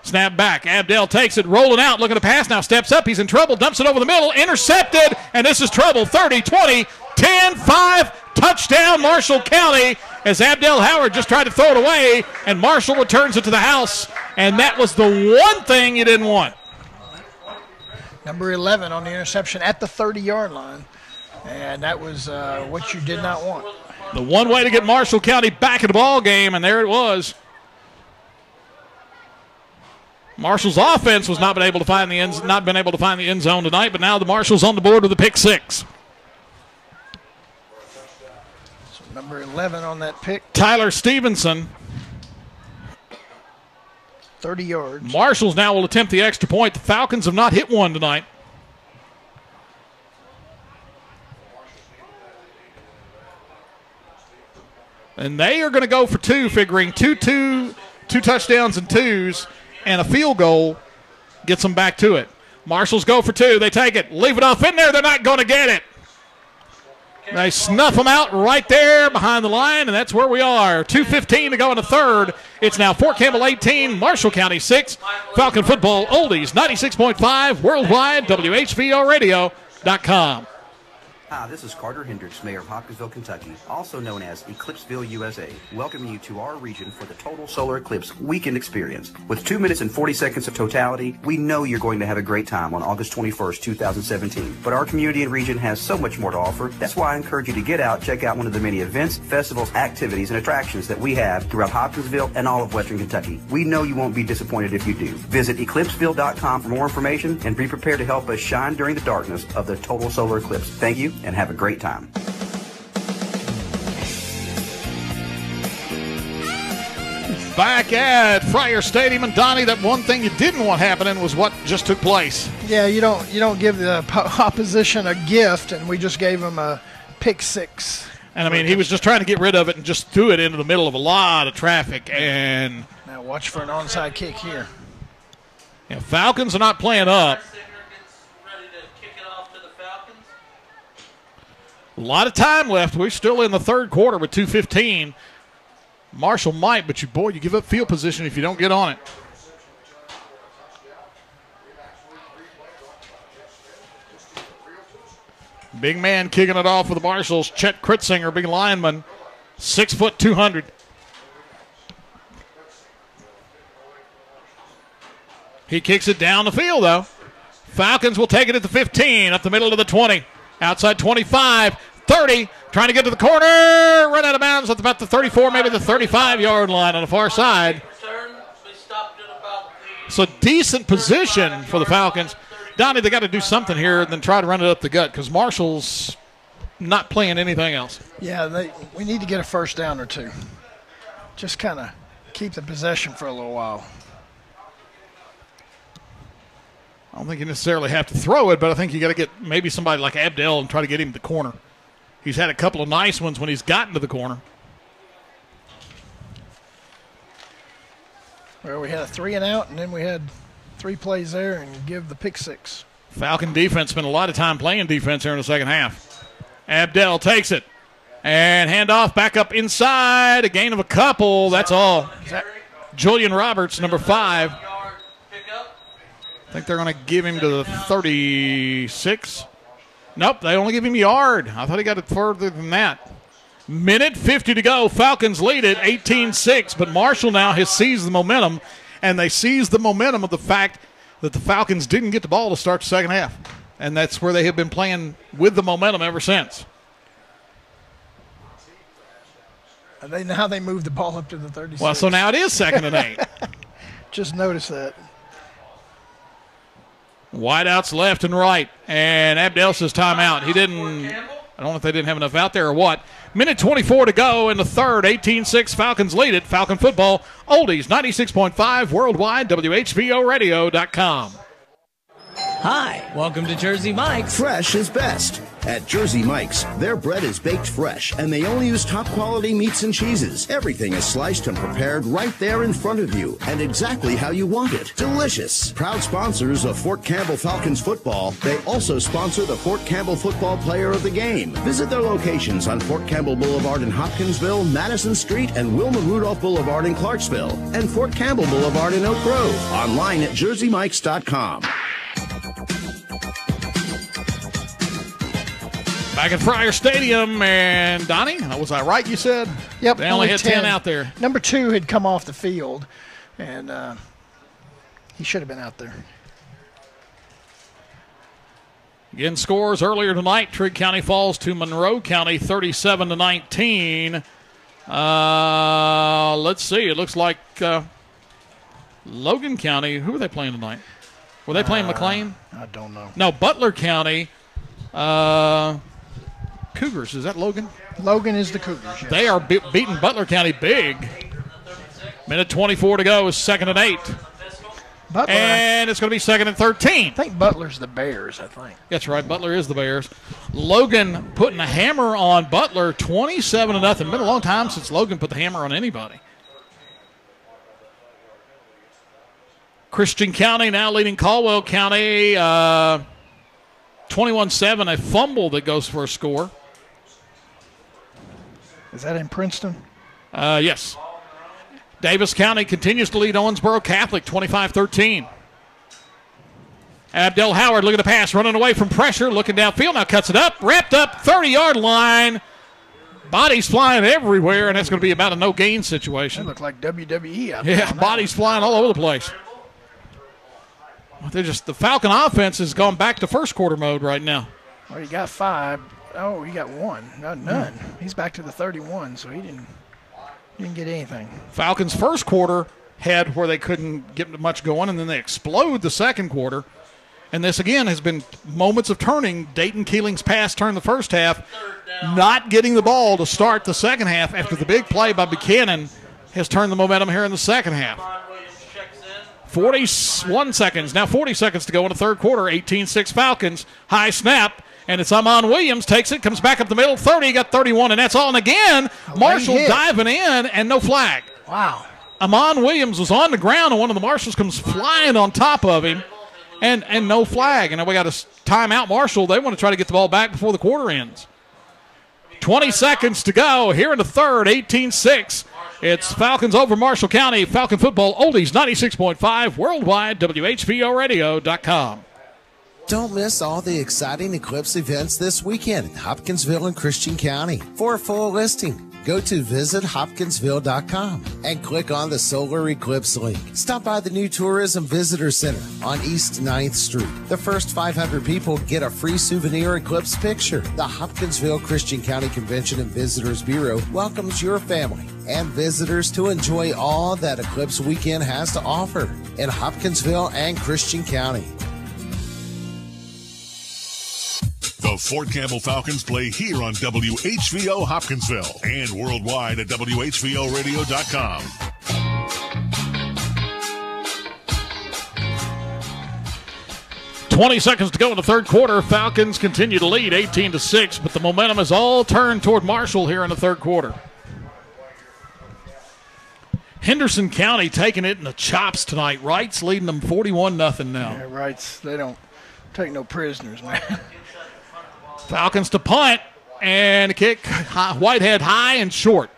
Snap back. Abdel takes it, rolling out, looking to pass now. Steps up. He's in trouble. Dumps it over the middle. Intercepted. And this is trouble. 30, 20, 10, 5. Touchdown, Marshall County, as Abdel Howard just tried to throw it away, and Marshall returns it to the house. And that was the one thing you didn't want. Number 11 on the interception at the 30-yard line. And that was what you did not want. The one way to get Marshall County back in the ball game, and there it was. Marshall's offense was not been able to find the end zone tonight, but now the Marshall's on the board with a pick 6. So number 11 on that pick. Tyler Stevenson. 30 yards. Marshall's now will attempt the extra point. The Falcons have not hit one tonight. And they are going to go for 2, figuring two touchdowns and 2s, and a field goal gets them back to it. Marshall's go for 2. They take it, leave it off in there. They're not going to get it. They snuff them out right there behind the line, and that's where we are. 2:15 to go in the third. It's now Fort Campbell 18, Marshall County 6. Falcon football oldies 96.5 worldwide, WHVOradio.com. Hi, this is Carter Hendricks, Mayor of Hopkinsville, Kentucky, also known as Eclipseville, USA, welcoming you to our region for the Total Solar Eclipse Weekend Experience. With 2 minutes and 40 seconds of totality, we know you're going to have a great time on August 21st, 2017. But our community and region has so much more to offer. That's why I encourage you to get out, check out one of the many events, festivals, activities, and attractions that we have throughout Hopkinsville and all of Western Kentucky. We know you won't be disappointed if you do. Visit eclipseville.com for more information and be prepared to help us shine during the darkness of the Total Solar Eclipse. Thank you, and have a great time. Back at Friar Stadium, and Donnie, that one thing you didn't want happening was what just took place. Yeah, you don't give the opposition a gift, and we just gave them a pick 6. And I mean, he was just trying to get rid of it and just threw it into the middle of a lot of traffic. And now watch for an onside kick here. Yeah, Falcons are not playing up. A lot of time left. We're still in the third quarter with 2:15. Marshall might, but you give up field position if you don't get on it. Big man kicking it off for the Marshalls. Chet Kritzinger, big lineman, 6 foot 200. He kicks it down the field, though. Falcons will take it at the 15, up the middle of the 20. Outside 25, 30, trying to get to the corner, run out of bounds at about the 34, maybe the 35-yard line on the far side. So decent position for the Falcons. Donnie, they got to do something here and then try to run it up the gut because Marshall's not playing anything else. Yeah, we need to get a first down or 2. Just kind of keep the possession for a little while. I don't think you necessarily have to throw it, but I think you got to get maybe somebody like Abdel and try to get him to the corner. He's had a couple of nice ones when he's gotten to the corner. Well, we had a 3 and out, and then we had 3 plays there and give the pick 6. Falcon defense spent a lot of time playing defense here in the second half. Abdel takes it. And handoff back up inside. A gain of a couple. That's all. Julian Roberts, number 5. I think they're going to give him to the 36. Nope, they only give him a yard. I thought he got it further than that. Minute 50 to go. Falcons lead it 18-6, but Marshall now has seized the momentum, and they seized the momentum of the fact that the Falcons didn't get the ball to start the second half, and that's where they have been playing with the momentum ever since. Now they moved the ball up to the 36. Well, so now it is 2nd and 8. Just notice that. Wideouts left and right, and Abdel says timeout. He didn't. I don't know if they didn't have enough out there or what. Minute 24 to go in the third. 18-6, Falcons lead it. Falcon football, oldies 96.5 worldwide, WHVOradio.com. Hi, welcome to Jersey Mike's. Fresh is best. At Jersey Mike's, their bread is baked fresh, and they only use top quality meats and cheeses. Everything is sliced and prepared right there in front of you, and exactly how you want it. Delicious. Proud sponsors of Fort Campbell Falcons football, they also sponsor the Fort Campbell Football Player of the Game. Visit their locations on Fort Campbell Boulevard in Hopkinsville, Madison Street, and Wilma Rudolph Boulevard in Clarksville, and Fort Campbell Boulevard in Oak Grove. Online at jerseymikes.com. Back at Friar Stadium, and Donnie, was I right, you said? Yep. They only had 10 out there. Number 2 had come off the field, and he should have been out there. Again, scores earlier tonight. Trigg County falls to Monroe County 37-19. Let's see. It looks like Logan County. Who were they playing tonight? Were they playing McLean? I don't know. No, Butler County. Cougars. Is that Logan? Logan is the Cougars. Yes. They are beating Butler County big. Minute 24 to go is 2nd and 8. Butler, and it's going to be 2nd and 13. I think Butler's the Bears, I think. That's right. Butler is the Bears. Logan putting a hammer on Butler, 27-0. Been a long time since Logan put the hammer on anybody. Christian County now leading Caldwell County 21-7. A fumble that goes for a score. Is that in Princeton? Yes. Davis County continues to lead Owensboro Catholic 25-13. Abdel Howard looking to pass, running away from pressure, looking downfield, now cuts it up, wrapped up, 30-yard line. Bodies flying everywhere, and that's going to be about a no-gain situation. That looked like WWE out there. Yeah, bodies flying all over the place. The Falcon offense has gone back to first quarter mode right now. Well, he got 5. Oh, he got 1. None. He's back to the 31, so he didn't get anything. Falcons' first quarter had where they couldn't get much going, and then they explode the second quarter. And this, again, has been moments of turning. Dayton Keeling's pass turned the first half, not getting the ball to start the second half after the big play by Buchanan has turned the momentum here in the second half. 41 seconds, now 40 seconds to go in the third quarter. 18-6 Falcons. High snap. And it's Amon Williams, takes it, comes back up the middle, 30, got 31, and that's all. And again, Marshall diving in, and no flag. Wow. Amon Williams was on the ground, and one of the Marshalls comes flying on top of him, and no flag. And we got a timeout. Marshall, they want to try to get the ball back before the quarter ends. 20 seconds to go here in the third, 18-6. It's Falcons over Marshall County. Falcon football, oldies 96.5, worldwide, WHVOradio.com. Don't miss all the exciting Eclipse events this weekend in Hopkinsville and Christian County. For a full listing, go to visithopkinsville.com and click on the Solar Eclipse link. Stop by the new Tourism Visitor Center on East 9th Street. The first 500 people get a free souvenir eclipse picture. The Hopkinsville Christian County Convention and Visitors Bureau welcomes your family and visitors to enjoy all that Eclipse Weekend has to offer in Hopkinsville and Christian County. The Fort Campbell Falcons play here on WHVO Hopkinsville and worldwide at WHVOradio.com. .20 seconds to go in the third quarter. Falcons continue to lead 18-6, but the momentum is all turned toward Marshall here in the third quarter. Henderson County taking it in the chops tonight. Wright's leading them 41-0 now. Yeah, Wright's, they don't take no prisoners, man. Falcons to punt, and a kick, Whitehead high and short.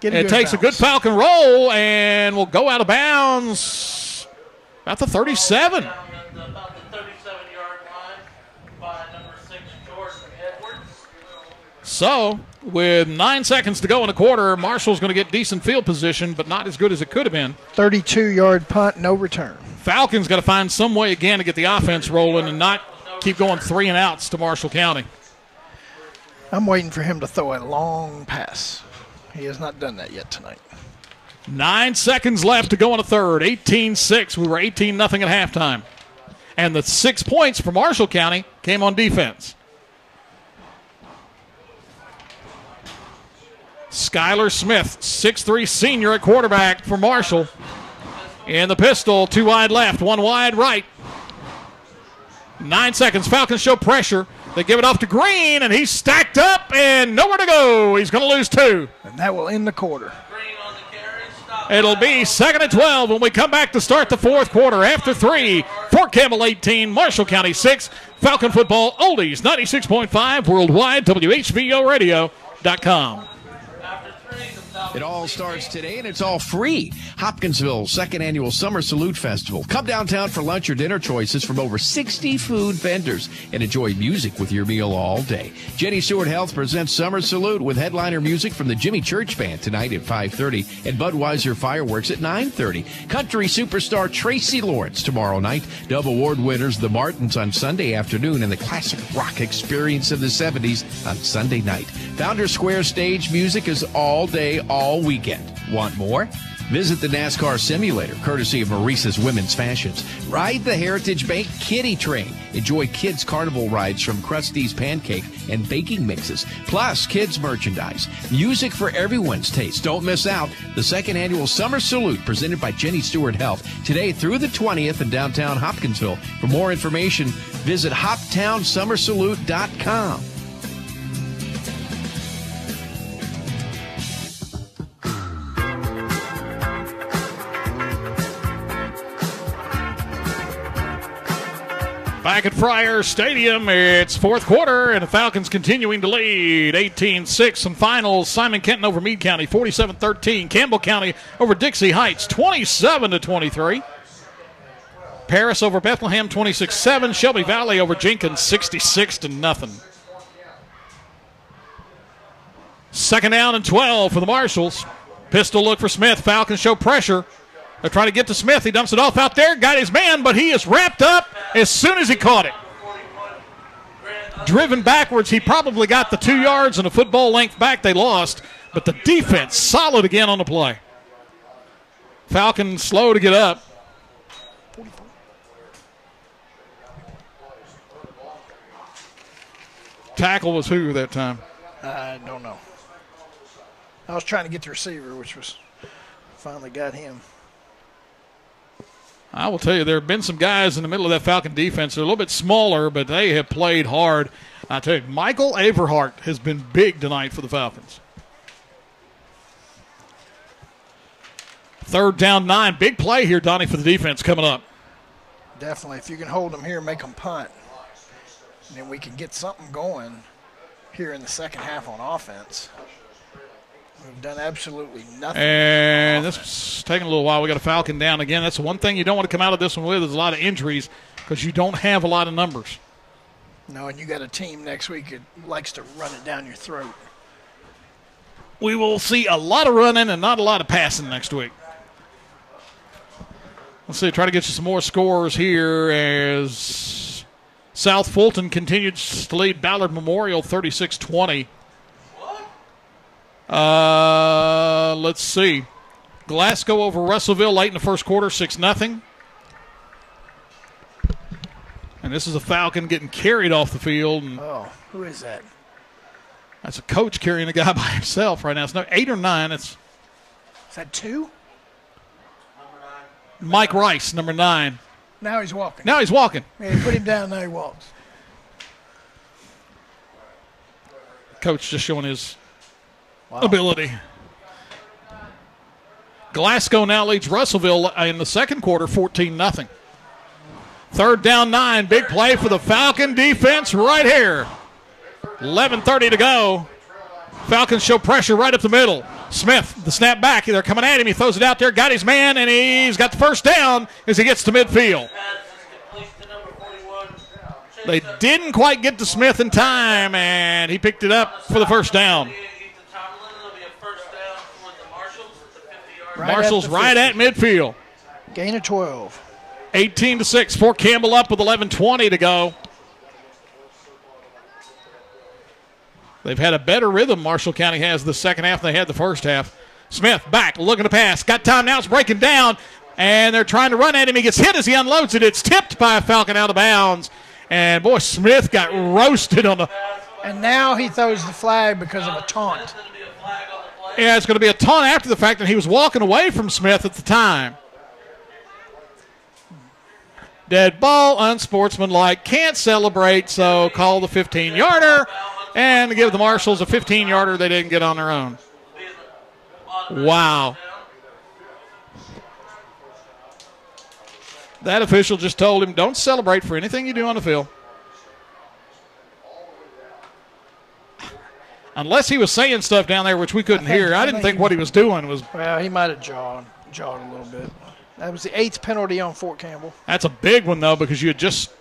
It takes a good Falcon roll, and will go out of bounds about the 37. So, with 9 seconds to go in the quarter, Marshall's going to get decent field position, but not as good as it could have been. 32-yard punt, no return. Falcons got to find some way again to get the offense rolling and not keep going 3 and outs to Marshall County. I'm waiting for him to throw a long pass. He has not done that yet tonight. 9 seconds left to go in the third. 18-6. We were 18-0 at halftime. And the 6 points for Marshall County came on defense. Skylar Smith, 6'3" senior at quarterback for Marshall. In the pistol, 2 wide left, 1 wide right. 9 seconds. Falcons show pressure. They give it off to Green, and he's stacked up and nowhere to go. He's going to lose 2. And that will end the quarter. It'll be 2nd and 12 when we come back to start the fourth quarter. After 3, Fort Campbell 18, Marshall County 6. Falcon football, oldies 96.5 worldwide, WHVOradio.com. It all starts today, and it's all free. Hopkinsville's second annual Summer Salute Festival. Come downtown for lunch or dinner choices from over 60 food vendors and enjoy music with your meal all day. Jenny Stewart Health presents Summer Salute with headliner music from the Jimmy Church Band tonight at 5:30 and Budweiser fireworks at 9:30. Country superstar Tracy Lawrence tomorrow night. Dove Award winners The Martins on Sunday afternoon, and the classic rock experience of the 70s on Sunday night. Founders Square stage music is all day, all weekend. Want more? Visit the NASCAR simulator, courtesy of Maurice's Women's Fashions. Ride the Heritage Bank Kiddie Train. Enjoy kids' carnival rides from Krusty's Pancake and baking mixes. Plus, kids' merchandise. Music for everyone's taste. Don't miss out. The second annual Summer Salute presented by Jenny Stewart Health. Today through the 20th in downtown Hopkinsville. For more information, visit hoptownsummersalute.com. Back at Friar Stadium, it's fourth quarter, and the Falcons continuing to lead 18-6 in finals. Simon Kenton over Meade County, 47-13. Campbell County over Dixie Heights, 27-23. Paris over Bethlehem, 26-7. Shelby Valley over Jenkins, 66-0. Second down and 12 for the Marshals. Pistol look for Smith. Falcons show pressure. They're trying to get to Smith. He dumps it off out there. Got his man, but he is wrapped up as soon as he caught it. Driven backwards. He probably got the 2 yards and a football length back. They lost, but the defense solid again on the play. Falcons slow to get up. Tackle was who that time? I don't know. I was trying to get the receiver, which was finally got him. I will tell you, there have been some guys in the middle of that Falcon defense. They're a little bit smaller, but they have played hard. I tell you, Michael Averhart has been big tonight for the Falcons. Third down 9. Big play here, Donnie, for the defense coming up. Definitely. If you can hold them here, make them punt, and then we can get something going here in the second half on offense. We've done absolutely nothing. And this is taking a little while. We got a Falcon down again. That's the one thing you don't want to come out of this one with is a lot of injuries because you don't have a lot of numbers. No, and you got a team next week that likes to run it down your throat. We will see a lot of running and not a lot of passing next week. Let's see, try to get you some more scores here as South Fulton continues to lead Ballard Memorial 36-20. Let's see. Glasgow over Russellville late in the first quarter, 6-0. And this is a Falcon getting carried off the field. And oh, who is that? That's a coach carrying a guy by himself right now. It's 8 or 9. Is that 2? Mike Rice, number 9. Now he's walking. Now he's walking. Yeah, he put him down, now he walks. Coach just showing his ability. Glasgow now leads Russellville in the second quarter, 14-0. Third down 9. Big play for the Falcon defense right here. 11:30 to go. Falcons show pressure right up the middle. Smith, the snap back. They're coming at him. He throws it out there, got his man, and he's got the first down as he gets to midfield. They didn't quite get to Smith in time, and he picked it up for the first down. Marshall's right at midfield. Gain of 12. 18-6. Fort Campbell up with 11:20 to go. They've had a better rhythm, Marshall County has the second half than they had the first half. Smith back, looking to pass. Got time now. It's breaking down, and they're trying to run at him. He gets hit as he unloads it. It's tipped by a Falcon out of bounds. And, boy, Smith got roasted on the – and now he throws the flag because of a taunt. Yeah, it's going to be a taunt after the fact that he was walking away from Smith at the time. Dead ball, unsportsmanlike, can't celebrate, so call the 15-yarder and give the Marshals a 15-yarder they didn't get on their own. Wow. That official just told him, don't celebrate for anything you do on the field. Unless he was saying stuff down there which we couldn't hear. I didn't think what he was doing was... Well, he might have jawed a little bit. That was the 8th penalty on Fort Campbell. That's a big one, though, because you had just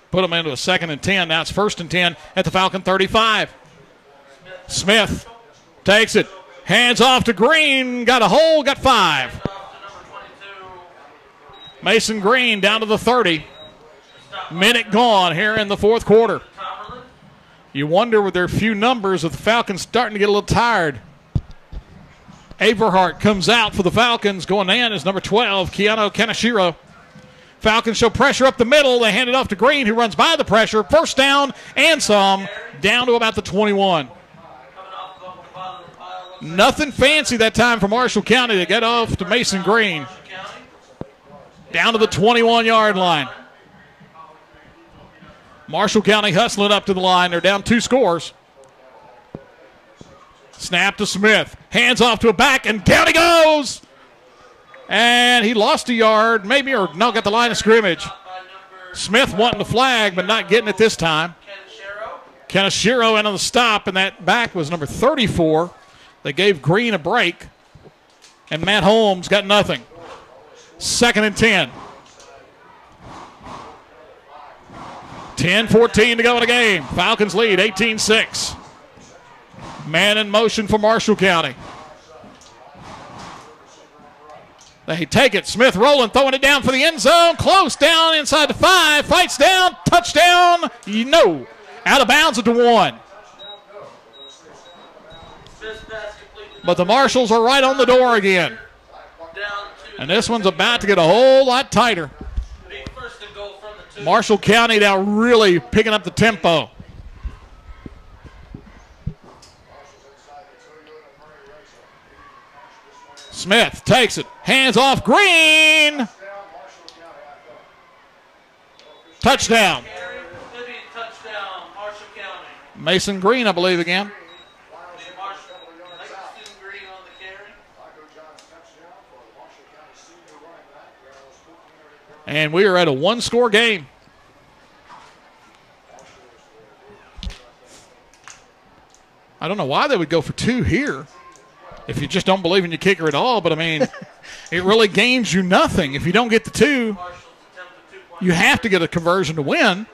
put them into a 2nd and 10. Now it's 1st and 10 at the Falcon 35. Smith takes it. Hands off to Green. Got a hole. Got 5. Mason Green down to the 30. Minute gone here in the 4th quarter. You wonder with their few numbers if the Falcons starting to get a little tired. Averhart comes out for the Falcons. Going in is number 12, Keanu Kaneshiro. Falcons show pressure up the middle. They hand it off to Green, who runs by the pressure. First down and some, down to about the 21. Nothing fancy that time for Marshall County to get off to Mason Green. Down to the 21-yard line. Marshall County hustling up to the line. They're down 2 scores. Snap to Smith. Hands off to a back, and down he goes. And he lost a yard, maybe, or no, got the line of scrimmage. Smith wanting the flag, but not getting it this time. Kaneshiro in on the stop, and that back was number 34. They gave Green a break, and Matt Holmes got nothing. 2nd and 10. 10-14 to go in the game. Falcons lead 18-6. Man in motion for Marshall County. They take it. Smith rolling, throwing it down for the end zone. Close down inside the 5. Fights down. Touchdown. No. Out of bounds at the 1. But the Marshals are right on the door again. And this one's about to get a whole lot tighter. Marshall County now really picking up the tempo. Smith takes it. Hands off. Green. Touchdown. Mason Green, I believe, again. And we are at a 1-score game. I don't know why they would go for 2 here if you just don't believe in your kicker at all. But, I mean, it really gains you nothing. If you don't get the 2, you have to get a conversion to win.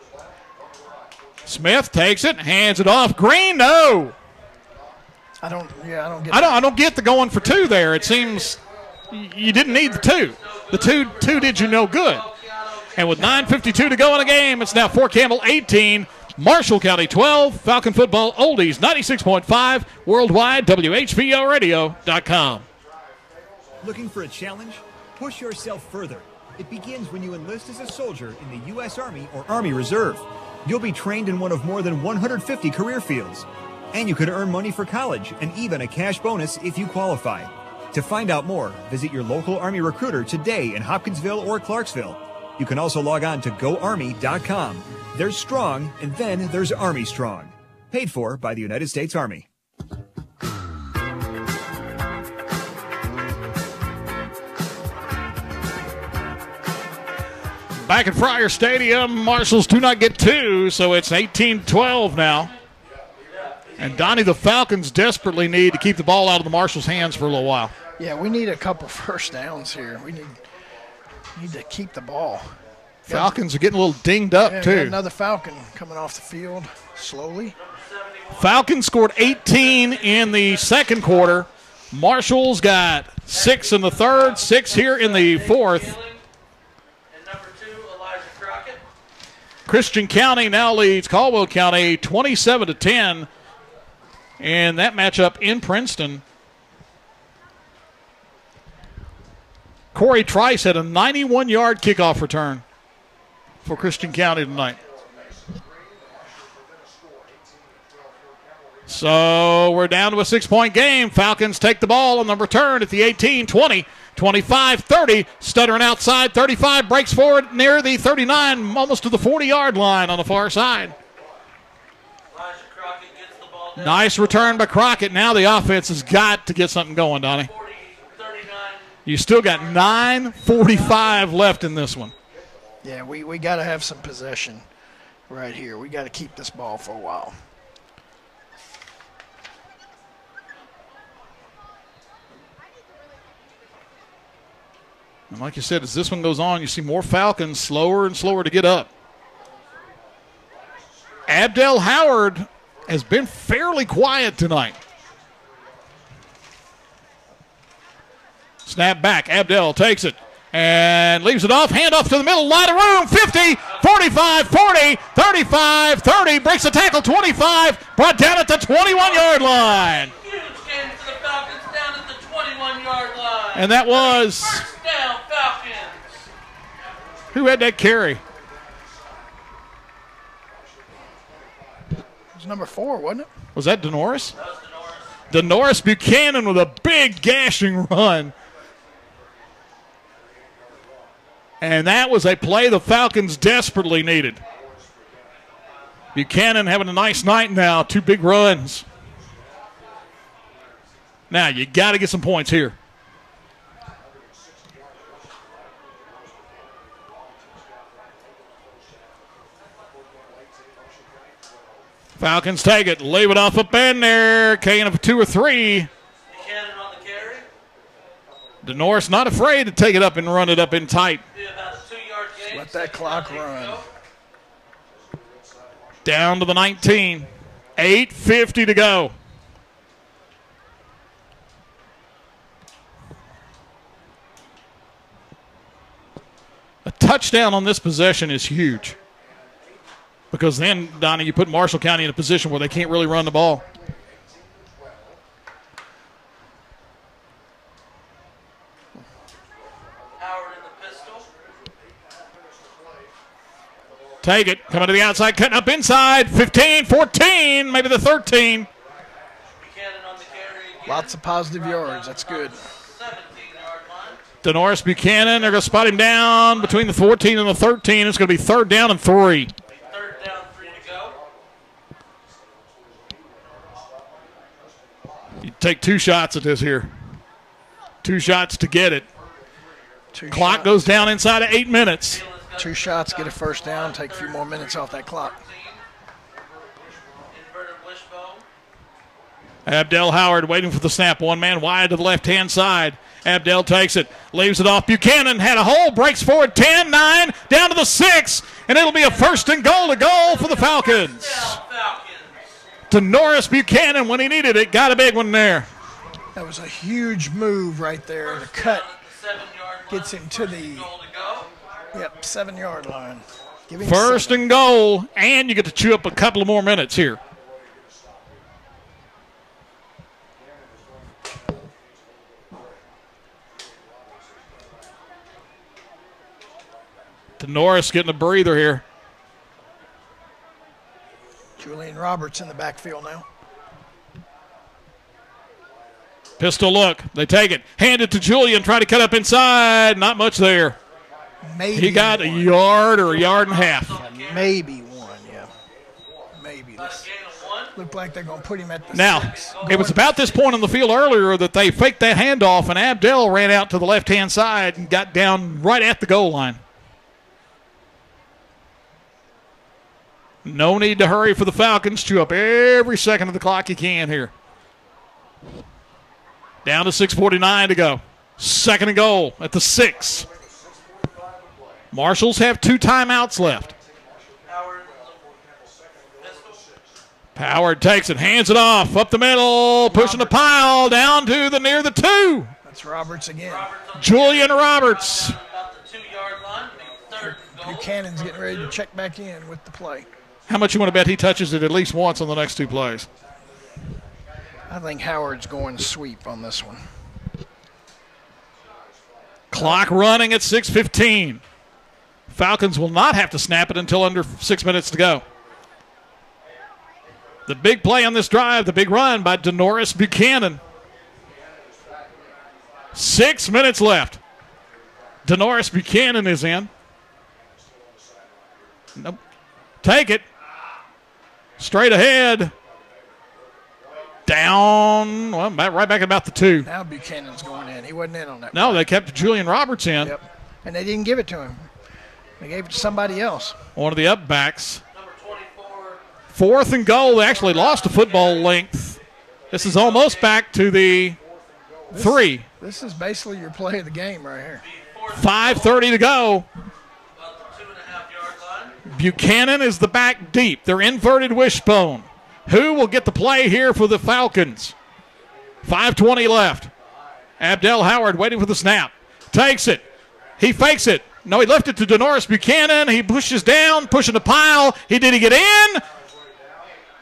Smith takes it, hands it off. Green, no. I don't get I don't get the going for 2 there. It seems you didn't need the 2. The two did you no good. And with 9:52 to go in the game, it's now Fort Campbell 18, Marshall County 12. Falcon Football Oldies 96.5, worldwide, WHVOradio.com. Looking for a challenge? Push yourself further. It begins when you enlist as a soldier in the U.S. Army or Army Reserve. You'll be trained in one of more than 150 career fields. And you could earn money for college and even a cash bonus if you qualify. To find out more, visit your local Army recruiter today in Hopkinsville or Clarksville. You can also log on to GoArmy.com. There's Strong, and then there's Army Strong. Paid for by the United States Army. Back at Fryer Stadium, Marshals do not get 2, so it's 18-12 now. And Donnie, the Falcons desperately need to keep the ball out of the Marshals' hands for a little while. Yeah, we need a couple first downs here. We need to keep the ball. Falcons are getting a little dinged up, too. Another Falcon coming off the field slowly. Falcons scored 18 in the 2nd quarter. Marshals got 6 in the 3rd, 6 here in the 4th. Christian County now leads Caldwell County 27-10 in that matchup in Princeton. Corey Trice had a 91-yard kickoff return for Christian County tonight. So we're down to a 6-point game. Falcons take the ball on the return at the 18, 20, 25, 30. Stuttering outside, 35, breaks forward near the 39, almost to the 40-yard line on the far side. Nice return by Crockett. Now the offense has got to get something going, Donnie. You still got 9:45 left in this one. Yeah, we got to have some possession right here. We got to keep this ball for a while. And like you said, as this one goes on, you see more Falcons slower and slower to get up. Abdel Howard has been fairly quiet tonight. Snap back. Abdel takes it and leaves it off. Hand off to the middle. Lot of room. 50, 45, 40, 35, 30. Breaks the tackle. 25. Brought down at the 21-yard line. Huge gain for the Falcons down at the 21-yard line. And that was... First down, Falcons. Who had that carry? It was number 4, wasn't it? Was that Denoris? That was Denoris Buchanan with a big gashing run. And that was a play the Falcons desperately needed. Buchanan having a nice night now. 2 big runs. Now, you got to get some points here. Falcons take it. Leave it off up in there. Gain of 2 or 3. Buchanan on the carry. Denoris not afraid to take it up and run it up in tight. Let that clock run. Down to the 19. 8:50 to go. A touchdown on this possession is huge. Because then, Donnie, you put Marshall County in a position where they can't really run the ball. Howard in the pistol. Take it. Coming to the outside, cutting up inside. 15, 14, maybe the 13. Lots of positive yards. That's good. Denoris Buchanan, they're going to spot him down between the 14 and the 13. It's going to be 3rd down and 3. You take 2 shots at this here. 2 shots to get it. Clock goes down inside of 8 minutes. 2 shots, get a first down, take a few more minutes off that clock. Abdel Howard waiting for the snap. 1 man wide to the left-hand side. Abdel takes it, leaves it off. Buchanan had a hole, breaks forward 10, 9, down to the 6, and it'll be a 1st and goal to go for the Falcons. Denoris Buchanan, when he needed it, got a big one there. That was a huge move right there. The cut gets him to the 7-yard line. 1st and goal, and you get to chew up a couple of more minutes here. Denoris getting a breather here. Julian Roberts in the backfield now. Pistol look. They take it. Hand it to Julian. Try to cut up inside. Not much there. Maybe he got 1 yard or 1.5 yards. Yeah, maybe 1, yeah. Maybe. Looked like they're going to put him at the now, 6. It was about this point on the field earlier that they faked that handoff, and Abdel ran out to the left-hand side and got down right at the goal line. No need to hurry for the Falcons. Chew up every second of the clock you can here. Down to 6:49 to go. 2nd and goal at the 6. Marshals have 2 timeouts left. Howard takes it, hands it off, up the middle, pushing the pile, down to the near the 2. That's Roberts again. Julian Roberts. Buchanan's getting ready to check back in with the play. How much you want to bet he touches it at least once on the next 2 plays? I think Howard's going to sweep on this one. Clock running at 6:15. Falcons will not have to snap it until under 6 minutes to go. The big play on this drive, the big run by Denoris Buchanan. 6 minutes left. Denoris Buchanan is in. Nope. Take it. Straight ahead. Down. Well, right back about the 2. Now Buchanan's going in. He wasn't in on that. No, they kept Julian Roberts in. Yep. And they didn't give it to him. They gave it to somebody else. One of the up backs. 4th and goal. They actually lost a football length. This is almost back to the 3. This is basically your play of the game right here. 5:30 to go. Buchanan is the back deep. They're inverted wishbone. Who will get the play here for the Falcons? 5:20 left. Abdel Howard waiting for the snap. Takes it. He fakes it. No, he left it to Denoris Buchanan. He pushes down, pushing the pile. Did he get in?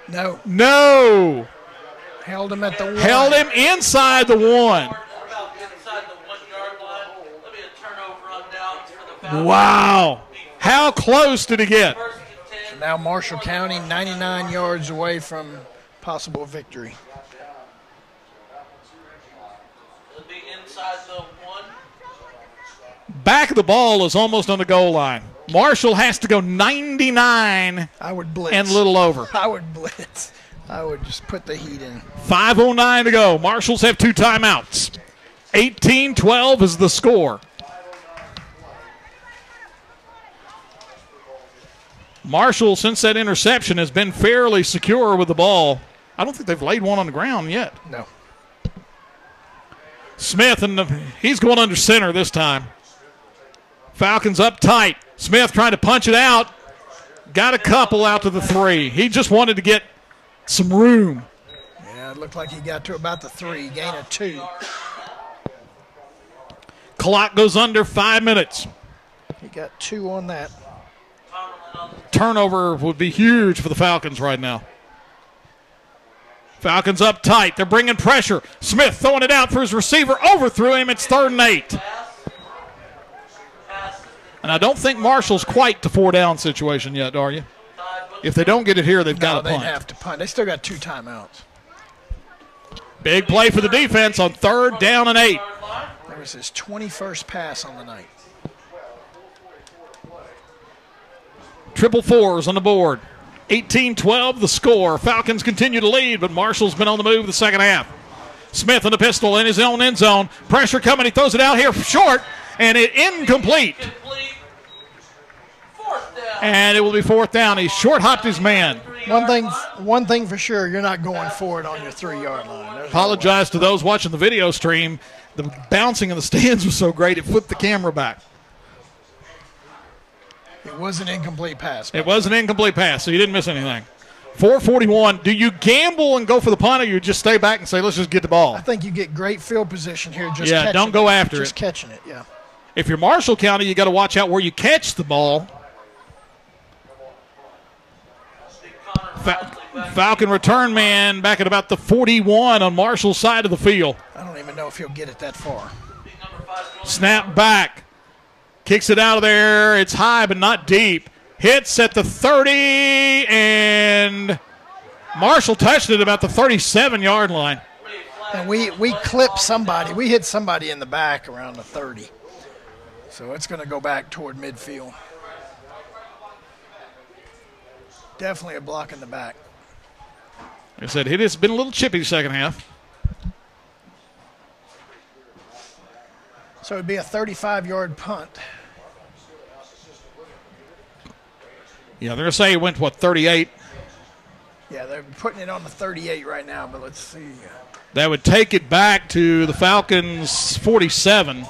No. No. Held him at the 1. Held him inside the 1. Wow. How close did he get? So now Marshall County 99 yards away from possible victory. It'll be inside the 1. Back of the ball is almost on the goal line. Marshall has to go 99. I would blitz. And a little over. I would blitz. I would just put the heat in. 5:09 to go. Marshalls have 2 timeouts. 18-12 is the score. Marshall, since that interception, has been fairly secure with the ball. I don't think they've laid one on the ground yet. No. Smith, he's going under center this time. Falcons up tight. Smith trying to punch it out. Got a couple out to the 3. He just wanted to get some room. Yeah, it looked like he got to about the 3. Gain of 2. Clock goes under 5 minutes. He got 2 on that. Turnover would be huge for the Falcons right now. Falcons up tight. They're bringing pressure. Smith throwing it out for his receiver. Overthrew him. It's 3rd and 8. And I don't think Marshall's quite to 4 down situation yet, are you? If they don't get it here, they've got to punt. They'd have to punt. They still got 2 timeouts. Big play for the defense on 3rd down and 8. That was his 21st pass on the night. 444s on the board. 18-12 the score. Falcons continue to lead, but Marshall's been on the move the second half. Smith in the pistol in his own end zone. Pressure coming. He throws it out here short, and it incomplete. And it will be 4th down. He short-hopped his man. One thing for sure, you're not going for it on your 3-yard line. Apologize to those watching the video stream. The bouncing in the stands was so great, it flipped the camera back. It was an incomplete pass. It was an incomplete pass, so you didn't miss anything. 4:41. Do you gamble and go for the punt, or you just stay back and say, let's just get the ball? I think you get great field position here. Don't go after it. Just catching it, yeah. If you're Marshall County, you got to watch out where you catch the ball. Falcon return man back at about the 41 on Marshall's side of the field. I don't even know if he'll get it that far. Snap back. Kicks it out of there. It's high but not deep. Hits at the 30, and Marshall touched it about the 37-yard line. And we clipped somebody. We hit somebody in the back around the 30. So it's going to go back toward midfield. Definitely a block in the back. Like I said, it has been a little chippy second half. So it would be a 35-yard punt. Yeah, they're going to say it went, 38? Yeah, they're putting it on the 38 right now, but let's see. That would take it back to the Falcons' 47.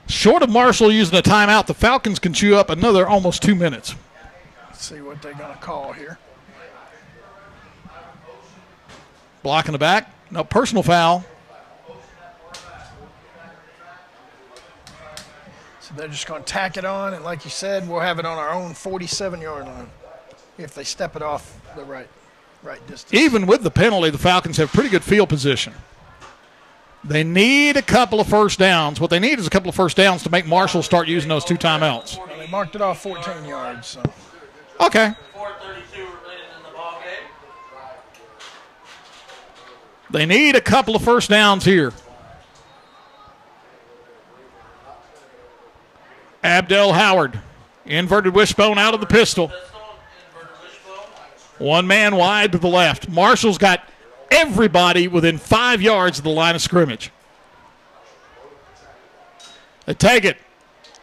Short of Marshall using a timeout, the Falcons can chew up another almost 2 minutes. Let's see what they're going to call here. Block in the back. No, personal foul. So they're just going to tack it on, and like you said, we'll have it on our own 47-yard line if they step it off the right distance. Even with the penalty, the Falcons have pretty good field position. They need a couple of first downs. What they need is a couple of first downs to make Marshall start using those 2 timeouts. Well, They marked it off 14 yards. So. Okay. 4:32 remaining in the ball game. They need a couple of first downs here. Abdel Howard, inverted wishbone out of the pistol. One man wide to the left. Marshall's got everybody within 5 yards of the line of scrimmage. They take it,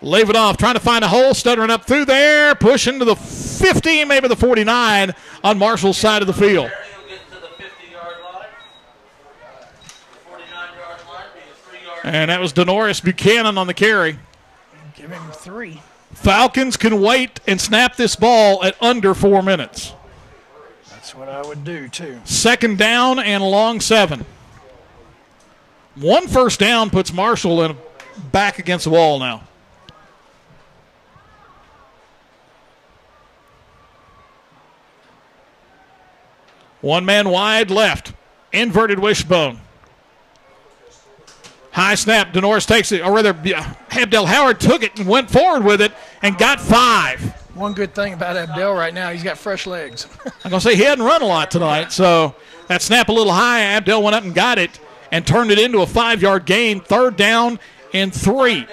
leave it off, trying to find a hole, stuttering up through there, pushing to the 50, maybe the 49 on Marshall's side of the field. And that was Denoris Buchanan on the carry. Give him 3. Falcons can wait and snap this ball at under 4 minutes. That's what I would do, too. Second down and a long 7. One first down puts Marshall back against the wall now. One man wide left. Inverted wishbone. High snap. Denoris takes it, or rather, Abdel Howard took it and went forward with it and got 5. One good thing about Abdel right now, he's got fresh legs. I'm going to say he hadn't run a lot tonight, so that snap a little high. Abdel went up and got it and turned it into a 5-yard gain. Third down and 3.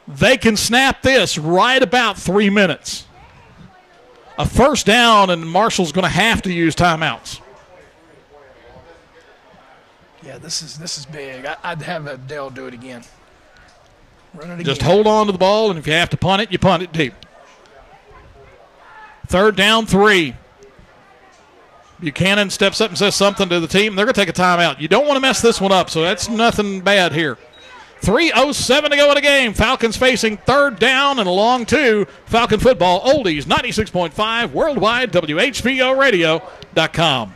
They can snap this right about 3 minutes. A first down, and Marshall's going to have to use timeouts. Yeah, this is big. I'd have Abdel do it again. Run it again. Just hold on to the ball, and if you have to punt it, you punt it deep. Third down, 3. Buchanan steps up and says something to the team. They're going to take a timeout. You don't want to mess this one up, so that's nothing bad here. 3:07 to go in the game. Falcons facing third down and a long 2. Falcon football, oldies, 96.5, worldwide, WHVOradio.com.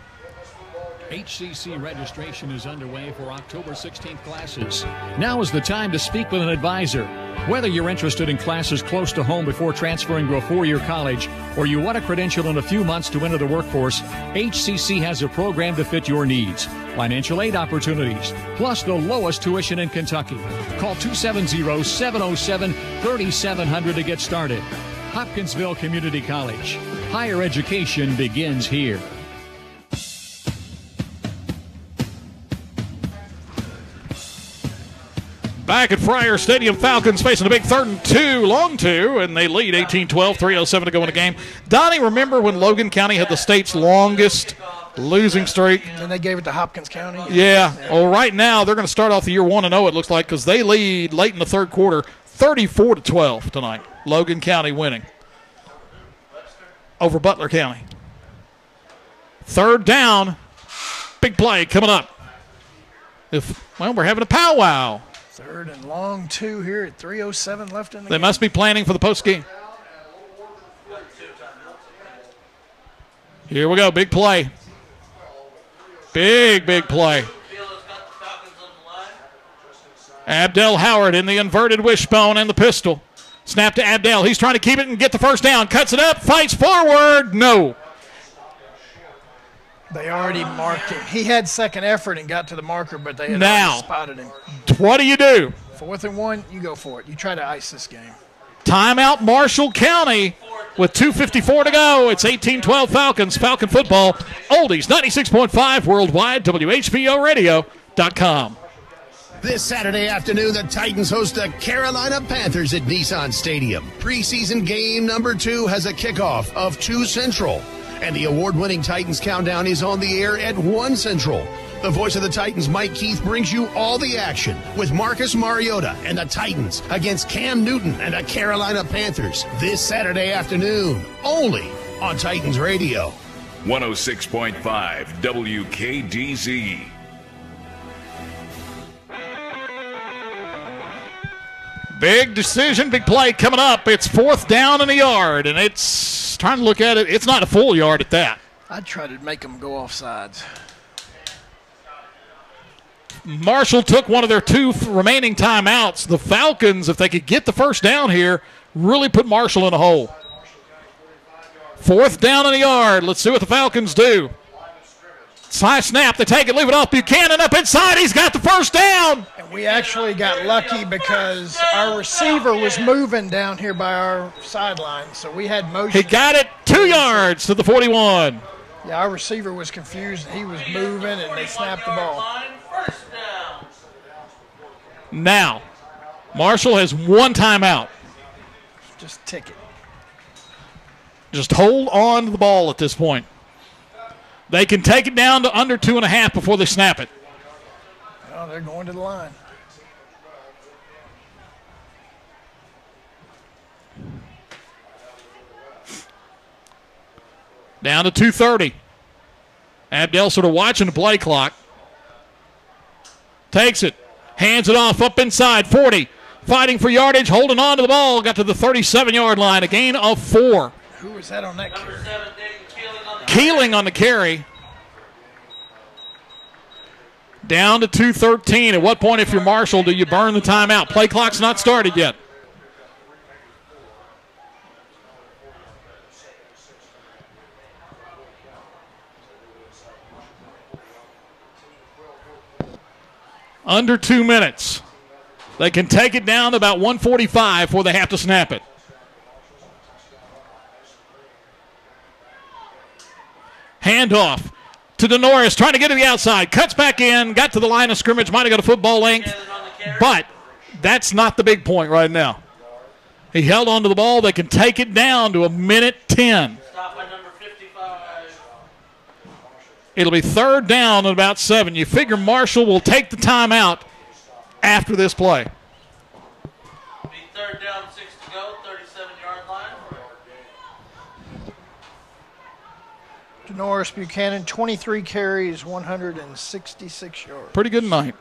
HCC registration is underway for October 16th classes. Now is the time to speak with an advisor. Whether you're interested in classes close to home before transferring to a 4-year college, or you want a credential in a few months to enter the workforce, HCC has a program to fit your needs. Financial aid opportunities, plus the lowest tuition in Kentucky. Call 270-707-3700 to get started. Hopkinsville Community College. Higher education begins here. Back at Friar Stadium, Falcons facing a big 3rd and 2, long 2, and they lead 18-12, 3:07 to go in the game. Donnie, remember when Logan County had the state's longest losing streak? And they gave it to Hopkins County? Yeah. Well, right now they're going to start off the year 1-0, it looks like, because they lead late in the third quarter, 34-12 tonight. Logan County winning over Butler County. Third down, big play coming up. We're having a powwow. 3rd and long 2 here at 3:07 left in the They game. must be planning for the post game. Here we go, big play. Big play. Abdel Howard in the inverted wishbone and the pistol. Snap to Abdel. He's trying to keep it and get the first down. Cuts it up, fights forward. No. They already marked him. He had second effort and got to the marker, but they had now already spotted him. What do you do? 4th and 1, you go for it. You try to ice this game. Timeout Marshall County with 2:54 to go. It's 18-12 Falcons. Falcon football, oldies, 96.5 worldwide, WHVOradio.com. This Saturday afternoon, the Titans host the Carolina Panthers at Nissan Stadium. Preseason game number 2 has a kickoff of 2 Central. And the award-winning Titans Countdown is on the air at 1 Central. The voice of the Titans, Mike Keith, brings you all the action with Marcus Mariota and the Titans against Cam Newton and the Carolina Panthers this Saturday afternoon, only on Titans Radio. 106.5 WKDZ. Big decision, big play coming up. It's 4th down and a yard, and it's trying to look at it. It's not a full yard at that. I'd try to make them go off sides. Marshall took one of their 2 remaining timeouts. The Falcons, if they could get the first down here, really put Marshall in a hole. 4th down and a yard. Let's see what the Falcons do. It's high snap. They take it, leave it off. Buchanan up inside. He's got the first down. And We actually got lucky because our receiver was moving down here by our sideline, so we had motion. He got it 2 yards to the 41. Yeah, our receiver was confused. He was moving, and they snapped the ball. Now, Marshall has one timeout. Just tick it. Just hold on to the ball at this point. They can take it down to under 2.5 before they snap it. Oh, they're going to the line. Down to 2:30. Abdel sort of watching the play clock. Takes it. Hands it off up inside. 40. Fighting for yardage. Holding on to the ball. Got to the 37-yard line. A gain of 4. Who was that on that carry? Keeling on the carry. Down to 2:13. At what point, if you're Marshall, do you burn the timeout? Play clock's not started yet. Under 2 minutes. They can take it down to about 1:45 before they have to snap it. Handoff to DeNorris, trying to get to the outside. Cuts back in, got to the line of scrimmage, might have got a football length. But that's not the big point right now. He held on to the ball. They can take it down to 1:10. It'll be 3rd down at about 7. You figure Marshall will take the timeout after this play. Be 3rd down, 6 to go, 37-yard line. DeNorris Buchanan, 23 carries, 166 yards. Pretty good night.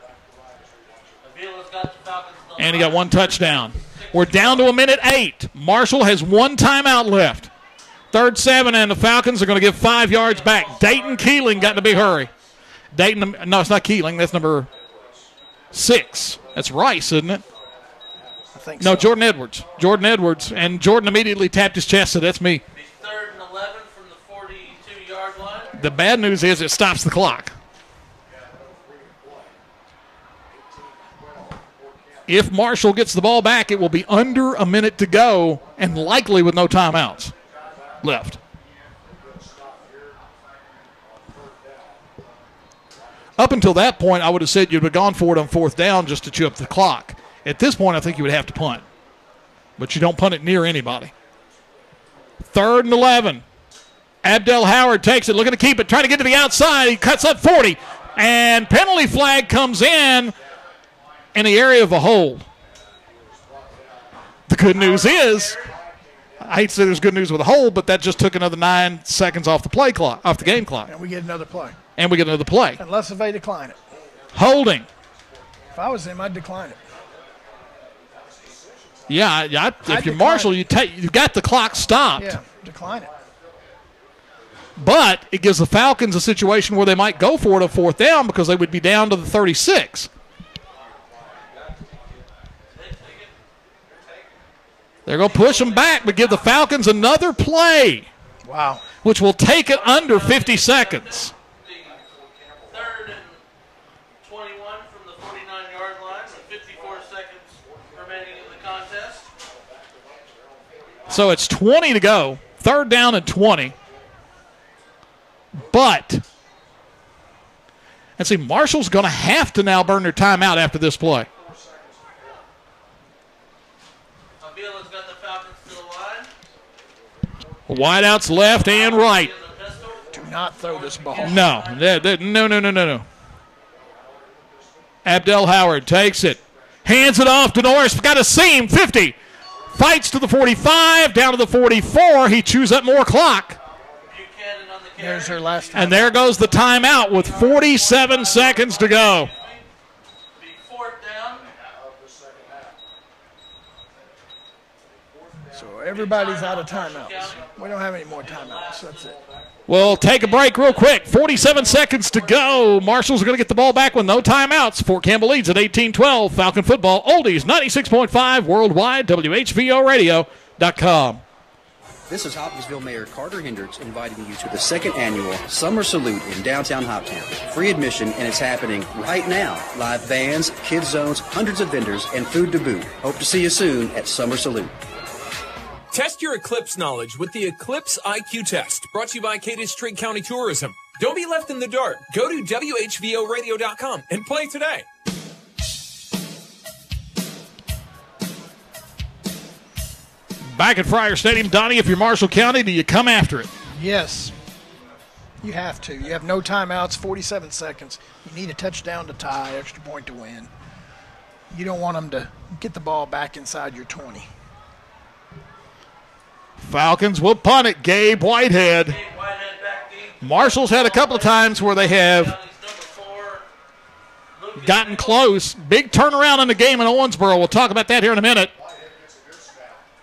And he got 1 touchdown. We're down to 1:08. Marshall has 1 timeout left. 3rd 7, and the Falcons are going to give 5 yards back. Dayton Keeling got in a big hurry. Dayton, no, it's not Keeling. That's number 6. That's Rice, isn't it? I think no, so. Jordan Edwards. Jordan Edwards. And Jordan immediately tapped his chest, so that's me. 3rd and 11 from the 42-yard line. The bad news is it stops the clock. If Marshall gets the ball back, it will be under a minute to go and likely with no timeouts left. Up until that point, I would have said you'd have gone for it on 4th down just to chew up the clock. At this point, I think you would have to punt. But you don't punt it near anybody. 3rd and 11. Abdel Howard takes it, looking to keep it, trying to get to the outside. He cuts up 40. And penalty flag comes in the area of a hold. The good news is, I hate to say there's good news with a hold, but that just took another 9 seconds off the play clock, off the game clock. And we get another play. Unless if they decline it. Holding. If I was him, I'd decline it. Yeah, if you're Marshall, you got the clock stopped. Yeah, decline it. But it gives the Falcons a situation where they might go for it on 4th down because they would be down to the 36. They're going to push them back, but give the Falcons another play. Wow. Which will take it under 50 seconds. 3rd and 21 from the 49-yard line with 54 seconds remaining in the contest. So it's 20 to go. 3rd down and 20. But, and see, Marshall's going to have to now burn their timeout after this play. Wideouts left and right. Do not throw this ball. No. No. Abdel Howard takes it. Hands it off to Norris. Got a seam. 50. Fights to the 45. Down to the 44. He chews up more clock. There's her last time. And there goes the timeout with 47 seconds to go. So everybody's out of timeouts. We don't have any more timeouts. That's it. We'll take a break real quick. 47 seconds to go. Marshall's going to get the ball back with no timeouts. Fort Campbell leads at 18-12. Falcon football, oldies, 96.5 worldwide, WHVOradio.com. This is Hopkinsville Mayor Carter Hendricks inviting you to the second annual Summer Salute in downtown Hoptown. Free admission, and it's happening right now. Live bands, kids zones, hundreds of vendors, and food to boot. Hope to see you soon at Summer Salute. Test your Eclipse knowledge with the Eclipse IQ test, brought to you by Cadiz-Trigg County Tourism. Don't be left in the dark. Go to WHVOradio.com and play today. Back at Friar Stadium, Donnie, if you're Marshall County, do you come after it? Yes. You have to. You have no timeouts, 47 seconds. You need a touchdown to tie, extra point to win. You don't want them to get the ball back inside your 20. Falcons will punt it. Gabe Whitehead. Marshall's had a couple of times where they have gotten close. Big turnaround in the game in Owensboro. We'll talk about that here in a minute.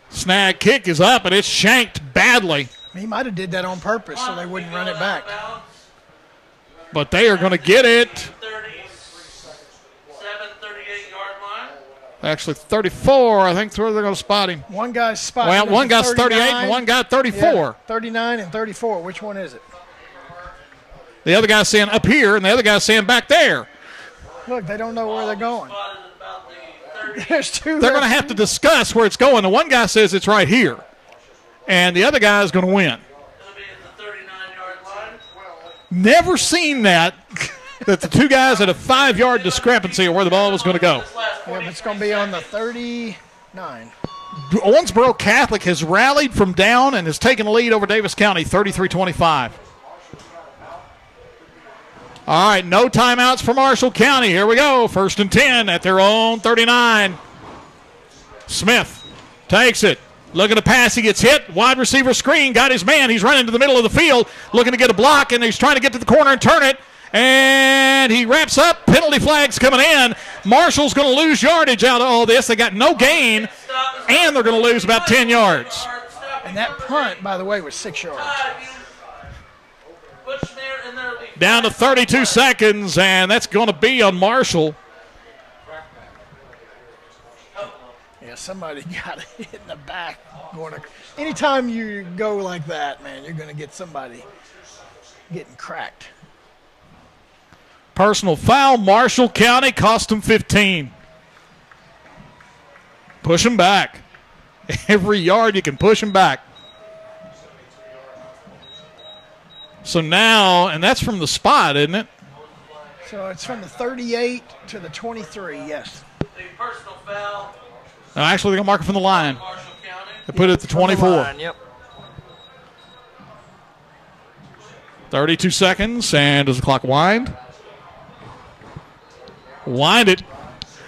Snag kick is up, and it's shanked badly. He might have did that on purpose so they wouldn't run it back. But they are going to get it. 38-yard line. Actually, 34. I think they're going to spot him. One guy's spotted. Well, one guy's 38 and one guy 34. Yeah, 39 and 34. Which one is it? The other guy's saying up here, and the other guy's saying back there. Look, they don't know where they're going. There's two. They're going to have to discuss where it's going. The one guy says it's right here, and the other guy is going to win. Never seen that the two guys at a 5-yard discrepancy of where the ball was going to go. Yeah, it's going to be on the 39. Owensboro Catholic has rallied from down and has taken the lead over Davis County, 33-25. All right, no timeouts for Marshall County. Here we go. 1st and 10 at their own 39. Smith takes it. Looking to pass. He gets hit. Wide receiver screen. Got his man. He's running to the middle of the field. Looking to get a block, and he's trying to get to the corner and turn it. And he wraps up. Penalty flags coming in. Marshall's going to lose yardage out of all this. They got no gain, and they're going to lose about 10 yards. And that punt, by the way, was 6 yards. Down to 32 seconds, and that's going to be on Marshall. Yeah, somebody got hit in the back. Anytime you go like that, man, you're going to get somebody getting cracked. Personal foul, Marshall County, cost them 15. Push them back. Every yard you can push them back. So now, and that's from the spot, isn't it? So it's from the 38 to the 23, yes. The personal foul. No, actually, they're going to mark it from the line. They put it at the 24. Line, yep. 32 seconds, and does the clock wind? Wind it.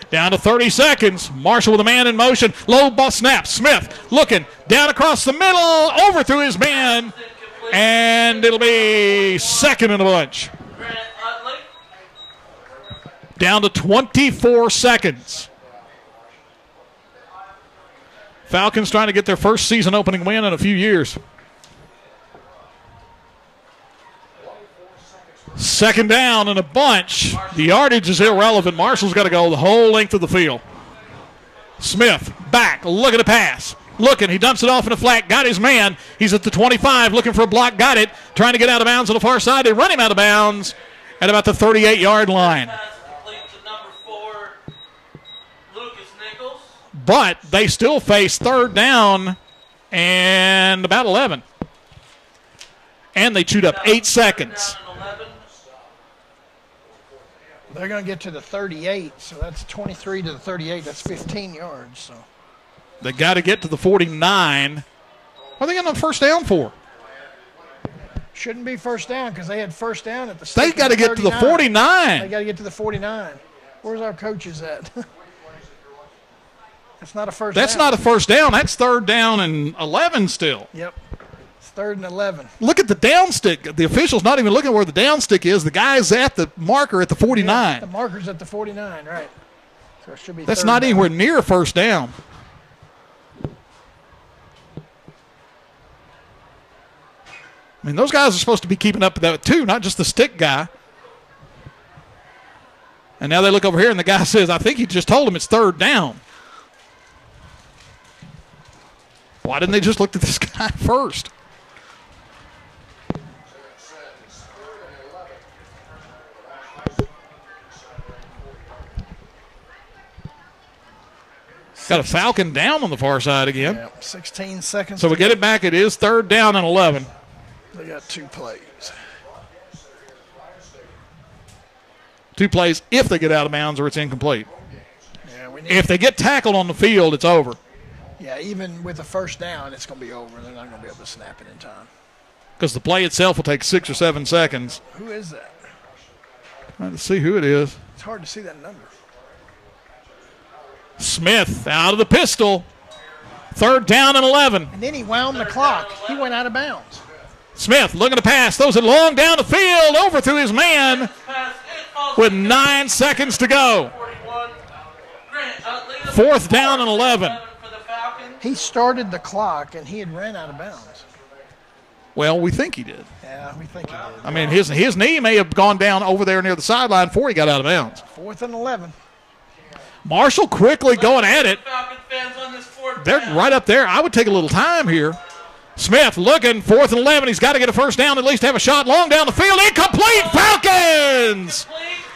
Down to 30 seconds. Marshall with a man in motion. Low ball snap. Smith looking down across the middle, overthrew his man. And it'll be second in a bunch. Down to 24 seconds. Falcons trying to get their first season opening win in a few years. Second down and a bunch. The yardage is irrelevant. Marshall's got to go the whole length of the field. Smith back, looking to pass. Looking, he dumps it off in a flat, got his man. He's at the 25, looking for a block, got it. Trying to get out of bounds on the far side. They run him out of bounds at about the 38-yard line. But they still face third down and about 11. And they chewed up 8 seconds. They're going to get to the 38, so that's 23 to the 38. That's 15 yards, so. They got to get to the 49. What are they getting on first down for? Shouldn't be first down because they had first down at the They got to get to the 49. They got to get to the 49. Where's our coaches at? That's not a first down. That's not a first down. That's third down and 11 still. Yep. It's 3rd and 11. Look at the down stick. The official's not even looking where the down stick is. The guy's at the marker at the 49. Yeah, the marker's at the 49, right. So it should be That's not anywhere near a first down. I mean, those guys are supposed to be keeping up with that too, not just the stick guy. And now they look over here, and the guy says, I think he just told him it's third down. Why didn't they just look at this guy first? Got a Falcon down on the far side again. Yeah, 16 seconds. So we get it back. It is 3rd down and 11. They got 2 plays. 2 plays if they get out of bounds or it's incomplete. Yeah, if they get tackled on the field, it's over. Yeah, even with a first down, it's going to be over. They're not going to be able to snap it in time. Because the play itself will take 6 or 7 seconds. Who is that? Trying to see who it is. It's hard to see that number. Smith out of the pistol. 3rd down and 11. And then he wound the clock. He went out of bounds. Smith looking to pass. Throws it long down the field. Over through his man with 9 seconds to go. 4th down and 11. He started the clock, and he had ran out of bounds. Well, we think he did. Yeah, we think he did. I mean, his knee may have gone down over there near the sideline before he got out of bounds. 4th and 11. Marshall quickly going at it. They're right up there. I would take a little time here. Smith looking, 4th and 11. He's got to get a first down, at least have a shot long down the field. Incomplete. Falcons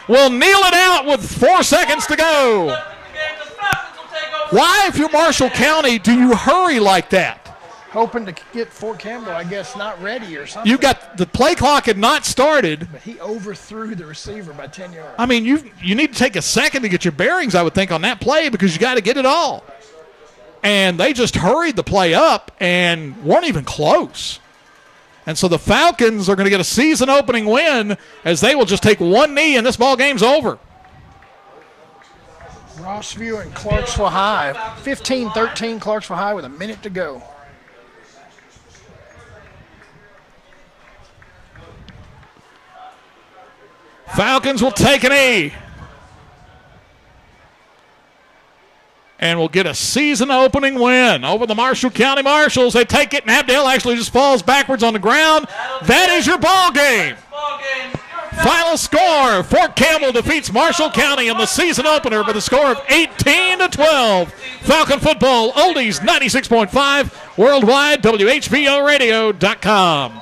will kneel it out with 4 seconds to go. Why, if you're Marshall County, do you hurry like that? Hoping to get Fort Campbell, I guess, not ready or something. You got the play clock had not started. But he overthrew the receiver by 10 yards. I mean, you need to take a second to get your bearings, I would think, on that play because you got to get it all. And they just hurried the play up and weren't even close. And so the Falcons are going to get a season-opening win as they will just take 1 knee and this ball game's over. Rossview and Clarksville High, 15-13 Clarksville High with a minute to go. Falcons will take an knee. And will get a season-opening win over the Marshall County Marshals. They take it, and Abdel actually just falls backwards on the ground. That is your ball game. Final score, Fort Campbell defeats Marshall County in the season opener by the score of 18-12. Falcon football, oldies 96.5, worldwide, WHVOradio.com.